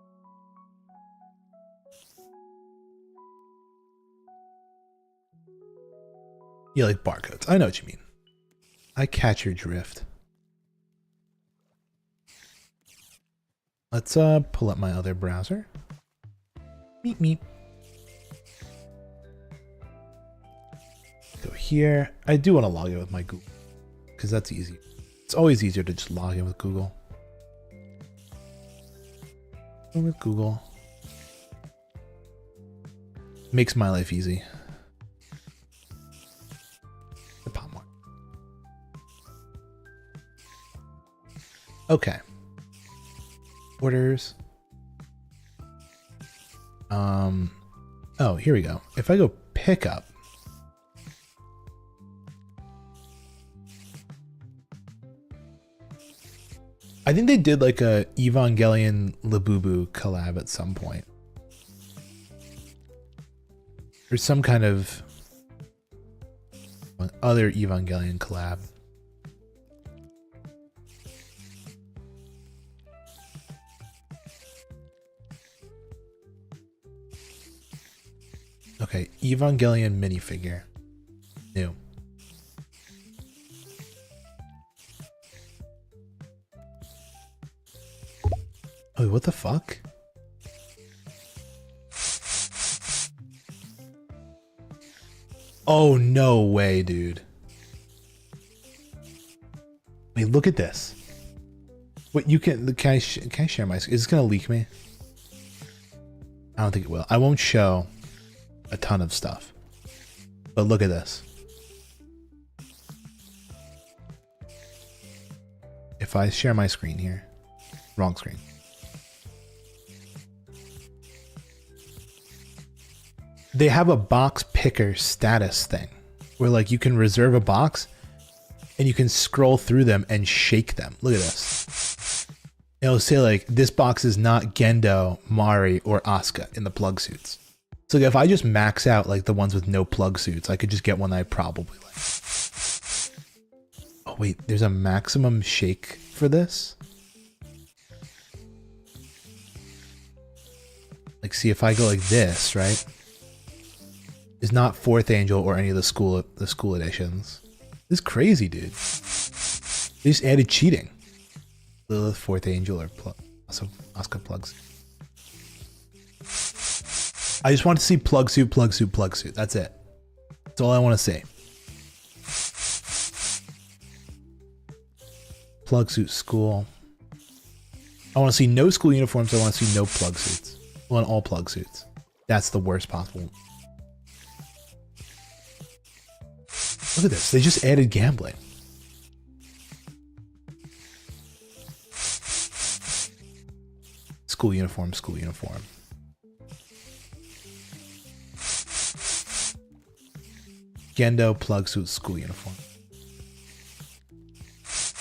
Yeah, like barcodes. I know what you mean. I catch your drift. Let's pull up my other browser. Meep. Go here. I do want to log in with my Google because that's easy. It's always easier to just log in with Google. Go with Google. Makes my life easy. The pop more. Okay. Orders. Oh, here we go. If I go pick up. I think they did like a Evangelion Labubu collab at some point. Or some kind of other Evangelion collab. Okay, Evangelion minifigure. New. Oh, what the fuck? Oh, no way, dude. Wait, look at this. What you can I share my screen? Is this gonna leak me? I don't think it will. I won't show a ton of stuff. But look at this. If I share my screen here. Wrong screen. They have a box picker status thing where like you can reserve a box and you can scroll through them and shake them. Look at this. It'll say like, this box is not Gendo, Mari, or Asuka in the plug suits. So if I just max out like the ones with no plug suits, I could just get one that I probably like. Oh wait, there's a maximum shake for this? Like see if I go like this, right? Is not Fourth Angel or any of the school editions. This is crazy, dude. They just added cheating. Lilith, Fourth Angel, or Asuka plugs. I just want to see plug suit, plug suit, plug suit. That's it. That's all I want to see. Plug suit school. I want to see no school uniforms. I want to see no plug suits. I want all plug suits. That's the worst possible. Look at this. They just added gambling. School uniform, school uniform. Gendo, plug suit, school uniform.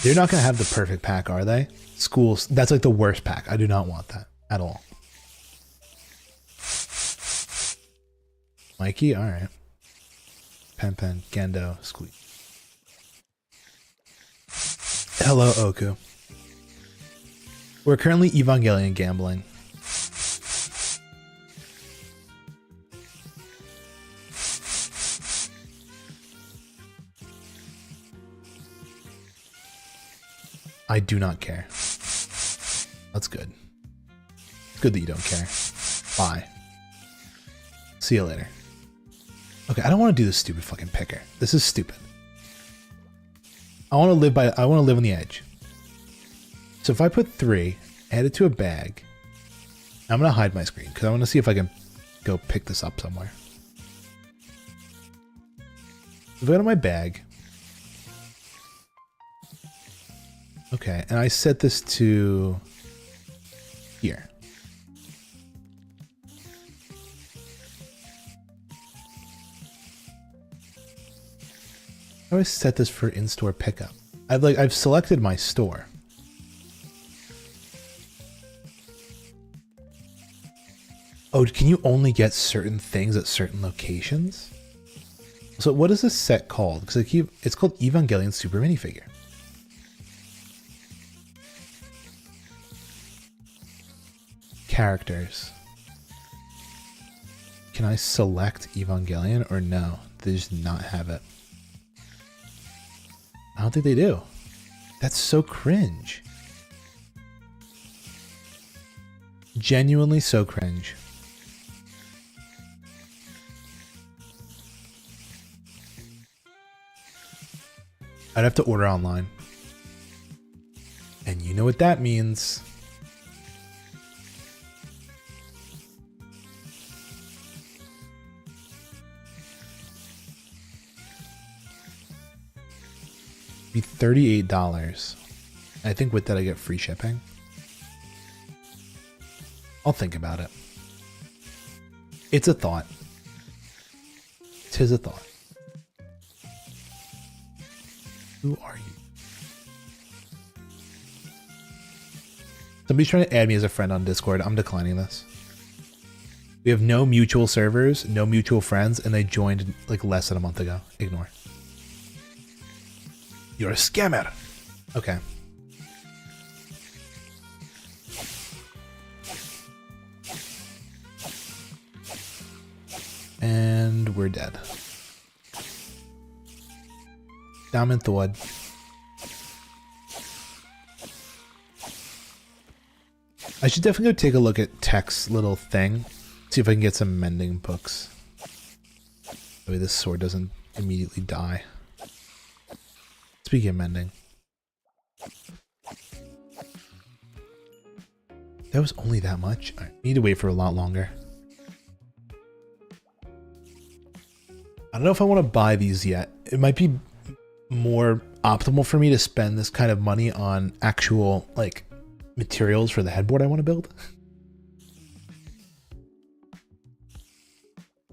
They're not going to have the perfect pack, are they? Schools, that's like the worst pack. I do not want that at all. Mikey, all right. Pen, Gendo, Squeak. Hello, Oku. We're currently Evangelion gambling. I do not care. That's good. It's good that you don't care. Bye. See you later. Okay, I don't want to do this stupid fucking picker. This is stupid. I want to live on the edge. So if I put 3, add it to a bag, I'm going to hide my screen because I want to see if I can go pick this up somewhere. If I go to my bag. Okay, and I set this to here. I always set this for in-store pickup. I've selected my store. Oh, can you only get certain things at certain locations? So what is this set called? Because it's called Evangelion Super Minifigure. Characters. Can I select Evangelion or no? They just not have it. I don't think they do. That's so cringe. Genuinely so cringe. I'd have to order online. And you know what that means. $38. I think with that I get free shipping. I'll think about it. It's a thought. 'Tis a thought. Who are you? Somebody's trying to add me as a friend on Discord. I'm declining this. We have no mutual servers, no mutual friends, and they joined like less than a month ago. Ignore. You're a scammer. Okay. And we're dead. Diamond Thwad. I should definitely go take a look at Tech's little thing. See if I can get some mending books. That way this sword doesn't immediately die. Speaking of mending. That was only that much? I need to wait for a lot longer. I don't know if I want to buy these yet. It might be more optimal for me to spend this kind of money on actual, like, materials for the headboard I want to build.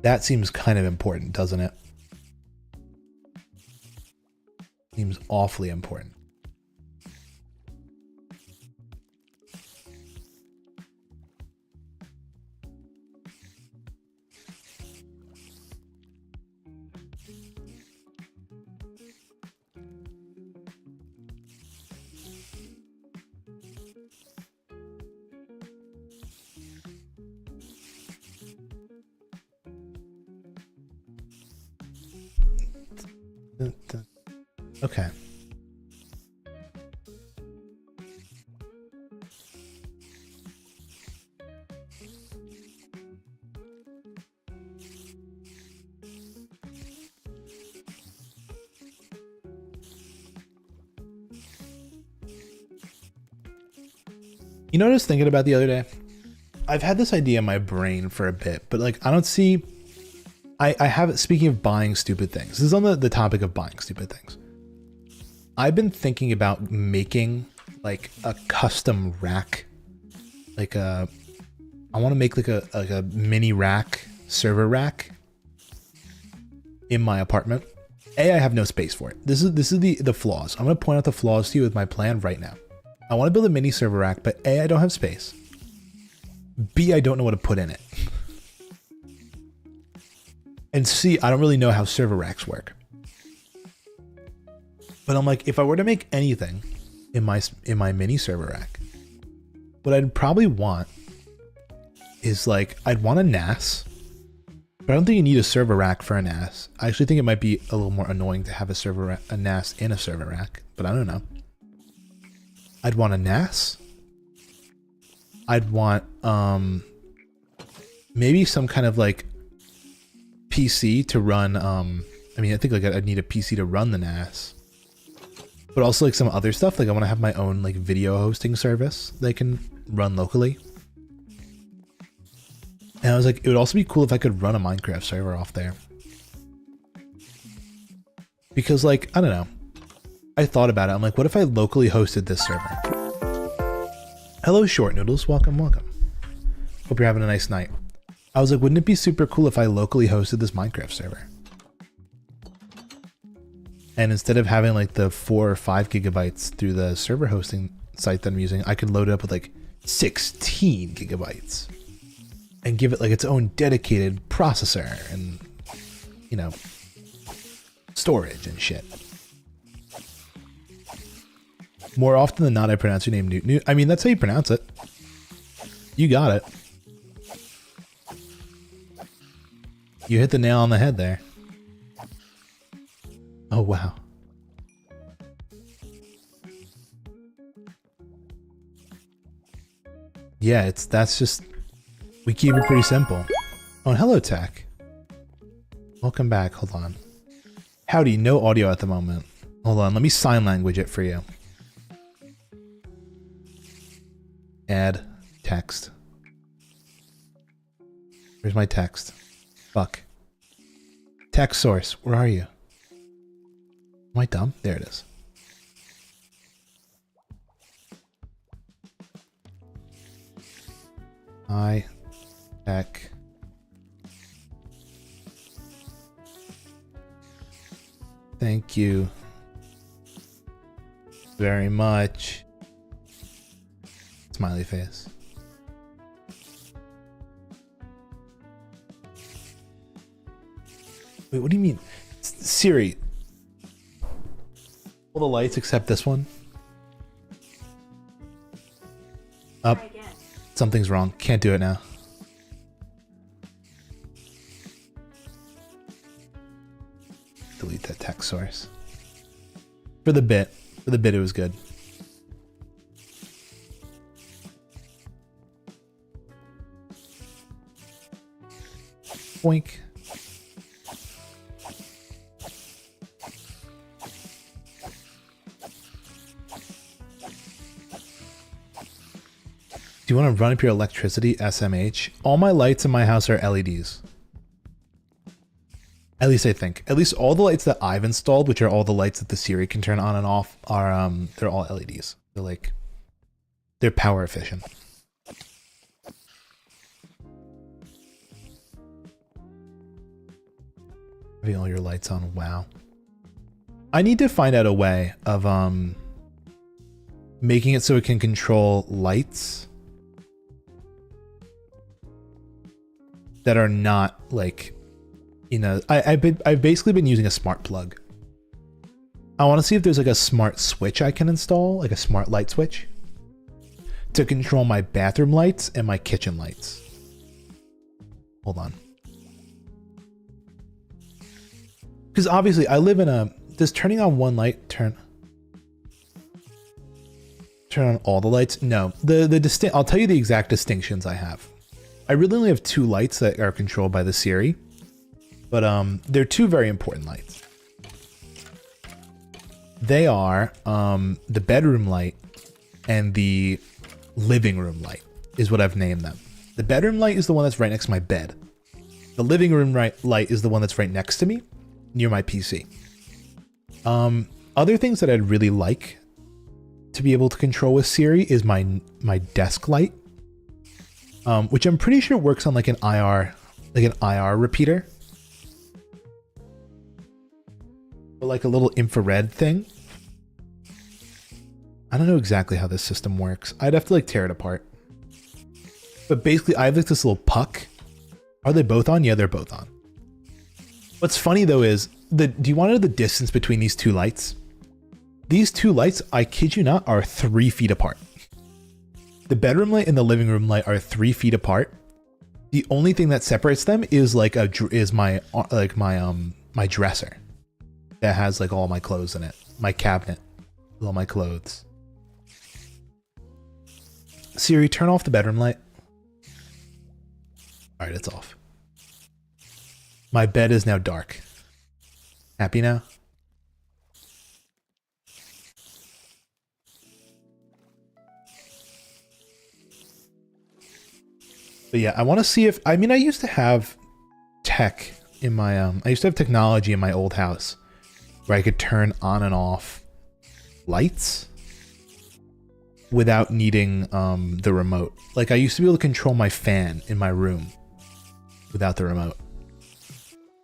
That seems kind of important, doesn't it? Seems awfully important. Okay. You know what I was thinking about the other day? I've had this idea in my brain for a bit, but like I don't see... I have it, speaking of buying stupid things. This is on the topic of buying stupid things. I've been thinking about making like a custom rack. Like I want to make like a mini rack, server rack in my apartment. A, I have no space for it. This is the flaws. I'm going to point out the flaws to you with my plan right now. I want to build a mini server rack, but A, I don't have space. B, I don't know what to put in it. And C, I don't really know how server racks work. But I'm like, if I were to make anything in my mini server rack, what I'd probably want is like, I'd want a NAS, but I don't think you need a server rack for a NAS. I actually think it might be a little more annoying to have a NAS in a server rack, but I don't know. I'd want a NAS. I'd want maybe some kind of like PC to run, I mean, I think like I'd need a PC to run the NAS, but also like some other stuff. Like I want to have my own like video hosting service that I can run locally. And I was like, it would also be cool if I could run a Minecraft server off there. Because like, I don't know. I thought about it. I'm like, what if I locally hosted this server? Hello, Short Noodles. Welcome, welcome. Hope you're having a nice night. I was like, wouldn't it be super cool if I locally hosted this Minecraft server? And instead of having like the 4 or 5 gigabytes through the server hosting site that I'm using, I could load it up with like 16 gigabytes and give it like its own dedicated processor and, you know, storage and shit. More often than not, I pronounce your name Newt. I mean, that's how you pronounce it. You got it. You hit the nail on the head there. Oh, wow. Yeah, that's just, we keep it pretty simple. Oh, and hello, Tech. Welcome back. Hold on. Howdy, no audio at the moment. Hold on, let me sign language it for you. Add text. Where's my text? Fuck. Text source, where are you? Am I dumb? There it is. High tech. Thank you very much. Smiley face. Wait, what do you mean? Siri. All the lights except this one. Up. Something's wrong. Can't do it now. Delete that text source. For the bit. For the bit, it was good. Boink. Do you want to run up your electricity, SMH? All my lights in my house are LEDs. At least I think. At least all the lights that I've installed, which are all the lights that the Siri can turn on and off, are they're all LEDs. They're like, they're power efficient. Having all your lights on, wow. I need to find out a way of making it so it can control lights that are not like, you know, I've basically been using a smart plug. I want to see if there's like a smart switch I can install, like a smart light switch, to control my bathroom lights and my kitchen lights. Hold on. Because obviously I live in a, does turning on one light turn on all the lights? No, I'll tell you the exact distinctions I have. I really only have two lights that are controlled by the Siri, but they're two very important lights. They are the bedroom light and the living room light is what I've named them. The bedroom light is the one that's right next to my bed. The living room light is the one that's right next to me, near my PC. Other things that I'd really like to be able to control with Siri is my desk light, which I'm pretty sure works on like an IR repeater, or like a little infrared thing. I don't know exactly how this system works. I'd have to like tear it apart. But basically I have like this little puck. Are they both on? Yeah, they're both on. What's funny though is, do you want to know the distance between these two lights? These two lights, I kid you not, are 3 feet apart. The bedroom light and the living room light are 3 feet apart. The only thing that separates them is like my dresser that has like all my clothes in it. My cabinet with all my clothes. Siri, turn off the bedroom light. All right, it's off. My bed is now dark. Happy now? But yeah, I want to see if, I mean, I used to have tech in my, I used to have technology in my old house where I could turn on and off lights without needing the remote. Like I used to be able to control my fan in my room without the remote,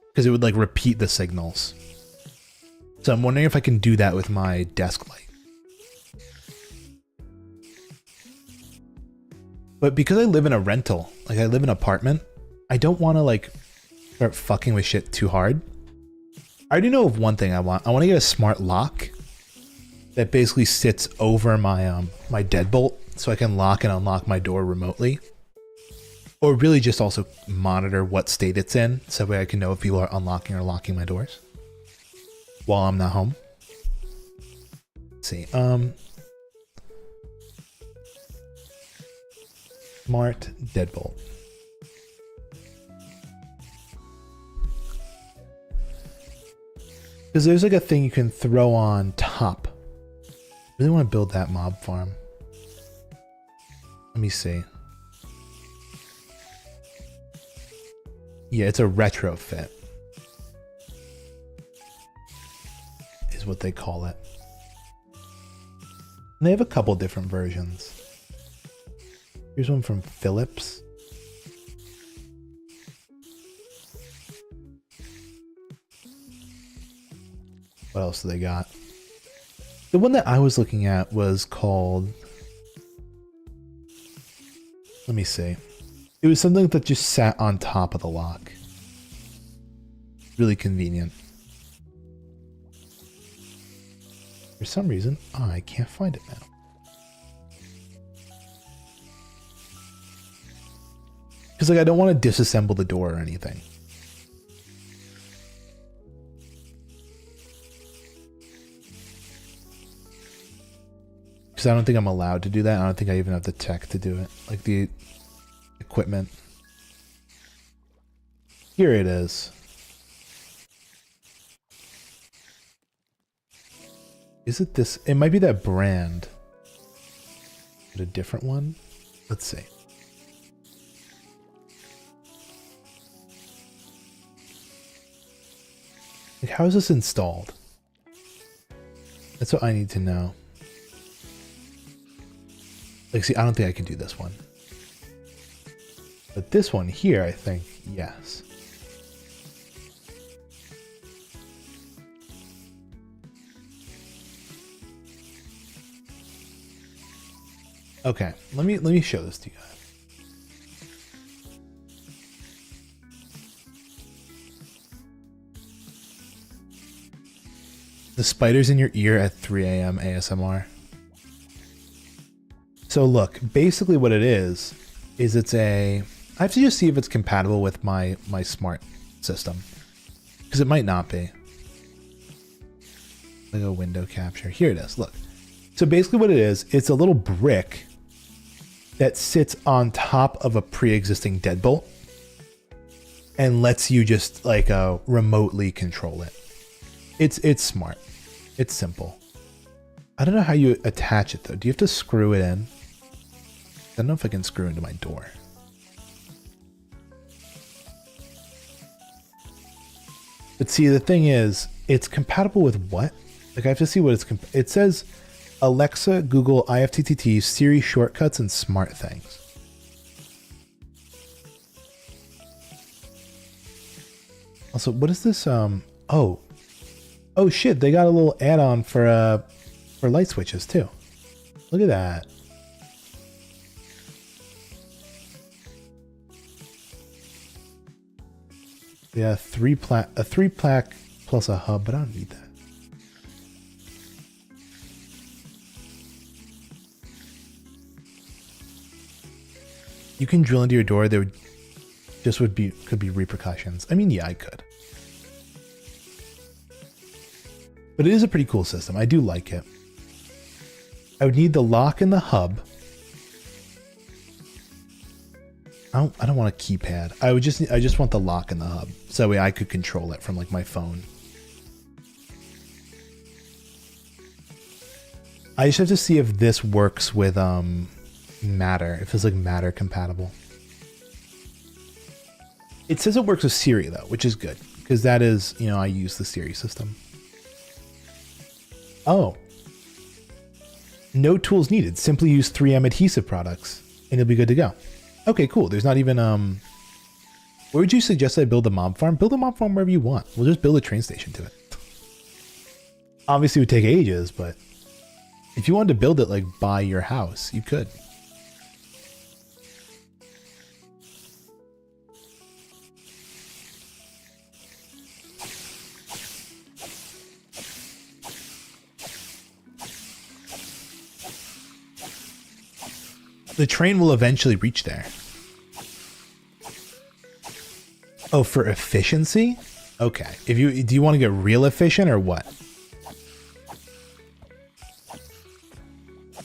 because it would like repeat the signals. So I'm wondering if I can do that with my desk light. But because I live in a rental, like I live in an apartment, I don't want to like start fucking with shit too hard. I already know of one thing I want. I want to get a smart lock that basically sits over my my deadbolt, so I can lock and unlock my door remotely. Or really just also monitor what state it's in, so that way I can know if people are unlocking or locking my doors while I'm not home. Let's see. Smart deadbolt. Because there's like a thing you can throw on top. I really want to build that mob farm. Let me see. Yeah, it's a retrofit, is what they call it. And they have a couple different versions. Here's one from Philips. What else do they got? The one that I was looking at was called, let me see. It was something that just sat on top of the lock. Really convenient. For some reason, I can't find it now. Because like I don't want to disassemble the door or anything. Because I don't think I'm allowed to do that. I don't think I even have the tech to do it. Like the equipment. Here it is. Is it this? It might be that brand. Is it a different one? Let's see. Like, how is this installed? That's what I need to know. Like, see, I don't think I can do this one. But this one here, I think, yes. Okay, let me show this to you guys. The spiders in your ear at 3 a.m. ASMR. So look, basically what it is it's a, I have to just see if it's compatible with my smart system. Because it might not be. Like a window capture. Here it is, look. So basically what it is, it's a little brick that sits on top of a pre-existing deadbolt and lets you just like remotely control it. It's smart. It's simple. I don't know how you attach it though. Do you have to screw it in? I don't know if I can screw into my door. But see, the thing is, it's compatible with what? Like I have to see what it says Alexa, Google, IFTTT, Siri shortcuts, and smart things. Also, what is this? Oh shit! They got a little add-on for light switches too. Look at that. Yeah, a three plaque plus a hub, but I don't need that. You can drill into your door. There could be repercussions. I mean, yeah, I could. But it is a pretty cool system. I do like it. I would need the lock and the hub. I don't want a keypad. I just want the lock and the hub. So that way I could control it from like my phone. I just have to see if this works with Matter, if it's like Matter compatible. It says it works with Siri though, which is good because that is, you know, I use the Siri system. Oh, no tools needed. Simply use 3M adhesive products and you'll be good to go. Okay, cool. There's not even where would you suggest I build a mob farm? Build a mob farm wherever you want. We'll just build a train station to it. Obviously it would take ages, but if you wanted to build it like by your house, you could. The train will eventually reach there. Oh, for efficiency? Okay. Do you want to get real efficient or what?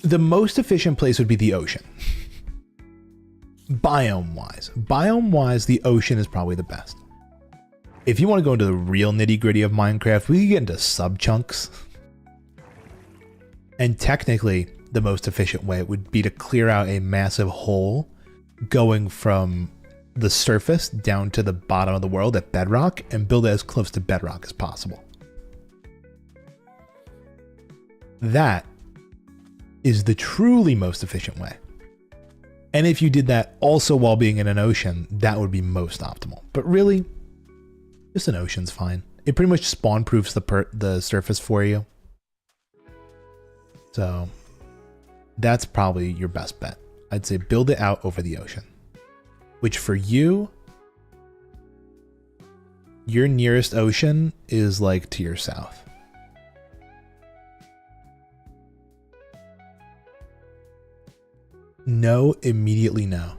The most efficient place would be the ocean. Biome-wise. Biome-wise, the ocean is probably the best. If you want to go into the real nitty-gritty of Minecraft, we can get into sub-chunks. And technically, the most efficient way would be to clear out a massive hole going from the surface down to the bottom of the world at bedrock and build it as close to bedrock as possible. That is the truly most efficient way. And if you did that also while being in an ocean, that would be most optimal. But really, just an ocean's fine. It pretty much spawn proofs the surface for you. So that's probably your best bet. I'd say build it out over the ocean, which for you, your nearest ocean is like to your south. No, immediately no.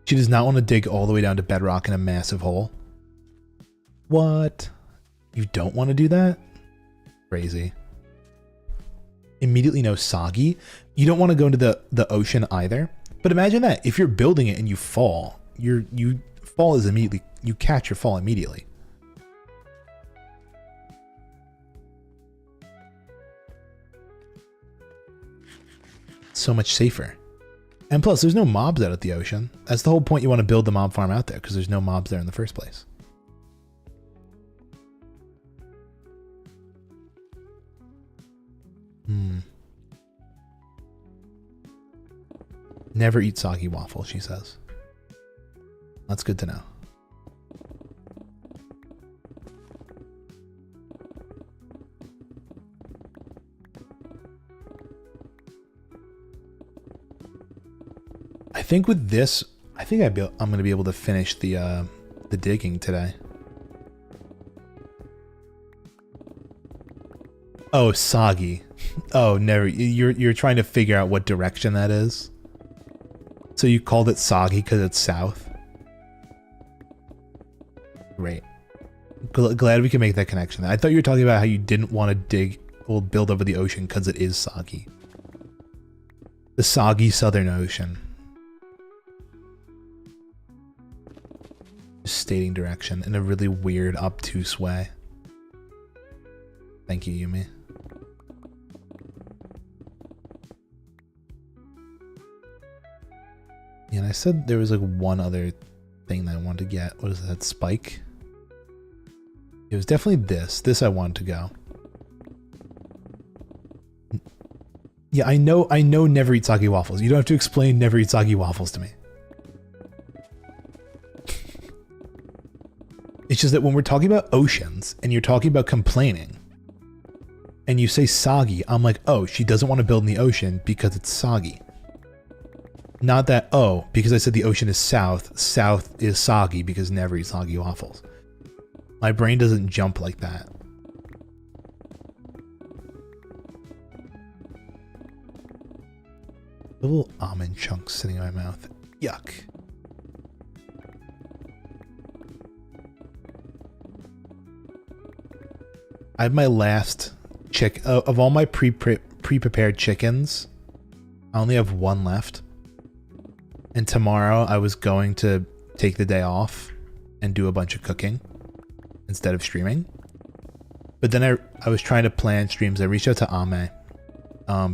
She does not want to dig all the way down to bedrock in a massive hole. What? You don't want to do that? Crazy. Immediately no soggy. You don't want to go into the ocean either. But imagine that if you're building it and you fall, you fall is immediately, you catch your fall immediately. So much safer. And plus, there's no mobs out at the ocean. That's the whole point. You want to build the mob farm out there because there's no mobs there in the first place. Never eat soggy waffle, she says. That's good to know. I think with this, I think I'm going to be able to finish the digging today. Oh, soggy. Oh, never. You're trying to figure out what direction that is. So you called it soggy because it's south. Great. Glad we can make that connection. I thought you were talking about how you didn't want to dig or build over the ocean because it is soggy. The soggy Southern Ocean. Just stating direction in a really weird, obtuse way. Thank you, Yumi. Yeah, and I said there was like one other thing that I wanted to get. What is that? Spike? It was definitely this. This I wanted to go. Yeah, I know never eat soggy waffles. You don't have to explain never eat soggy waffles to me. It's just that when we're talking about oceans and you're talking about complaining and you say soggy, I'm like, oh, she doesn't want to build in the ocean because it's soggy. Not that, oh, because I said the ocean is south, south is soggy because never eat soggy waffles. My brain doesn't jump like that. Little almond chunks sitting in my mouth. Yuck. I have my last of all my pre-prepared chickens. I only have one left. And tomorrow I was going to take the day off and do a bunch of cooking instead of streaming. But then I was trying to plan streams. I reached out to Ame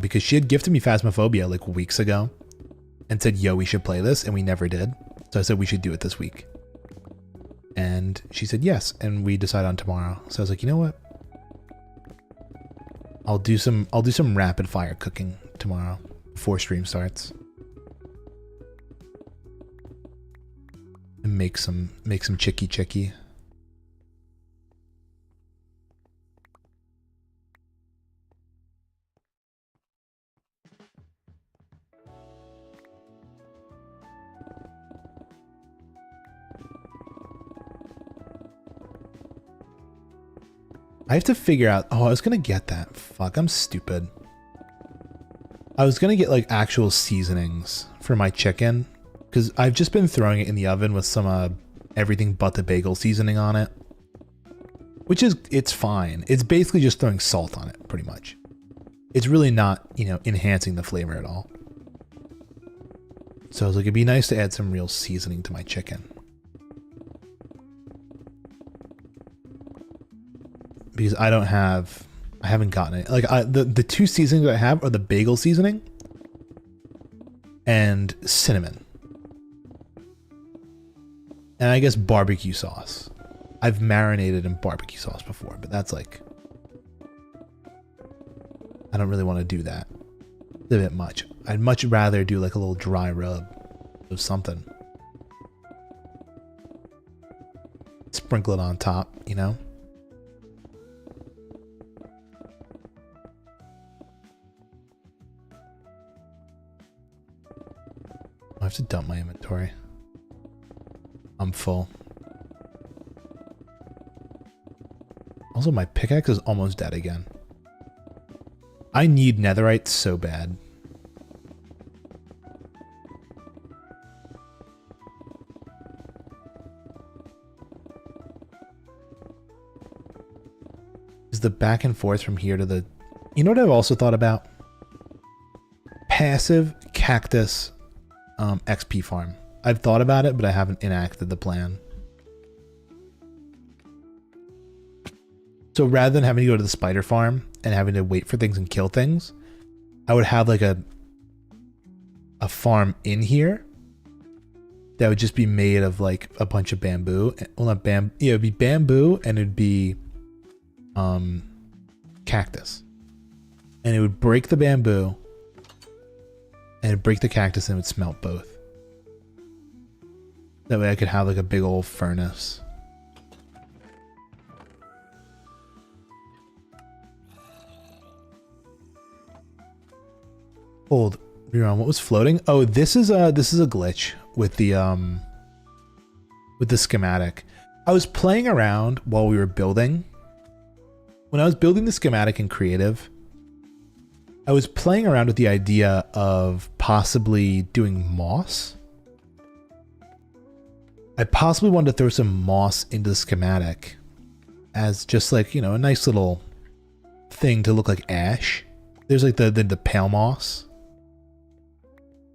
because she had gifted me Phasmophobia like weeks ago and said, yo, we should play this. And we never did. So I said we should do it this week. And she said yes. And we decided on tomorrow. So I was like, you know what? I'll do some rapid fire cooking tomorrow before stream starts. And make some chicky. I have to figure out, oh, I was gonna get that. Fuck, I'm stupid. I was gonna get like actual seasonings for my chicken because I've just been throwing it in the oven with some everything but the bagel seasoning on it, which is, it's fine. It's basically just throwing salt on it pretty much. It's really not, you know, enhancing the flavor at all. So I was like, it'd be nice to add some real seasoning to my chicken. Because I haven't gotten it. Like the two seasonings I have are the bagel seasoning and cinnamon. And I guess barbecue sauce. I've marinated in barbecue sauce before, but that's like, I don't really want to do that. It's a bit much. I'd much rather do like a little dry rub of something. Sprinkle it on top, you know? have to dump my inventory. I'm full. Also, my pickaxe is almost dead again. I need netherite so bad. Is the back and forth from here to the... You know what I've also thought about? Passive cactus XP farm. I've thought about it, but I haven't enacted the plan. So rather than having to go to the spider farm and having to wait for things and kill things, I would have like a farm in here that would just be made of like a bunch of bamboo. Well, not bamboo. Yeah, it would be bamboo and it'd be cactus. And it would break the bamboo and it'd break the cactus and it would smelt both. That way I could have like a big old furnace. Hold, Riron, what was floating? Oh, this is a glitch with the schematic. I was playing around while we were building. When I was building the schematic in creative, I was playing around with the idea of possibly doing moss. I possibly wanted to throw some moss into the schematic as just like, you know, a nice little thing to look like ash. There's like the pale moss.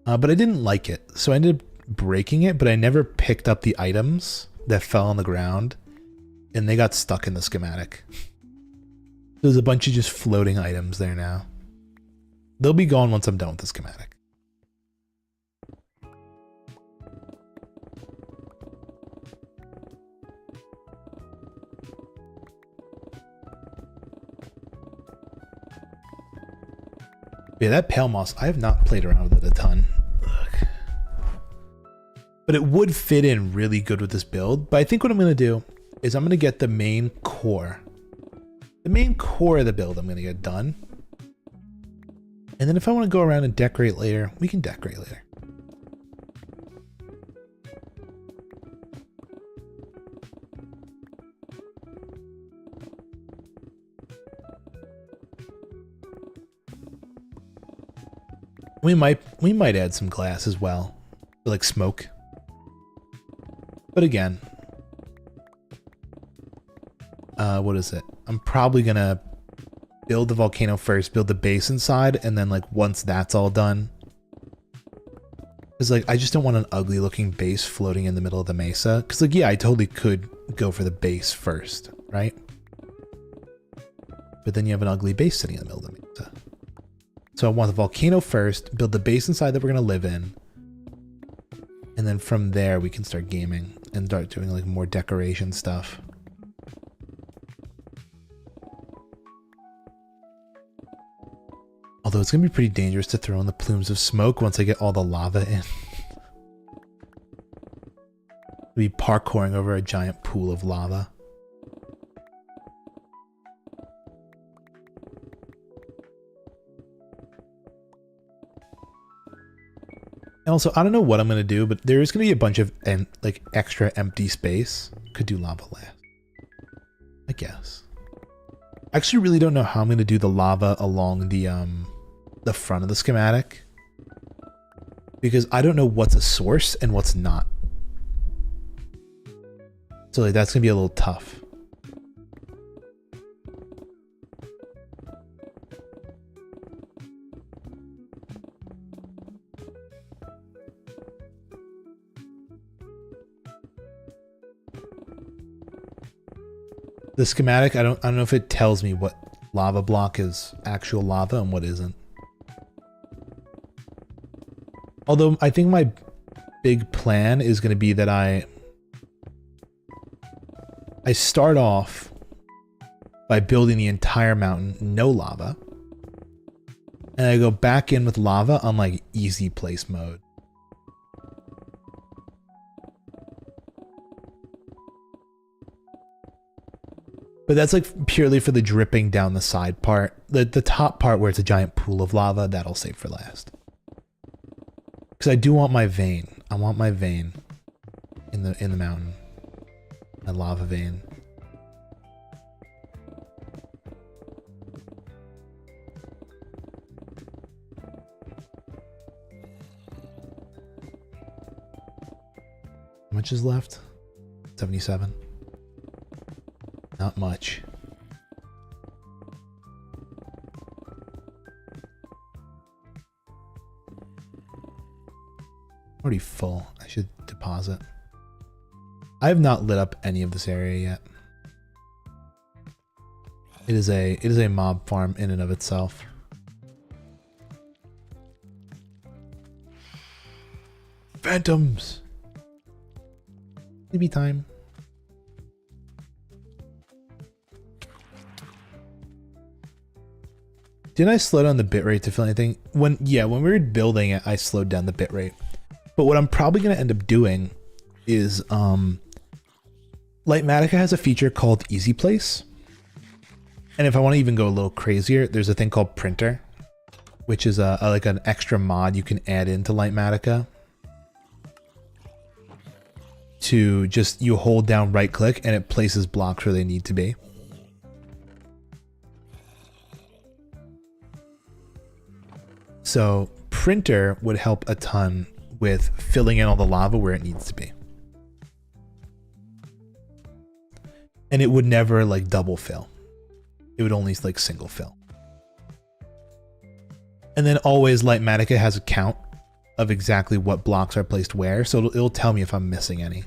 But I didn't like it, so I ended up breaking it, but I never picked up the items that fell on the ground, and they got stuck in the schematic. There's a bunch of just floating items there now. They'll be gone once I'm done with the schematic. Yeah, that pale moss, I have not played around with it a ton. Ugh. But it would fit in really good with this build. But I think what I'm going to do is I'm going to get the main core. The main core of the build I'm going to get done. And then if I want to go around and decorate later, we can decorate later. We might add some glass as well, like smoke. But again, what is it? I'm probably gonna build the volcano first, build the base inside, and then like once that's all done, because like I just don't want an ugly looking base floating in the middle of the mesa. Because like yeah, I totally could go for the base first, right? But then you have an ugly base sitting in the middle of the mesa. So I want the volcano first, build the base inside that we're going to live in. And then from there we can start gaming and start doing like more decoration stuff. Although it's going to be pretty dangerous to throw in the plumes of smoke once I get all the lava in. We'll be parkouring over a giant pool of lava. And also, I don't know what I'm going to do, but there is going to be a bunch of like extra empty space. Could do lava last, I guess. I actually really don't know how I'm going to do the lava along the front of the schematic. Because I don't know what's a source and what's not. So like that's going to be a little tough. The schematic, I don't know if it tells me what lava block is actual lava and what isn't. Although I think my big plan is going to be that I start off by building the entire mountain, no lava. And I go back in with lava on like easy place mode. But that's like purely for the dripping down the side part. The top part where it's a giant pool of lava, that'll save for last. Because I do want my vein. I want my vein in the mountain. My lava vein. How much is left? 77. Not much. Already full. I should deposit. I have not lit up any of this area yet. It is a mob farm in and of itself. Phantoms. Maybe time. Didn't I slow down the bitrate to fill anything? When we were building it, I slowed down the bitrate. But what I'm probably going to end up doing is, Lightmatica has a feature called Easy Place. And if I want to even go a little crazier, there's a thing called Printer, which is like an extra mod you can add into Lightmatica. To just, you hold down right click and it places blocks where they need to be. So Printer would help a ton with filling in all the lava where it needs to be. And it would never like double fill. It would only like single fill. And then always Lightmatica has a count of exactly what blocks are placed where, so it'll tell me if I'm missing any.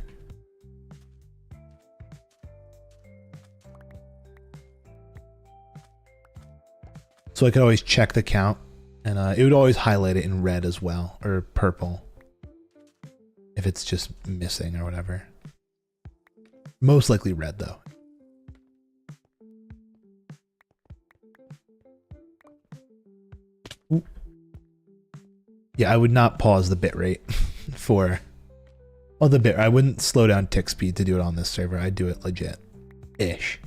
So I could always check the count, and it would always highlight it in red as well, or purple, if it's just missing or whatever. Most likely red though. Ooh. Yeah, I would not pause the bitrate for, well, the bit. I wouldn't slow down tick speed to do it on this server. I'd do it legit-ish.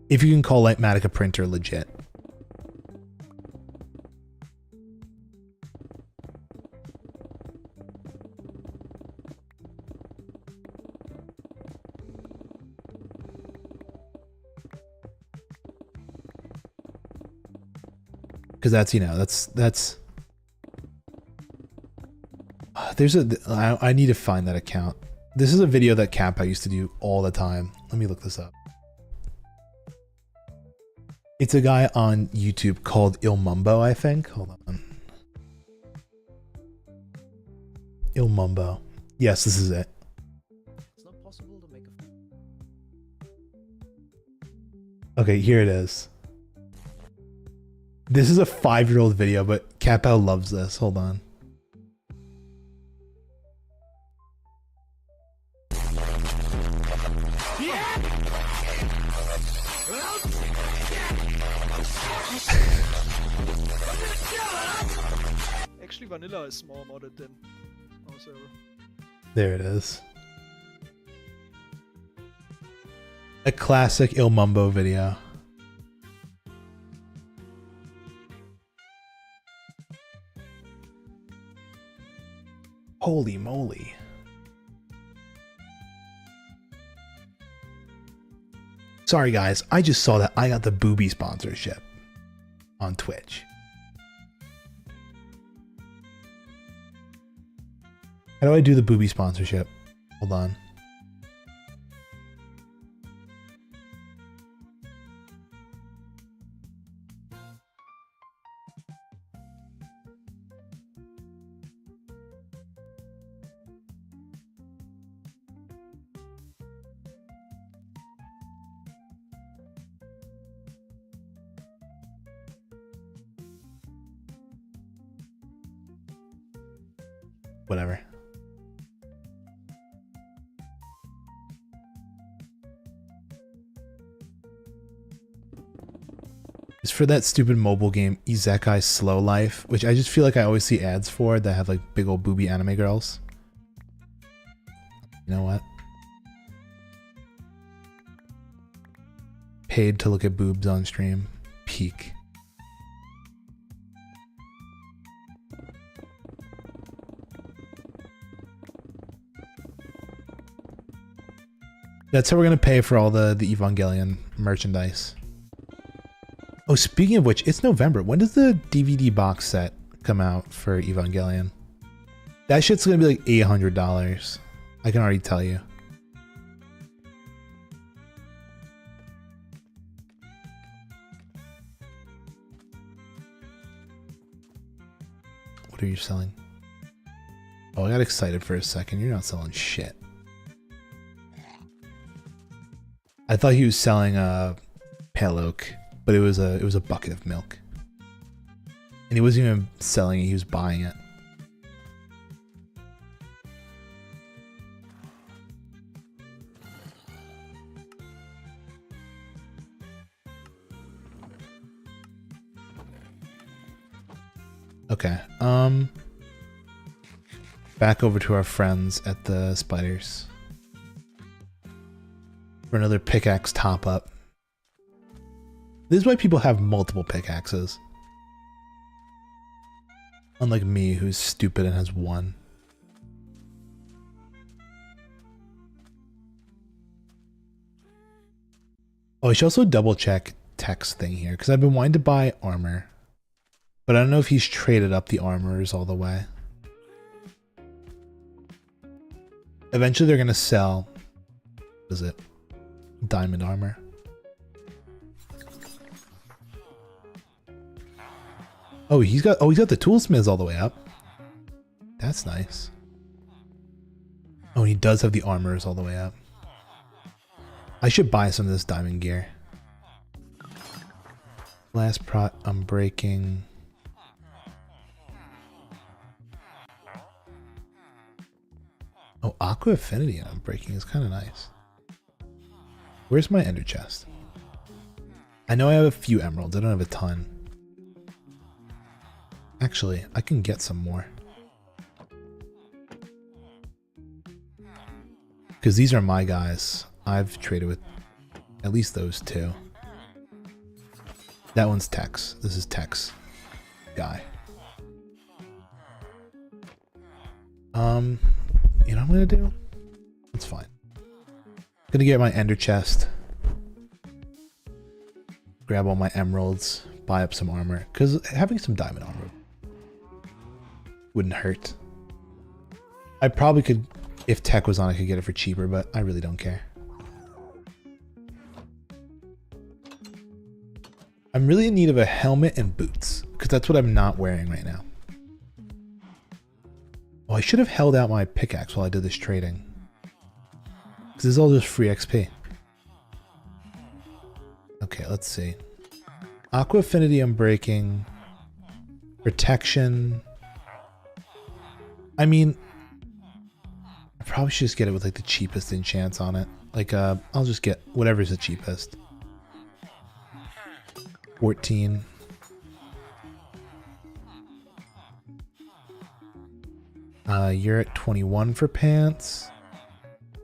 If you can call Lightmatica Printer legit. Because that's, you know, that's there's I need to find that account. This is a video that Kappa used to do all the time. Let me look this up. It's a guy on YouTube called Ilmumbo, I think. Hold on. Ilmumbo. Yes, this is it. It's not possible to make a... Okay, here it is. This is a 5-year-old video, but Kappa loves this. Hold on. Actually, vanilla is more modded than our server. There it is. A classic Ilmumbo video. Holy moly. Sorry guys, I just saw that I got the booby sponsorship on Twitch. How do I do the booby sponsorship? Hold on. Whatever. It's for that stupid mobile game Isekai Slow Life, which I just feel like I always see ads for that have like big old booby anime girls. You know what? Paid to look at boobs on stream. Peak. That's how we're gonna pay for all the Evangelion merchandise. Oh, speaking of which, it's November. When does the DVD box set come out for Evangelion? That shit's gonna be like $800. I can already tell you. What are you selling? Oh, I got excited for a second. You're not selling shit. I thought he was selling a pale oak, but it was a bucket of milk. And he wasn't even selling it, he was buying it. Okay, back over to our friends at the spiders for another pickaxe top up. This is why people have multiple pickaxes. Unlike me, who's stupid and has one. Oh, I should also double check Tech's thing here, because I've been wanting to buy armor. But I don't know if he's traded up the armors all the way. Eventually they're going to sell, what is it? Diamond armor. Oh, he's got the toolsmiths all the way up. That's nice. Oh, and he does have the armors all the way up. I should buy some of this diamond gear. Last prot unbreaking. Oh, Aqua Affinity and Unbreaking is kind of nice. Where's my ender chest? I know I have a few emeralds. I don't have a ton. Actually, I can get some more. Because these are my guys. I've traded with at least those two. That one's Tex. This is Tex guy. You know what I'm gonna do? It's fine. Gonna get my ender chest. Grab all my emeralds. Buy up some armor. Because having some diamond armor wouldn't hurt. I probably could, if Tech was on, I could get it for cheaper, but I really don't care. I'm really in need of a helmet and boots, because that's what I'm not wearing right now. Oh, I should have held out my pickaxe while I did this trading. Because this is all just free XP. Okay, let's see. Aqua Affinity Unbreaking. Protection. I mean, I probably should just get it with like the cheapest enchants on it. Like, I'll just get whatever's the cheapest. 14. You're at 21 for pants.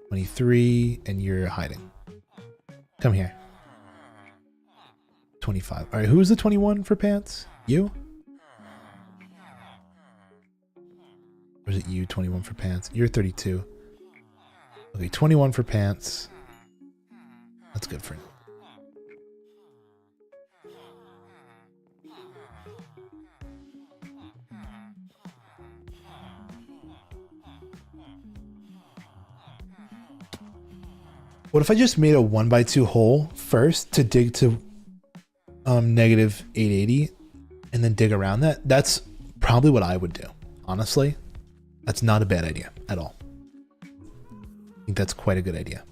23, and you're hiding. Come here. 25. All right, who's the 21 for pants? You? Or is it you, 21 for pants? You're 32. Okay, 21 for pants. That's good for now. What if I just made a 1x2 hole first to dig to negative 880 and then dig around that? That's probably what I would do. Honestly, that's not a bad idea at all. I think that's quite a good idea.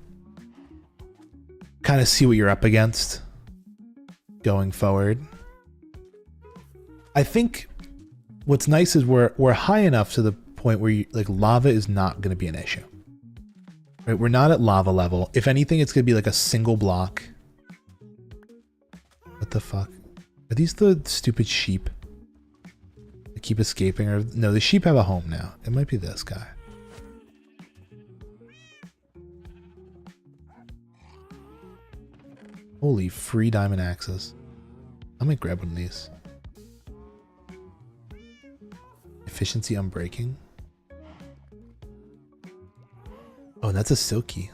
Kind of see what you're up against going forward. I think what's nice is we're high enough to the point where like lava is not going to be an issue. Right, we're not at lava level. If anything, it's gonna be like a single block. What the fuck? Are these the stupid sheep that keep escaping? Or no, the sheep have a home now. It might be this guy. Holy free diamond axes. I might grab one of these. Efficiency Unbreaking. Oh, that's a silky.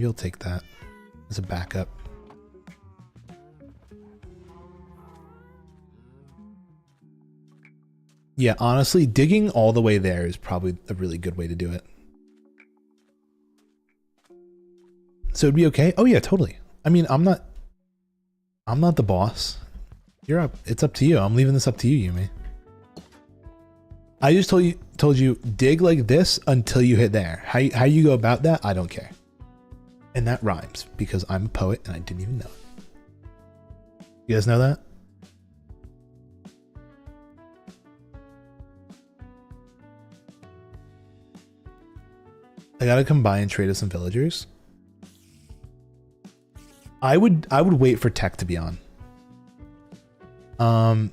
Maybe I'll take that as a backup. Yeah, honestly, digging all the way there is probably a really good way to do it. So it'd be okay? Oh yeah, totally. I mean, I'm not the boss. You're up. It's up to you. I'm leaving this up to you, Yumi. I just told you dig like this until you hit there. How you go about that, I don't care. And that rhymes because I'm a poet and I didn't even know it. You guys know that? I gotta combine and trade with some villagers. I would wait for tech to be on. I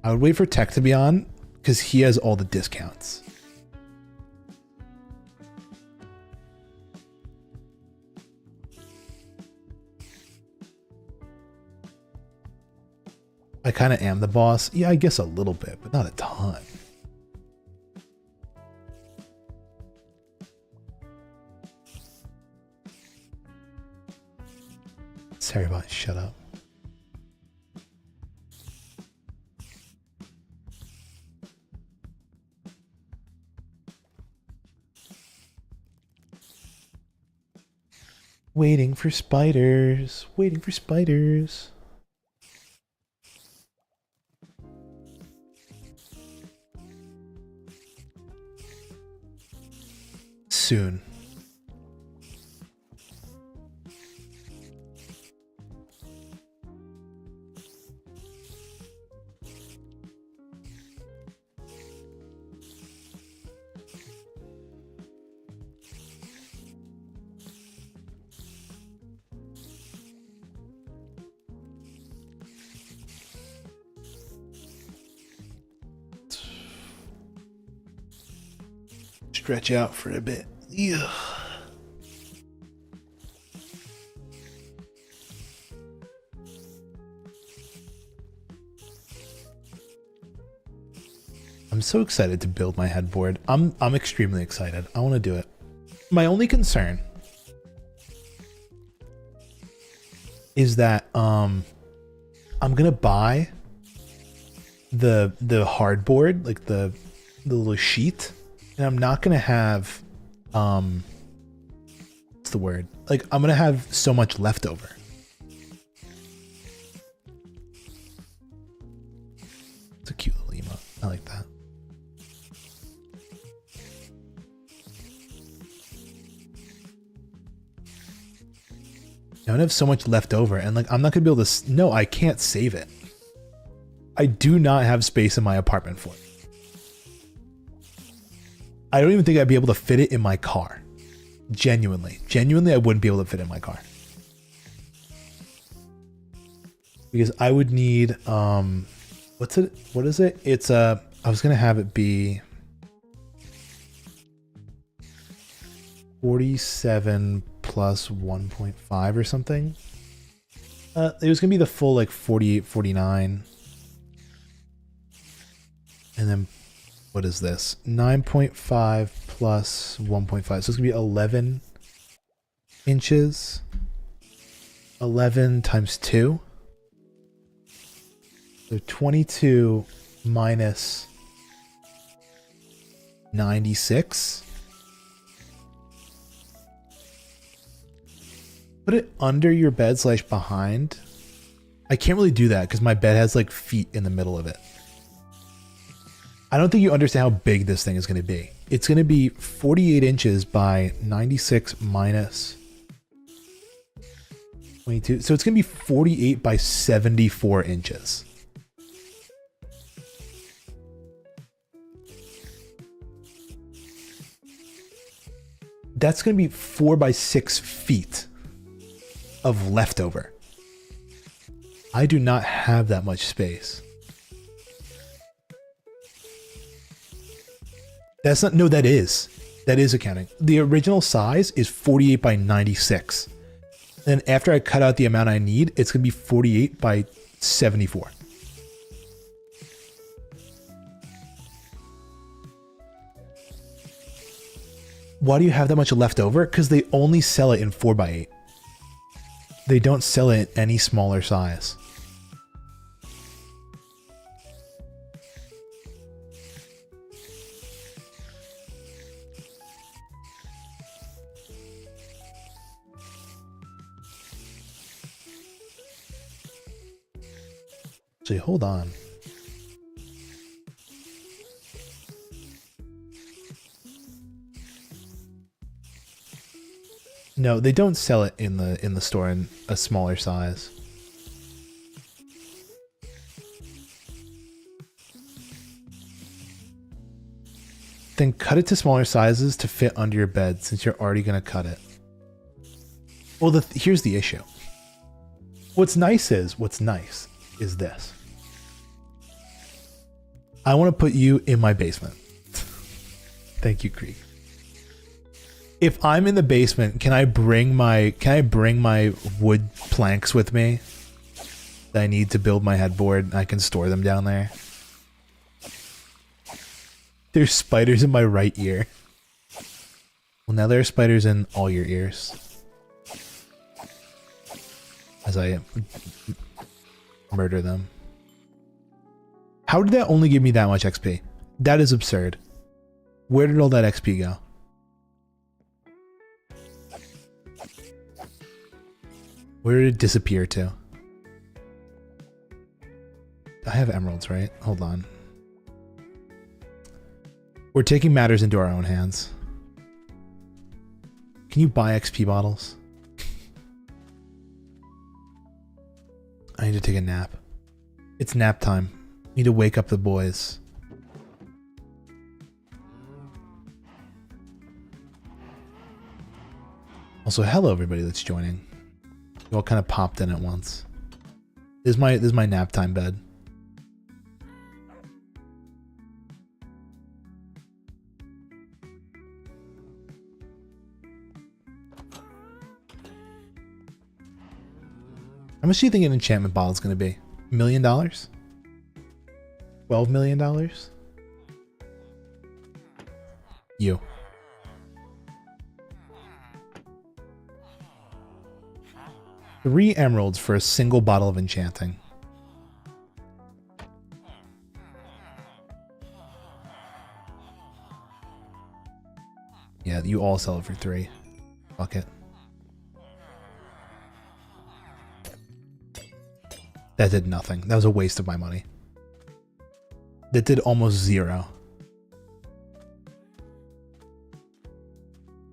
would wait for tech to be on because he has all the discounts. I kind of am the boss. Yeah, I guess a little bit, but not a ton. Sarybot, shut up. Waiting for spiders. Waiting for spiders. Soon. Stretch out for a bit. Yeah. I'm so excited to build my headboard. I'm extremely excited. I want to do it. My only concern is that I'm gonna buy the hardboard, like the little sheet. And I'm not gonna have, what's the word? Like, I'm gonna have so much leftover. It's a cute little emote. I like that. I'm gonna have so much left over, and like, I'm not gonna be able to. No, I can't save it. I do not have space in my apartment for it. I don't even think I'd be able to fit it in my car. Genuinely, I wouldn't be able to fit it in my car. Because I would need, what's it? What is it? It's I was gonna have it be 47 plus 1.5 or something. It was gonna be the full like 48, 49. And then what is this? 9.5 plus 1.5. So it's gonna be 11 inches. 11 times 2. So 22 minus 96. Put it under your bed / behind. I can't really do that because my bed has like feet in the middle of it. I don't think you understand how big this thing is going to be. It's going to be 48 inches by 96 minus 22. So it's going to be 48 by 74 inches. That's going to be 4 by 6 feet of leftover. I do not have that much space. That's not, no, that is accounting. The original size is 48 by 96. And after I cut out the amount I need, it's going to be 48 by 74. Why do you have that much left over? Because they only sell it in 4x8. They don't sell it in any smaller size. Actually, hold on. No, they don't sell it in the store in a smaller size. Then cut it to smaller sizes to fit under your bed since you're already going to cut it. Well, here's the issue. What's nice is this. I want to put you in my basement. Thank you, Krieg. If I'm in the basement, can I bring my wood planks with me that I need to build my headboard? I can store them down there. There's spiders in my right ear. Well, now there are spiders in all your ears. As I murder them. How did that only give me that much XP? That is absurd. Where did all that XP go? Where did it disappear to? I have emeralds, right? Hold on. We're taking matters into our own hands. Can you buy XP bottles? I need to take a nap. It's nap time. Need to wake up the boys. Also, hello everybody that's joining. You all kind of popped in at once. This is my nap time bed. How much do you think an enchantment bottle is going to be? $1 million? $12 million? You. $3 emeralds for a single bottle of enchanting. Yeah, you all sell it for 3. Fuck it. That did nothing. That was a waste of my money. That did almost 0.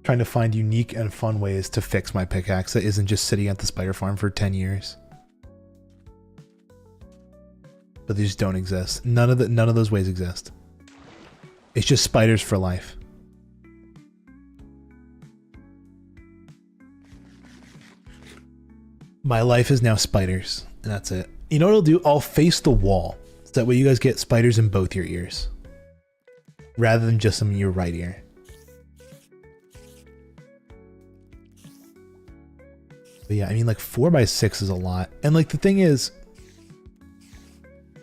Trying to find unique and fun ways to fix my pickaxe that isn't just sitting at the spider farm for 10 years. But they just don't exist. None of those ways exist. It's just spiders for life. My life is now spiders, and that's it. You know what I'll do? I'll face the wall. So that way you guys get spiders in both your ears. Rather than just in your right ear. But yeah, I mean like 4x6 is a lot. And like the thing is,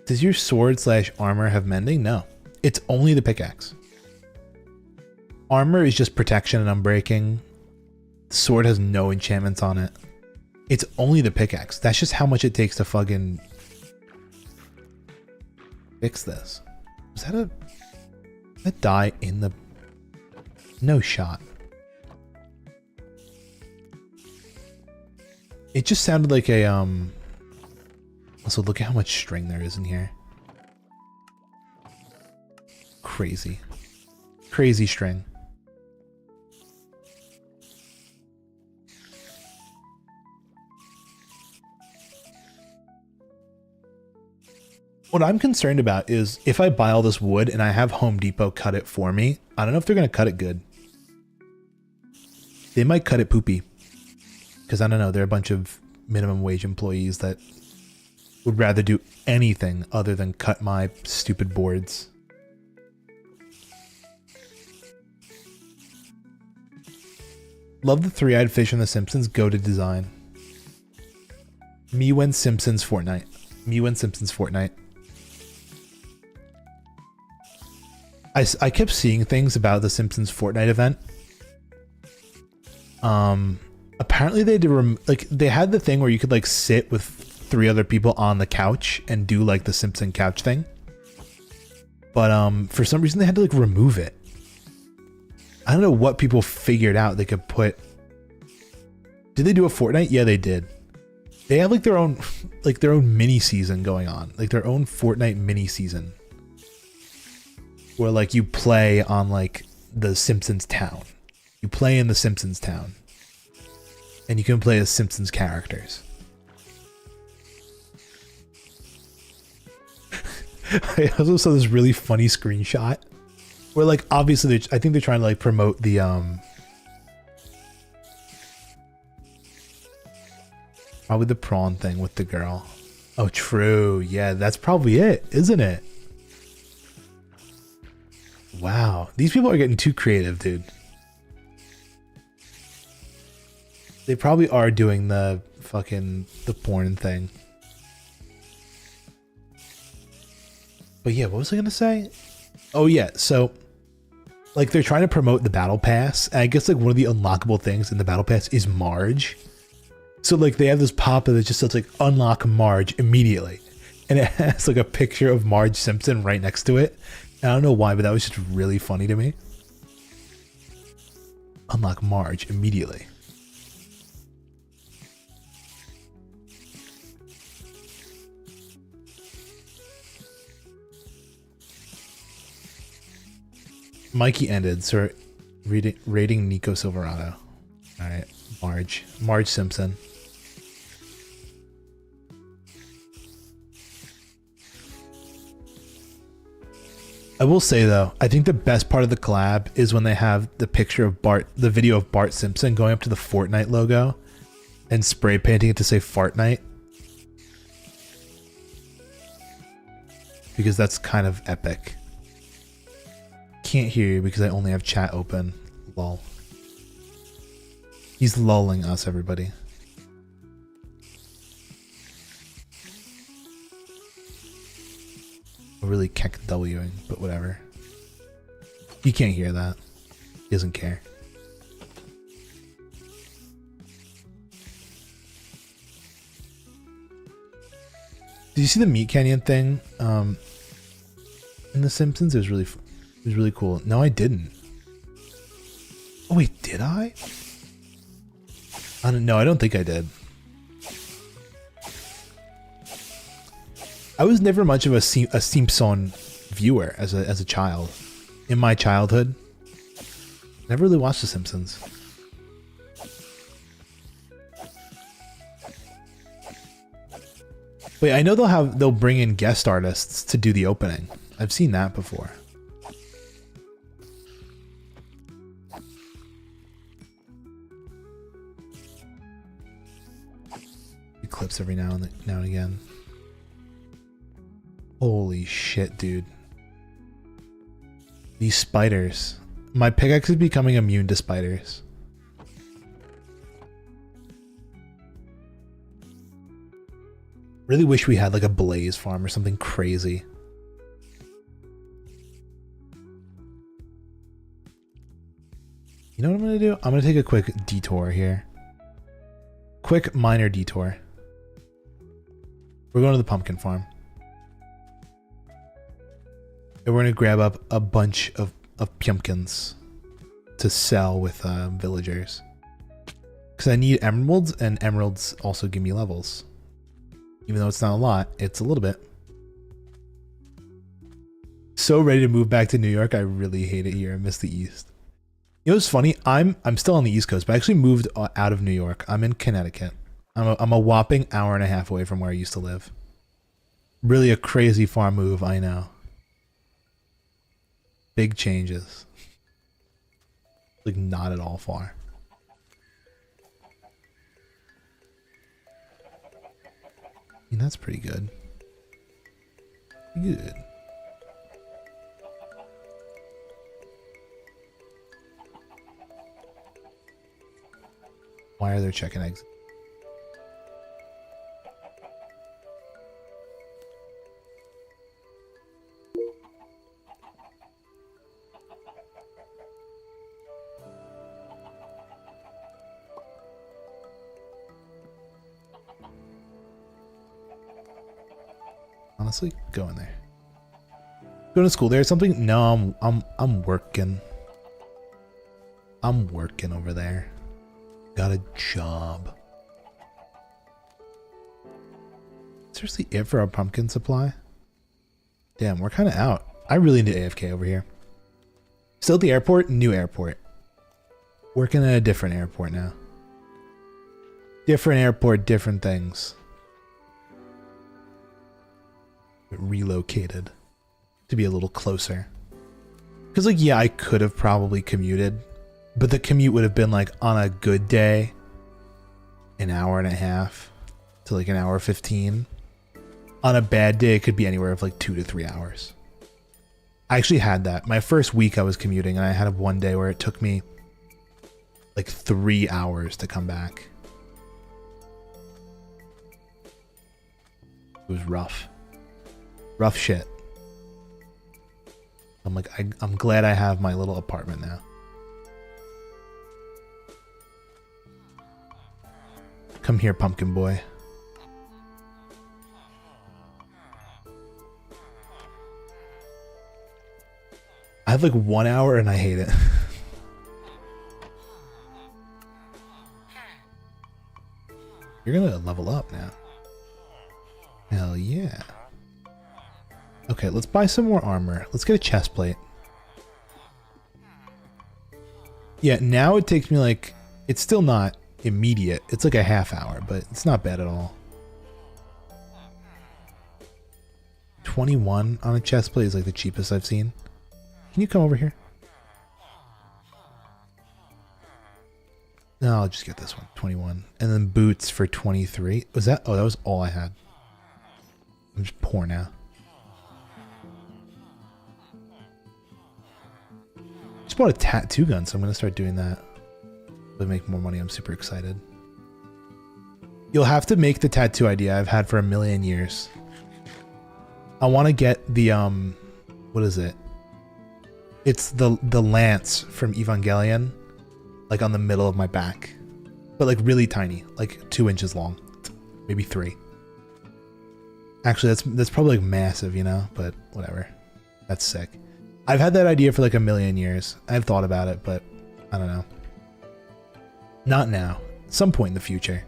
does your sword / armor have mending? No. It's only the pickaxe. Armor is just protection and unbreaking. The sword has no enchantments on it. It's only the pickaxe. That's just how much it takes to fucking fix this. Was that that die in the... No shot. It just sounded like a, Also, look at how much string there is in here. Crazy. Crazy string. What I'm concerned about is if I buy all this wood and I have Home Depot cut it for me, I don't know if they're going to cut it good. They might cut it poopy. Because I don't know, they're a bunch of minimum wage employees that would rather do anything other than cut my stupid boards. Love the three-eyed fish in The Simpsons. Go to design. Me when Simpsons Fortnite. Me when Simpsons Fortnite. I kept seeing things about the Simpsons Fortnite event, Apparently they did like they had the thing where you could like sit with 3 other people on the couch and do like the Simpson couch thing. But for some reason they had to like remove it. I don't know what people figured out they could put. Did they do a Fortnite? Yeah, they did. They have like their own mini season going on, like their own Fortnite mini season, where like you play on like the Simpsons town. You play in the Simpsons town, and you can play as Simpsons characters. I also saw this really funny screenshot where like obviously I think they're trying to like promote the probably the prawn thing with the girl. Oh, true. Yeah, that's probably it, isn't it? Wow. These people are getting too creative, dude. They probably are doing the porn thing. But yeah, what was I gonna say? Oh yeah, so like they're trying to promote the battle pass, and I guess like one of the unlockable things in the battle pass is Marge. So like they have this pop-up that just says like unlock Marge immediately, and it has like a picture of Marge Simpson right next to it. And I don't know why, but that was just really funny to me. Unlock Marge immediately. Mikey ended, so rating Nico Silverado. All right, Marge Simpson. I will say though, I think the best part of the collab is when they have the picture of Bart, the video of Bart Simpson going up to the Fortnite logo and spray painting it to say Fartnite. Because that's kind of epic. Can't hear you because I only have chat open. Lol. He's lulling us, everybody. Really keck Wing, but whatever. You can't hear that. He doesn't care. Did you see the Meat Canyon thing in The Simpsons? It was really cool. No, I didn't. Oh wait, did I? I don't know. I don't think I did. I was never much of a Simpson viewer as a child. In my childhood, never really watched The Simpsons. Wait, I know they'll bring in guest artists to do the opening. I've seen that before. Clips every now and again. Holy shit, dude. These spiders. My pickaxe is becoming immune to spiders. Really wish we had like a blaze farm or something crazy. You know what I'm gonna do? I'm gonna take a quick detour here. Quick minor detour. We're going to the pumpkin farm. And we're going to grab up a bunch of pumpkins to sell with villagers. Because I need emeralds, and emeralds also give me levels. Even though it's not a lot, it's a little bit. So ready to move back to New York. I really hate it here. I miss the East. You know what's funny? I'm still on the East Coast, but I actually moved out of New York. I'm in Connecticut. I'm a whopping hour and a half away from where I used to live. Really a crazy far move, I know. Big changes. Like not at all far. I mean, that's pretty good. Good. Why are there chicken eggs? Honestly, go in there. Going to school there or something? No, I'm working. I'm working over there. Got a job. Seriously, it for our pumpkin supply? Damn, we're kind of out. I really need AFK over here. Still at the airport? New airport. Working at a different airport now. Different airport, different things. Relocated to be a little closer. Because, like, yeah, I could have probably commuted, but the commute would have been, like, on a good day, an hour and a half to, like, an hour 15. On a bad day, it could be anywhere of, like, 2 to 3 hours. I actually had that. My first week I was commuting, and I had one day where it took me, like, 3 hours to come back. It was rough. Rough shit. I'm like, I'm glad I have my little apartment now. Come here, pumpkin boy. I have like 1 hour and I hate it. You're gonna level up now. Hell yeah. Okay, let's buy some more armor. Let's get a chest plate. Yeah, now it takes me like... It's still not immediate. It's like a half hour, but it's not bad at all. 21 on a chest plate is like the cheapest I've seen. Can you come over here? No, I'll just get this one. 21. And then boots for 23. Was that? Oh, that was all I had. I'm just poor now. Just bought a tattoo gun, so I'm going to start doing that. To make more money, I'm super excited. You'll have to make the tattoo idea I've had for a million years. I want to get the, what is it? It's the lance from Evangelion, like on the middle of my back, but like really tiny, like 2 inches long, maybe 3. Actually, that's probably like massive, you know, but whatever. That's sick. I've had that idea for like a million years. I've thought about it, but I don't know. Not now. Some point in the future.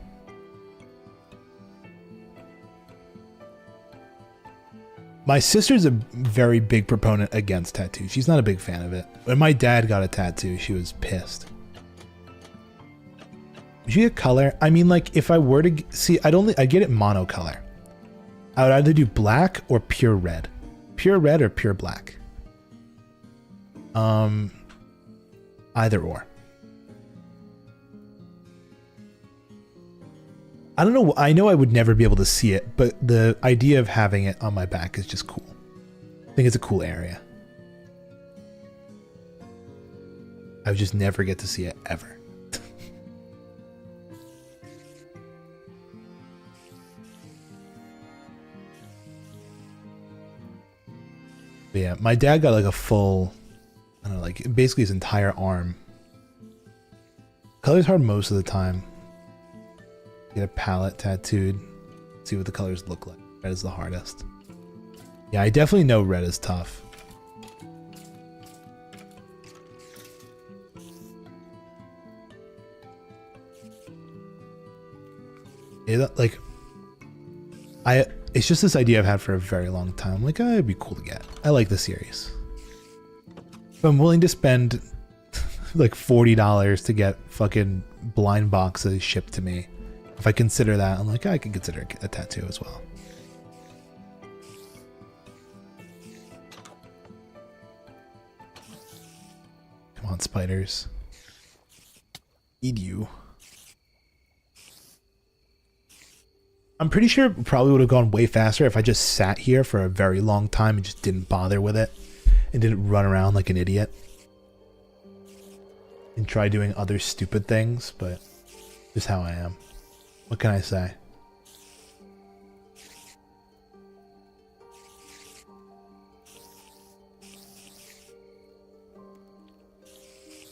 My sister's a very big proponent against tattoos. She's not a big fan of it. When my dad got a tattoo, she was pissed. Would you get color? I mean, like, if I were to see, I'd get it monocolor. I would either do black or pure red. Pure red or pure black. Either or. I don't know. I know I would never be able to see it, but the idea of having it on my back is just cool. I think it's a cool area. I would just never get to see it ever. But yeah, my dad got like a full, I don't know, like basically his entire arm. Color's hard most of the time. Get a palette tattooed, see what the colors look like. Red is the hardest. Yeah, I definitely know red is tough. Like, it's just this idea I've had for a very long time. Like, oh, it'd be cool to get. I like the series. But I'm willing to spend like $40 to get fucking blind boxes shipped to me. If I consider that, I'm like, I can consider a tattoo as well. Come on, spiders. Eat you. I'm pretty sure it probably would have gone way faster if I just sat here for a very long time and just didn't bother with it. And didn't run around like an idiot. And try doing other stupid things, but just how I am. What can I say?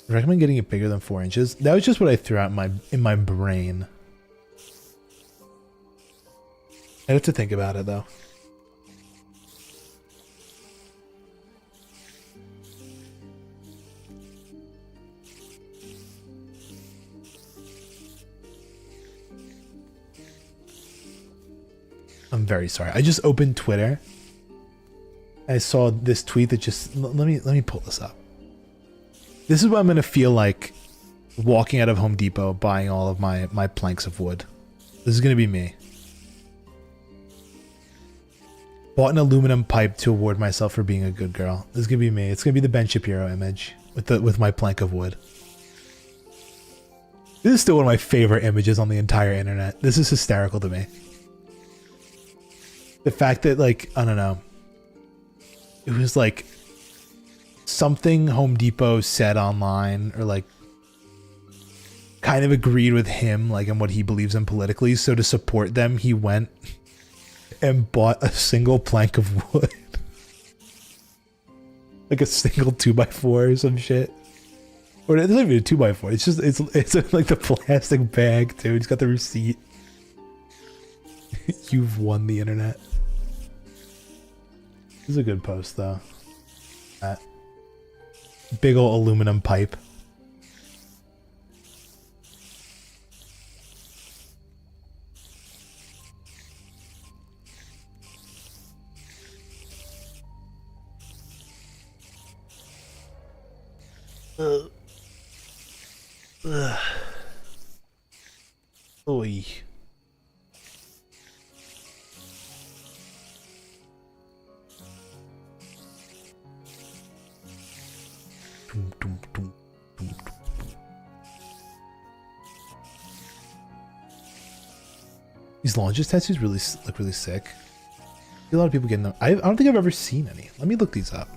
I recommend getting it bigger than 4 inches. That was just what I threw out in my brain. I'd have to think about it though. I'm very sorry. I just opened Twitter. I saw this tweet that just let me pull this up. This is what I'm gonna feel like walking out of Home Depot buying all of my planks of wood. This is gonna be me. Bought an aluminum pipe to award myself for being a good girl. This is gonna be me. It's gonna be the Ben Shapiro image with my plank of wood. This is still one of my favorite images on the entire internet. This is hysterical to me. The fact that, like, I don't know. It was like something Home Depot said online, or like kind of agreed with him, like, in what he believes in politically. So to support them, he went and bought a single plank of wood. Like a single 2x4 or some shit. Or it's not even a 2x4. It's just, it's like the plastic bag too. He's got the receipt. You've won the internet. This is a good post though. That big ol' aluminum pipe. Oy. These Longest tattoos really look really sick. A lot of people getting them. I don't think I've ever seen any. Let me look these up.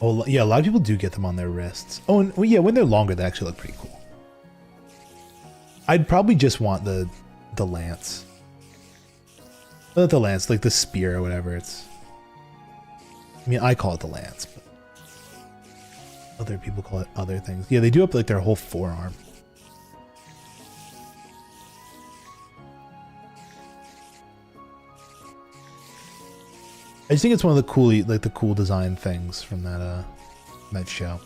Oh yeah, a lot of people do get them on their wrists. Oh, and well, yeah, when they're longer, they actually look pretty cool. I'd probably just want the lance. Not the lance, like the spear or whatever. It's. I mean, I call it the lance, but other people call it other things. Yeah, they do up like their whole forearm. I just think it's one of the cool design things from that show.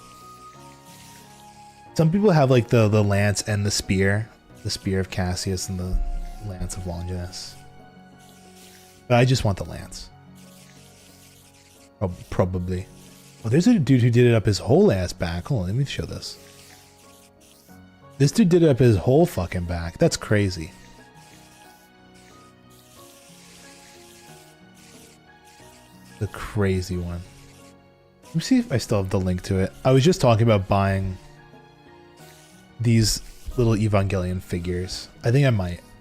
Some people have like the lance and the spear of Cassius and the lance of Longinus. But I just want the lance. Probably. Oh, there's a dude who did it up his whole ass back. Hold on, let me show this. This dude did it up his whole fucking back. That's crazy. The crazy one. Let me see if I still have the link to it. I was just talking about buying these little Evangelion figures. I think I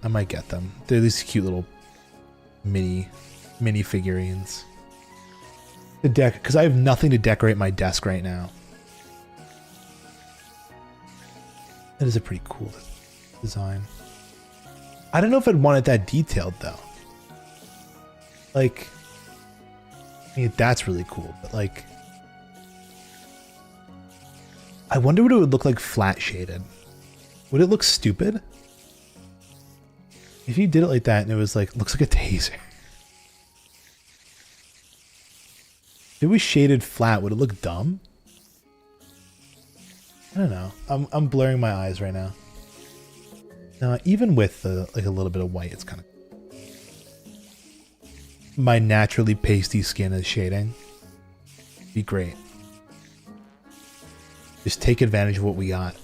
might get them. They're these cute little mini figurines. The deck, because I have nothing to decorate my desk right now. That is a pretty cool design. I don't know if I'd want it that detailed though. Like, I mean, that's really cool, but like, I wonder what it would look like flat shaded. Would it look stupid? If you did it like that and it was like, looks like a taser. If it was shaded flat, would it look dumb? I don't know. I'm blurring my eyes right now. No, even with the like a little bit of white, it's kind of. My naturally pasty skin is shading. Be great. Just take advantage of what we got.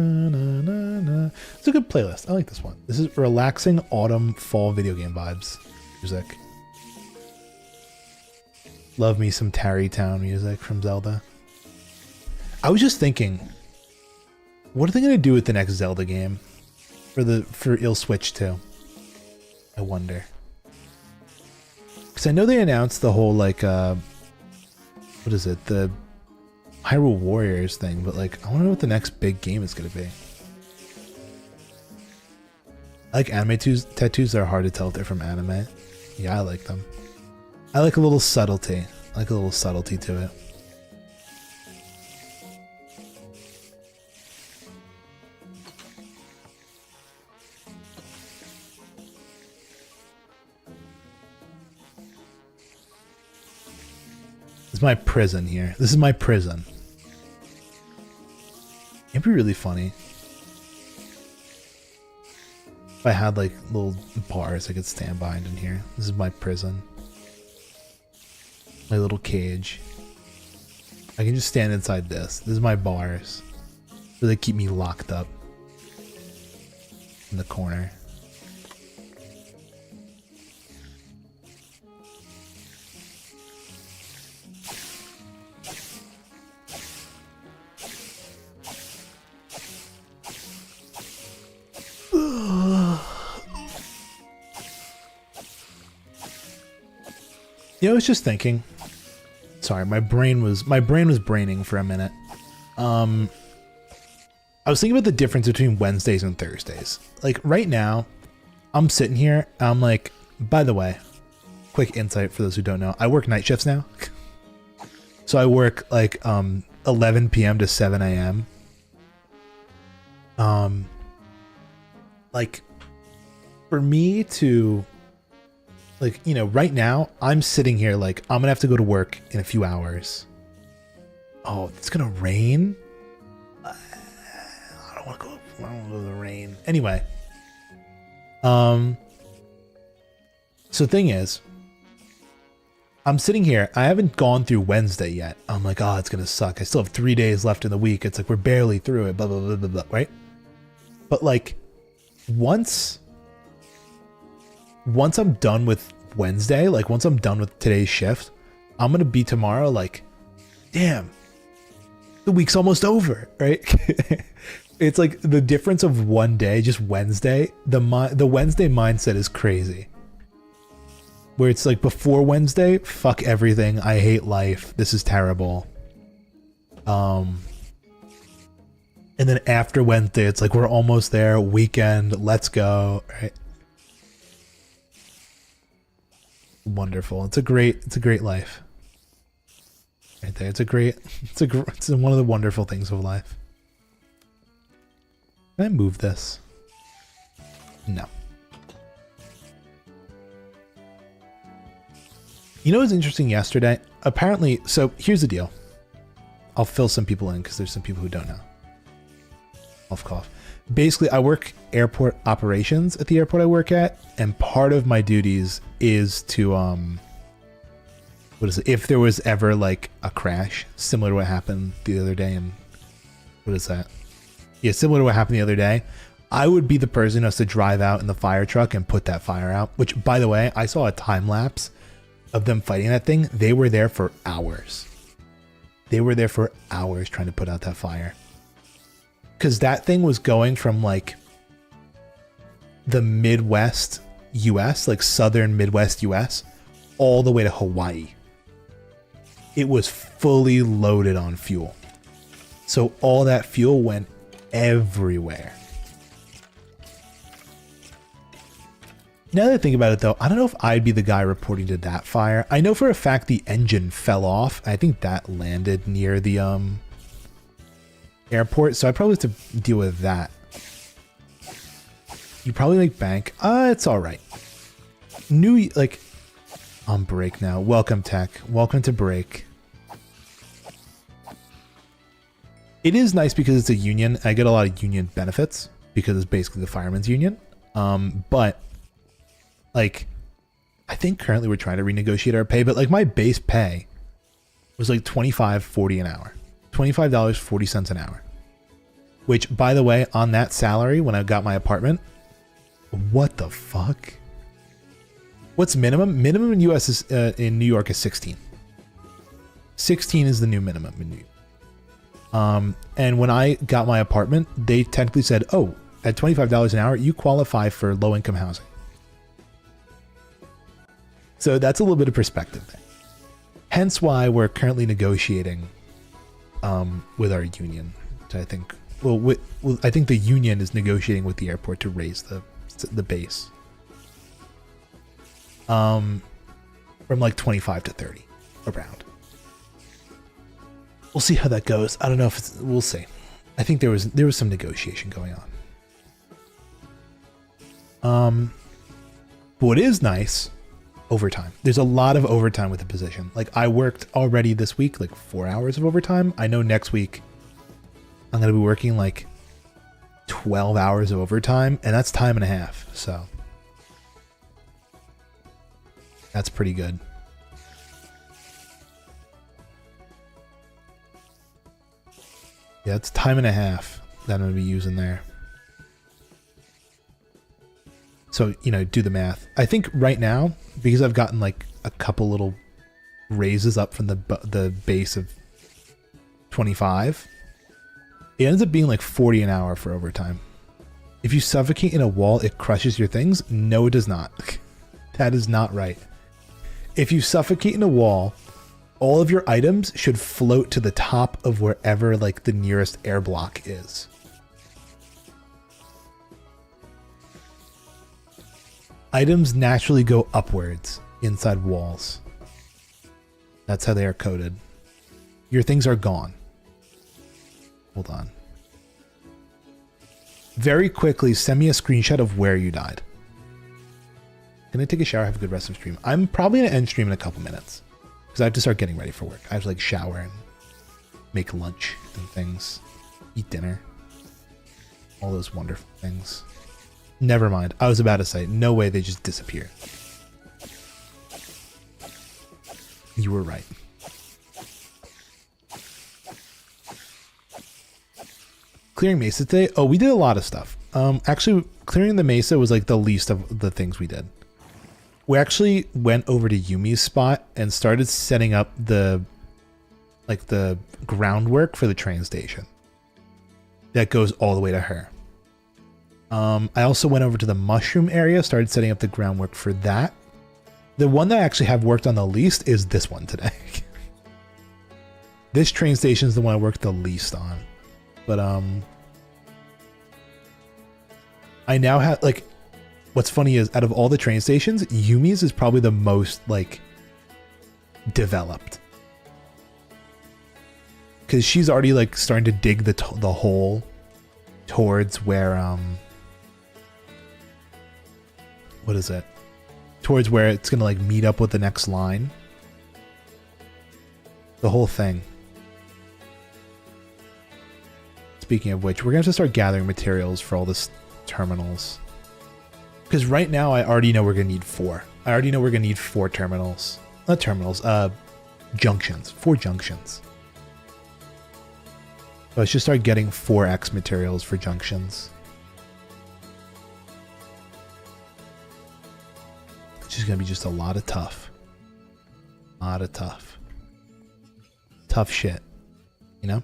It's a good playlist. I like this one. This is relaxing autumn fall video game vibes music. Love me some Tarrytown music from Zelda. I was just thinking, what are they gonna do with the next Zelda game for Ill Switch 2? I wonder. Because I know they announced the whole like what is it, the Hyrule Warriors thing, but like I want to know what the next big game is gonna be. I like anime tattoos that are hard to tell if they're from anime. Yeah, I like them. I like a little subtlety. I like a little subtlety to it. This is my prison here. This is my prison. It'd be really funny if I had like little bars I could stand behind in here. This is my prison. My little cage. I can just stand inside this. This is my bars. So they keep me locked up in the corner. You know, I was just thinking. Sorry, my brain was braining for a minute. I was thinking about the difference between Wednesdays and Thursdays. Like right now, I'm sitting here, I'm like, by the way, quick insight for those who don't know, I work night shifts now. So I work like 11 p.m. to 7 a.m. Like for me to like, you know, right now I'm sitting here like I'm gonna have to go to work in a few hours. Oh, it's gonna rain. I don't want to go to the rain. Anyway, so thing is, I'm sitting here. I haven't gone through Wednesday yet. I'm like, oh, it's gonna suck. I still have 3 days left in the week. It's like we're barely through it. Blah blah blah blah blah. Right? But like, once I'm done with Wednesday, like once I'm done with today's shift, I'm gonna be tomorrow like, damn, the week's almost over, right? It's like the difference of one day, just Wednesday. The Wednesday mindset is crazy. Where it's like before Wednesday, fuck everything. I hate life. This is terrible. And then after Wednesday, it's like we're almost there. Weekend, let's go. Right? Wonderful. It's a great life. Right there. It's one of the wonderful things of life. Can I move this? No. You know what was interesting yesterday? Apparently, so here's the deal. I'll fill some people in because there's some people who don't know. Cough. Basically, I work airport operations at the airport I work at, and part of my duties is to what is it? If there was ever like a crash similar to what happened the other day, and what is that? Yeah, similar to what happened the other day, I would be the person who has to drive out in the fire truck and put that fire out. Which, by the way, I saw a time lapse of them fighting that thing. They were there for hours. They were there for hours trying to put out that fire. Because that thing was going from like the Midwest US, like southern Midwest US, all the way to Hawaii. It was fully loaded on fuel. So all that fuel went everywhere. Now that I think about it though, I don't know if I'd be the guy reporting to that fire. I know for a fact the engine fell off. I think that landed near the airport, so I probably have to deal with that. You probably like bank. It's all right. Like on break now. Welcome tech. Welcome to break. It is nice because it's a union. I get a lot of union benefits because it's basically the firemen's union. But like, I think currently we're trying to renegotiate our pay, but like my base pay was like $25.40 an hour. $25.40 an hour. Which, by the way, on that salary, when I got my apartment, what the fuck? What's minimum? Minimum in US is in New York is 16. 16 is the new minimum in New York. And when I got my apartment, they technically said, oh, at $25 an hour, you qualify for low-income housing. So that's a little bit of perspective there. Hence why we're currently negotiating with our union. I think, I think the union is negotiating with the airport to raise the base from like 25 to 30 around. We'll see how that goes. I don't know if we'll see. I think there was some negotiation going on. But what is nice overtime. There's a lot of overtime with the position. Like I worked already this week, like 4 hours of overtime. I know next week I'm going to be working like 12 hours of overtime, and that's time and a half. So that's pretty good. Yeah, it's time and a half that I'm going to be using there. So, you know, do the math. I think right now, because I've gotten like a couple little raises up from the base of 25, it ends up being like 40 an hour for overtime. If you suffocate in a wall, it crushes your things. No, it does not. That is not right. If you suffocate in a wall, all of your items should float to the top of wherever like the nearest air block is. Items naturally go upwards inside walls. That's how they are coded. Your things are gone. Hold on. Very quickly, send me a screenshot of where you died. Can I take a shower? Have a good rest of stream. I'm probably going to end stream in a couple minutes because I have to start getting ready for work. I have to like shower and make lunch and things. Eat dinner. All those wonderful things. Never mind. I was about to say, no way they just disappeared. You were right. Clearing Mesa today? Oh, we did a lot of stuff. Actually, clearing the Mesa was like the least of the things we did. We actually went over to Yumi's spot and started setting up the groundwork for the train station. That goes all the way to her. I also went over to the mushroom area, started setting up the groundwork for that. The one that I actually have worked on the least is this one today. This train station is the one I worked the least on. But I now have like, what's funny is out of all the train stations, Yumi's is probably the most like developed. Cause she's already like starting to dig the hole towards where what is it? Towards where it's gonna like meet up with the next line. The whole thing. Speaking of which, we're gonna have to start gathering materials for all this terminals. Because right now I already know we're gonna need 4. I already know we're gonna need 4 terminals. Not terminals, junctions. 4 junctions. So I should start getting 4x materials for junctions. Which is gonna be just a lot of tough. A lot of tough. Tough shit. You know?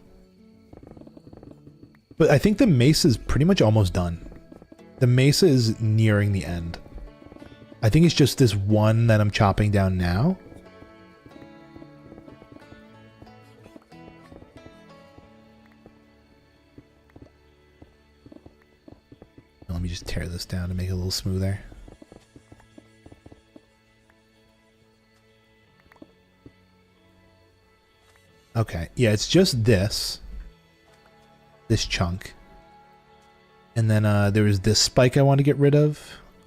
But I think the mesa is pretty much almost done. The mesa is nearing the end. I think it's just this one that I'm chopping down now. Let me just tear this down to make it a little smoother. Okay, yeah, it's just this chunk. And then there was this spike I want to get rid of,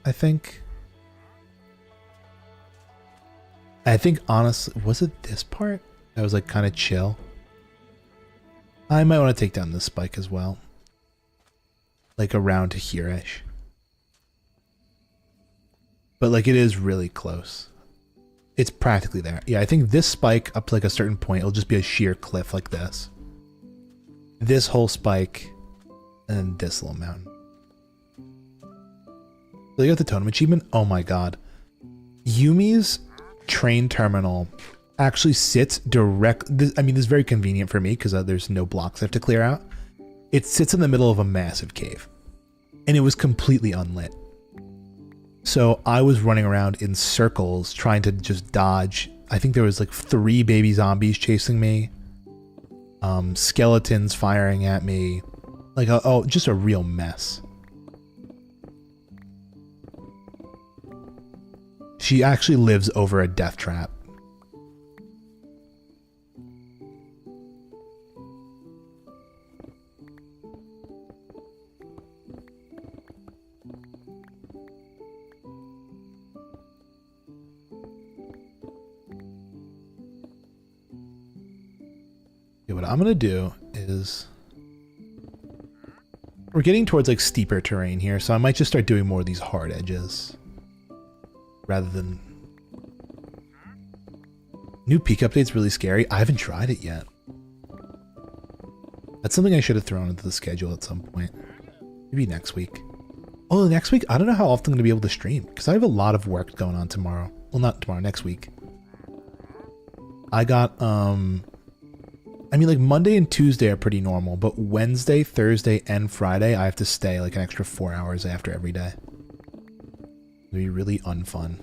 I think. I think honestly, was it this part? That was like kind of chill. I might want to take down this spike as well. Like around to here-ish. But like it is really close. It's practically there. Yeah, I think this spike up to like a certain point, it'll just be a sheer cliff like this. This whole spike, and then this little mountain. So you got the totem achievement? Oh my god. Yumi's train terminal actually sits direct. I mean, this is very convenient for me because there's no blocks I have to clear out. It sits in the middle of a massive cave. And it was completely unlit. So I was running around in circles trying to just dodge. I think there was like 3 baby zombies chasing me. Skeletons firing at me. Like, oh, just a real mess. She actually lives over a death trap. Okay, what I'm gonna do is we're getting towards like steeper terrain here, so I might just start doing more of these hard edges rather than new peak update's really scary. I haven't tried it yet. That's something I should have thrown into the schedule at some point. Maybe next week. Oh, next week? I don't know how often I'm going to be able to stream because I have a lot of work going on tomorrow. Well, not tomorrow, next week. I got, I mean, like Monday and Tuesday are pretty normal, but Wednesday, Thursday, and Friday, I have to stay like an extra 4 hours after every day. It'll be really unfun.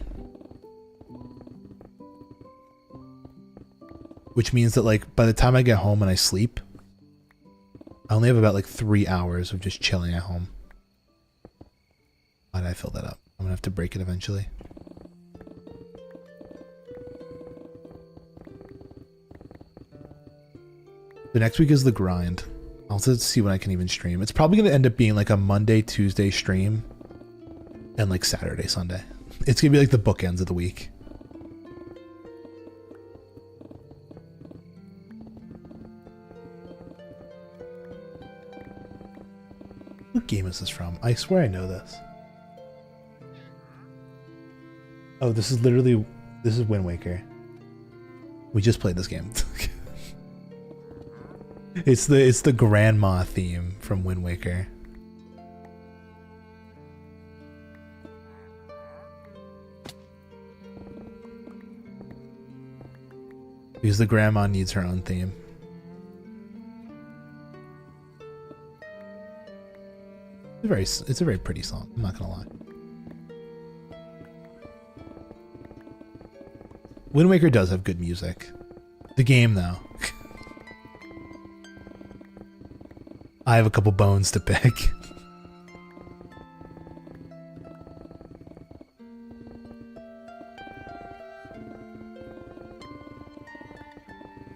Which means that like by the time I get home and I sleep, I only have about like 3 hours of just chilling at home. Why did I fill that up? I'm gonna have to break it eventually. The next week is the grind. I'll have to see when I can even stream. It's probably gonna end up being like a Monday, Tuesday stream and like Saturday, Sunday. It's gonna be like the bookends of the week. What game is this from? I swear I know this. Oh, this is literally, this is Wind Waker. We just played this game. It's the grandma theme from Wind Waker. Because the grandma needs her own theme. It's a very pretty song, I'm not gonna lie. Wind Waker does have good music. The game, though. I have a couple bones to pick.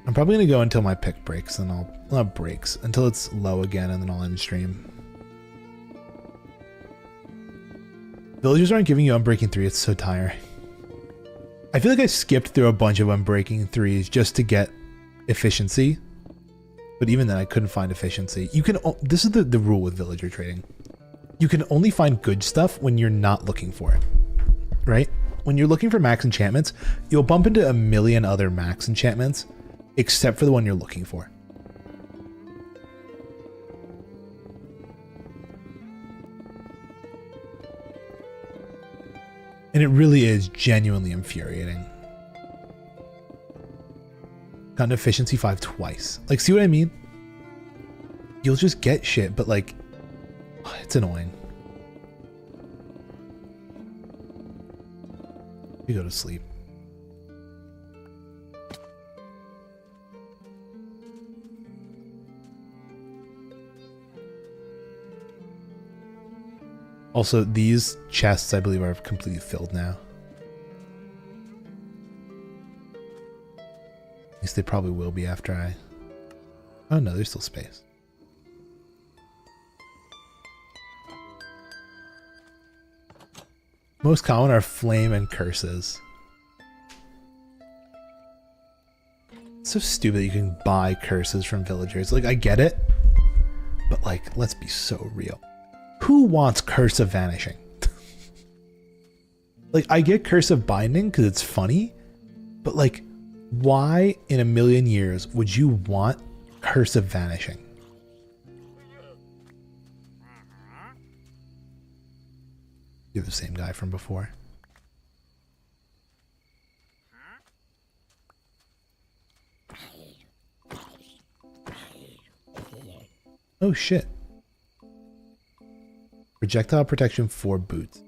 I'm probably gonna go until my pick breaks, and I'll not breaks until it's low again, and then I'll end stream. Villagers aren't giving you Unbreaking 3. It's so tiring. I feel like I skipped through a bunch of Unbreaking 3s just to get efficiency. But even then, I couldn't find efficiency. You can. This is the rule with villager trading. You can only find good stuff when you're not looking for it. Right? When you're looking for max enchantments, you'll bump into a million other max enchantments, except for the one you're looking for. And it really is genuinely infuriating. Gotten efficiency 5 twice. Like, see what I mean? You'll just get shit, but like, it's annoying. You go to sleep. Also, these chests, I believe, are completely filled now. At least they probably will be after I... Oh no, there's still space. Most common are flame and curses. It's so stupid that you can buy curses from villagers. Like, I get it, but like, let's be so real. Who wants Curse of Vanishing? Like, I get Curse of Binding because it's funny, but like, why in a million years would you want Curse of Vanishing? You're the same guy from before. Oh shit. Projectile protection 4 boots.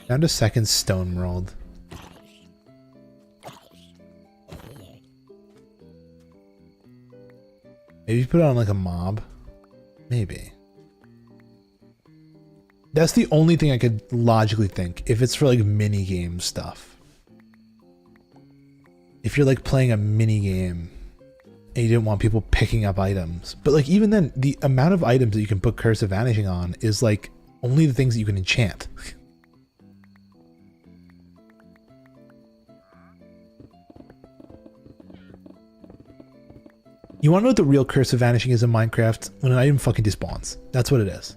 Down to second stone rolled. Maybe you put it on like a mob. Maybe. That's the only thing I could logically think. If it's for like mini game stuff. If you're like playing a mini game and you didn't want people picking up items. But like even then, the amount of items that you can put Curse of Vanishing on is like only the things that you can enchant. You want to know what the real curse of vanishing is in Minecraft? When an item fucking despawns. That's what it is.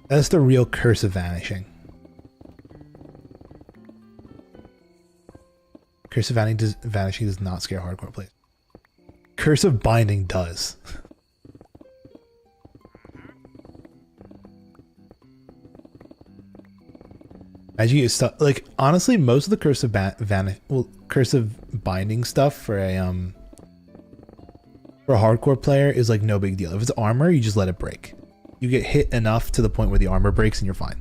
That's the real curse of vanishing. Curse of vanishing does not scare hardcore players. Curse of binding does. As you get stuck, like honestly, most of the curse of curse of binding stuff for a hardcore player is like no big deal. If it's armor, you just let it break. You get hit enough to the point where the armor breaks and you're fine.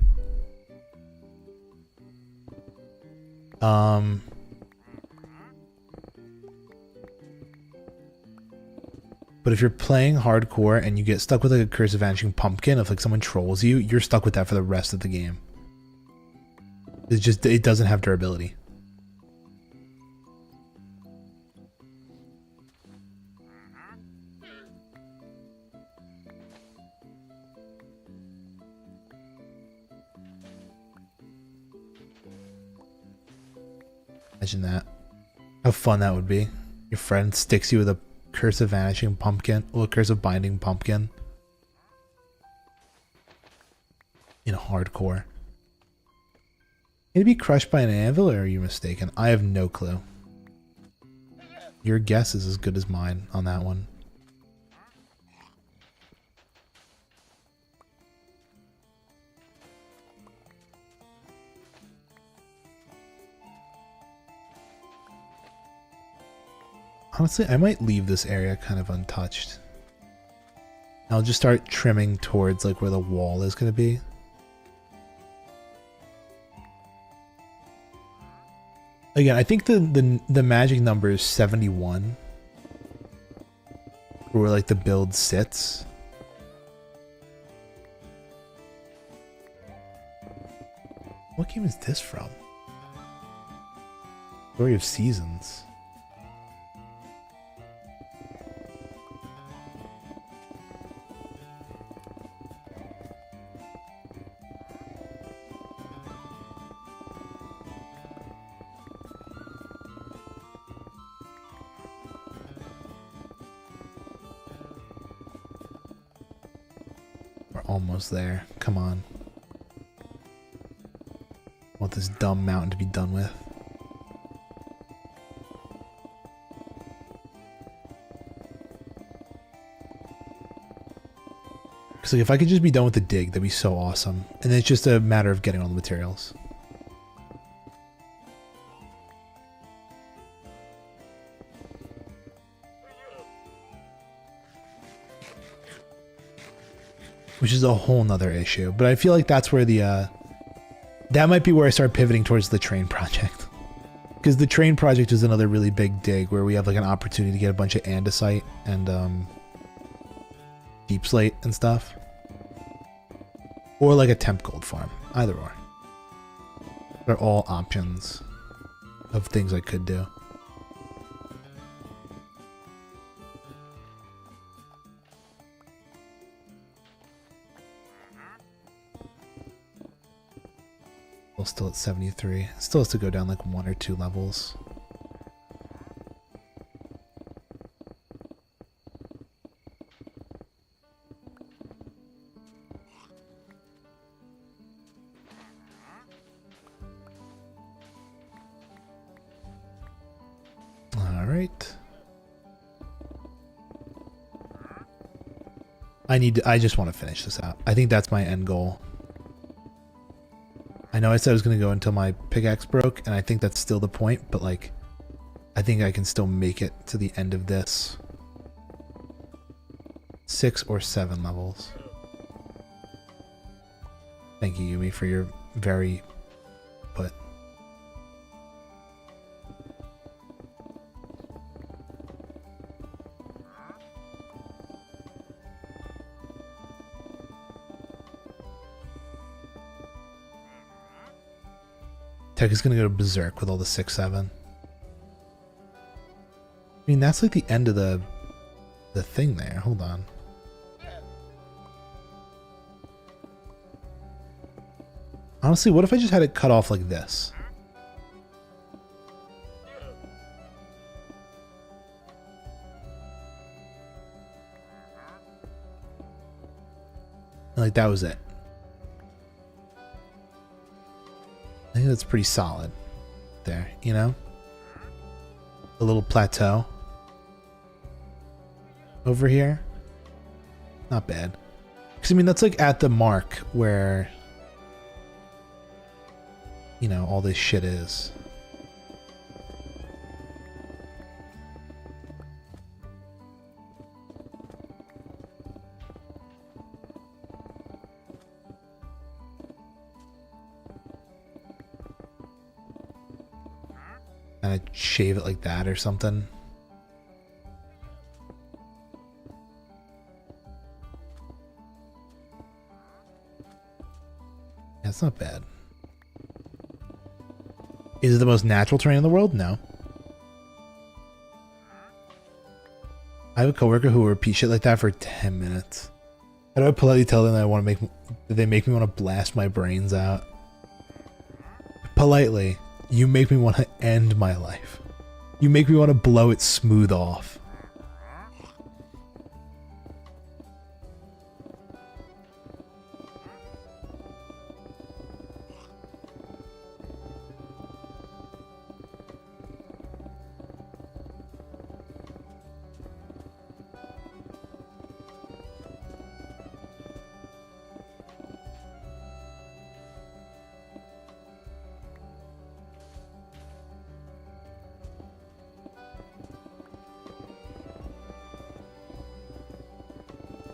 But if you're playing hardcore and you get stuck with like a curse of vanishing pumpkin, if like someone trolls you, you're stuck with that for the rest of the game. It's just, it doesn't have durability. Imagine that. How fun that would be. Your friend sticks you with a curse of vanishing pumpkin, or a curse of binding pumpkin. In hardcore. Can it be crushed by an anvil, or are you mistaken? I have no clue. Your guess is as good as mine on that one. Honestly, I might leave this area kind of untouched. I'll just start trimming towards like where the wall is going to be. Again, I think the magic number is 71. Where like the build sits. What game is this from? Story of Seasons. Almost there. Come on. I want this dumb mountain to be done with. Because like, if I could just be done with the dig, that'd be so awesome. And it's just a matter of getting all the materials. Which is a whole nother issue. But I feel like that's where the, that might be where I start pivoting towards the train project. Because the train project is another really big dig where we have like an opportunity to get a bunch of andesite and deep slate and stuff. Or like a temp gold farm. Either or. They're all options of things I could do. Still at 73. Still has to go down like 1 or 2 levels. All right. I just want to finish this out. I think that's my end goal. I know I said I was going to go until my pickaxe broke, and I think that's still the point, but like, I think I can still make it to the end of this. 6 or 7 levels. Thank you, Yumi, for your very put. Tech is gonna go berserk with all the 6-7. I mean, that's like the end of the thing there. Hold on. Honestly, what if I just had it cut off like this? Like, that was it. I think that's pretty solid there, you know? A little plateau over here. Not bad. Because, I mean, that's like at the mark where, you know, all this shit is. Kind of shave it like that or something. That's not bad. Is it the most natural terrain in the world? No. I have a coworker who will repeat shit like that for 10 minutes. How do I politely tell them that I want to make, that they make me want to blast my brains out? Politely, you make me want to end my life. You make me want to blow it smooth off.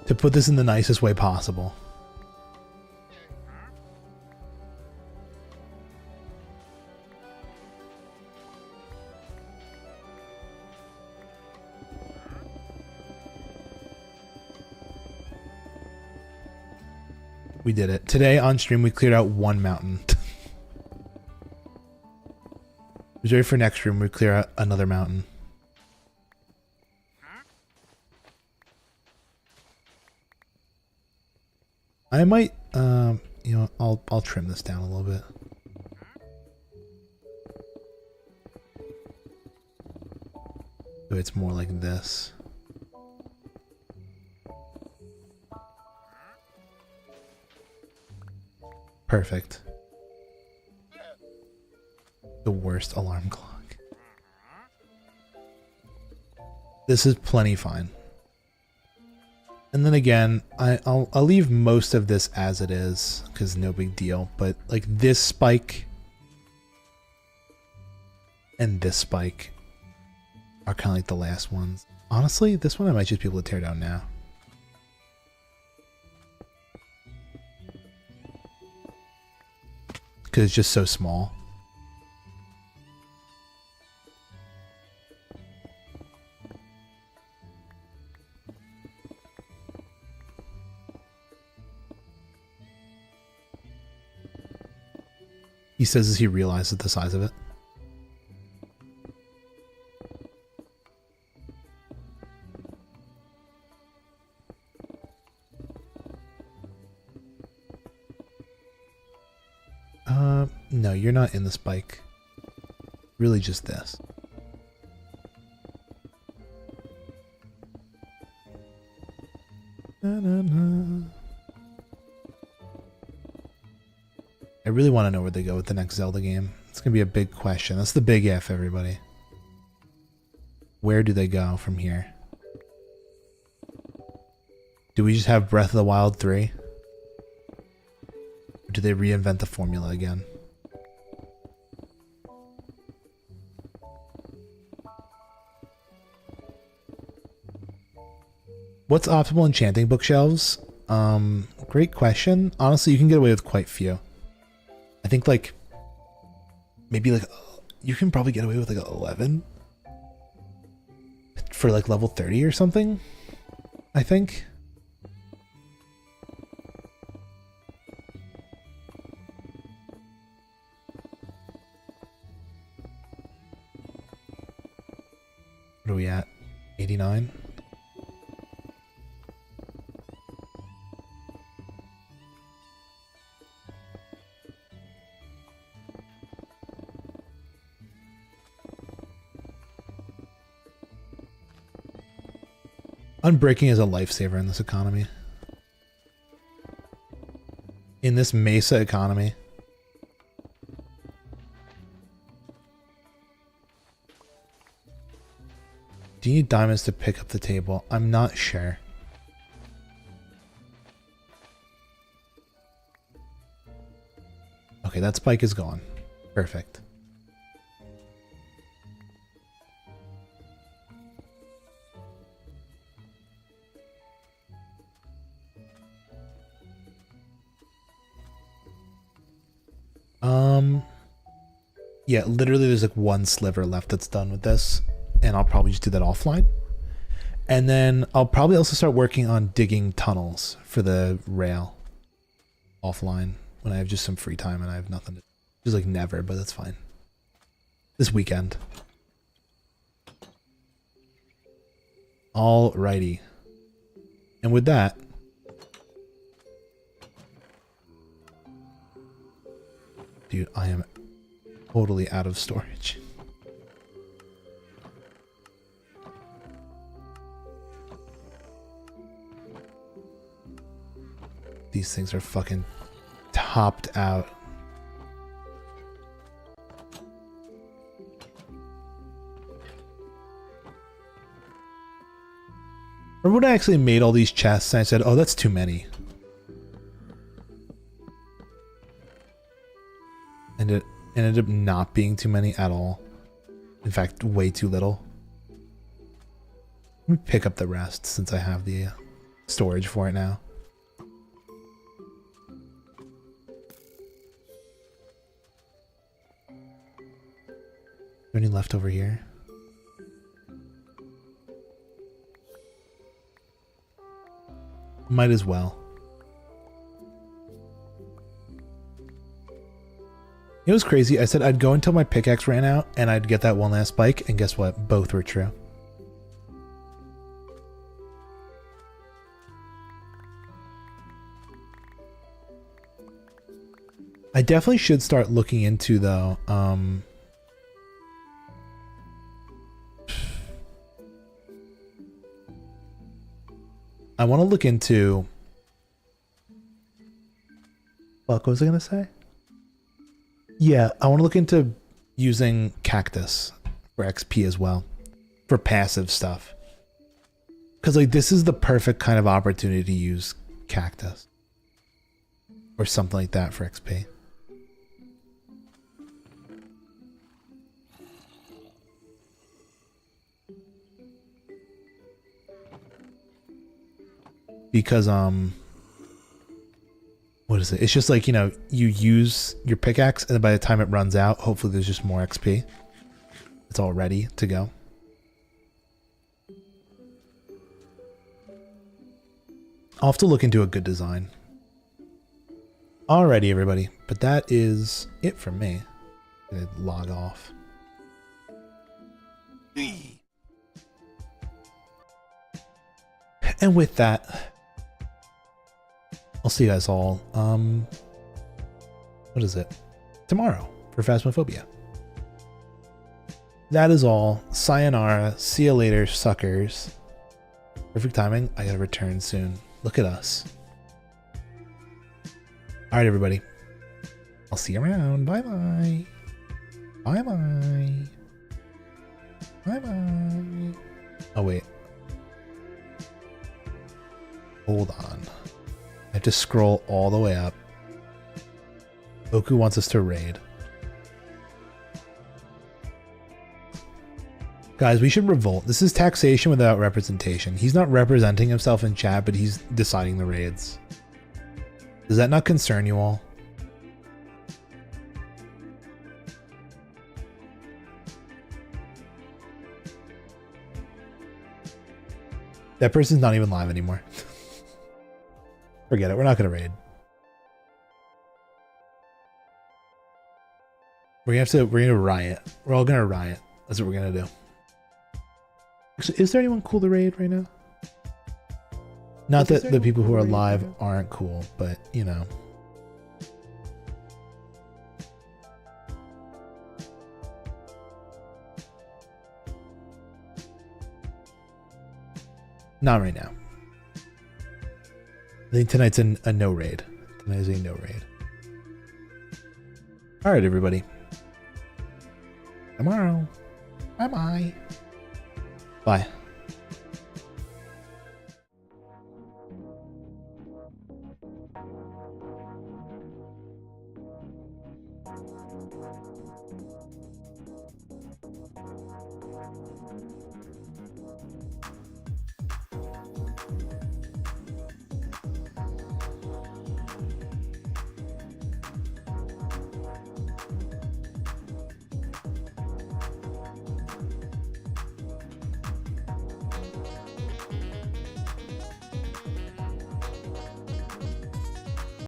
To put this in the nicest way possible. We did it. Today on stream we cleared out one mountain. Reserved for next stream we clear out another mountain. I might, you know, I'll trim this down a little bit. So it's more like this. Perfect. The worst alarm clock. This is plenty fine. And then again, I'll leave most of this as it is, because no big deal. But like this spike and this spike are kind of like the last ones. Honestly, this one I might just be able to tear down now. Because it's just so small. He says as he realizes the size of it. No, you're not in the spike. Really just this. Na, na, na. I really want to know where they go with the next Zelda game. It's going to be a big question. That's the big F, everybody. Where do they go from here? Do we just have Breath of the Wild 3? Or do they reinvent the formula again? What's optimal enchanting bookshelves? Great question. Honestly, you can get away with quite few. I think like maybe like you can probably get away with like 11 for like level 30 or something, I think. What are we at? 89? Unbreaking is a lifesaver in this economy. in this Mesa economy. Do you need diamonds to pick up the table? I'm not sure. Okay, that spike is gone. Perfect. Yeah, literally there's like one sliver left that's done with this, and I'll probably just do that offline. And then I'll probably also start working on digging tunnels for the rail offline when I have just some free time and I have nothing to do. Just like never, but that's fine. This weekend. Alrighty. And with that, dude, I am totally out of storage. These things are fucking topped out. Remember when I actually made all these chests and I said, oh, that's too many. And it ended up not being too many at all. In fact, way too little. Let me pick up the rest since I have the storage for it now. Is there any left over here? Might as well. It was crazy. I said I'd go until my pickaxe ran out and I'd get that one last spike, and guess what? Both were true. I definitely should start looking into though, I want to look into, fuck, what was I gonna say? Yeah, I want to look into using cactus for XP as well, for passive stuff. Because like this is the perfect kind of opportunity to use cactus or something like that for XP. Because what is it? It's just like, you know, you use your pickaxe and then by the time it runs out, hopefully there's just more XP. It's all ready to go. I'll have to look into a good design. Alrighty, everybody. But that is it from me. I'm gonna log off. And with that, I'll see you guys all, what is it? Tomorrow for Phasmophobia. That is all. Sayonara. See you later, suckers. Perfect timing. I gotta return soon. Look at us. Alright, everybody. I'll see you around. Bye-bye. Bye-bye. Bye-bye. Oh, wait. Hold on. I have to scroll all the way up. Oku wants us to raid. Guys, we should revolt. This is taxation without representation. He's not representing himself in chat, but he's deciding the raids. Does that not concern you all? That person's not even live anymore. Forget it. We're not going to raid. We're going to riot. We're all going to riot. That's what we're going to do. Actually, is there anyone cool to raid right now? Not that the people who are live aren't cool, but you know. Not right now. I think tonight's a no raid And that is a no raid. All right, everybody. Tomorrow. Bye-bye. Bye.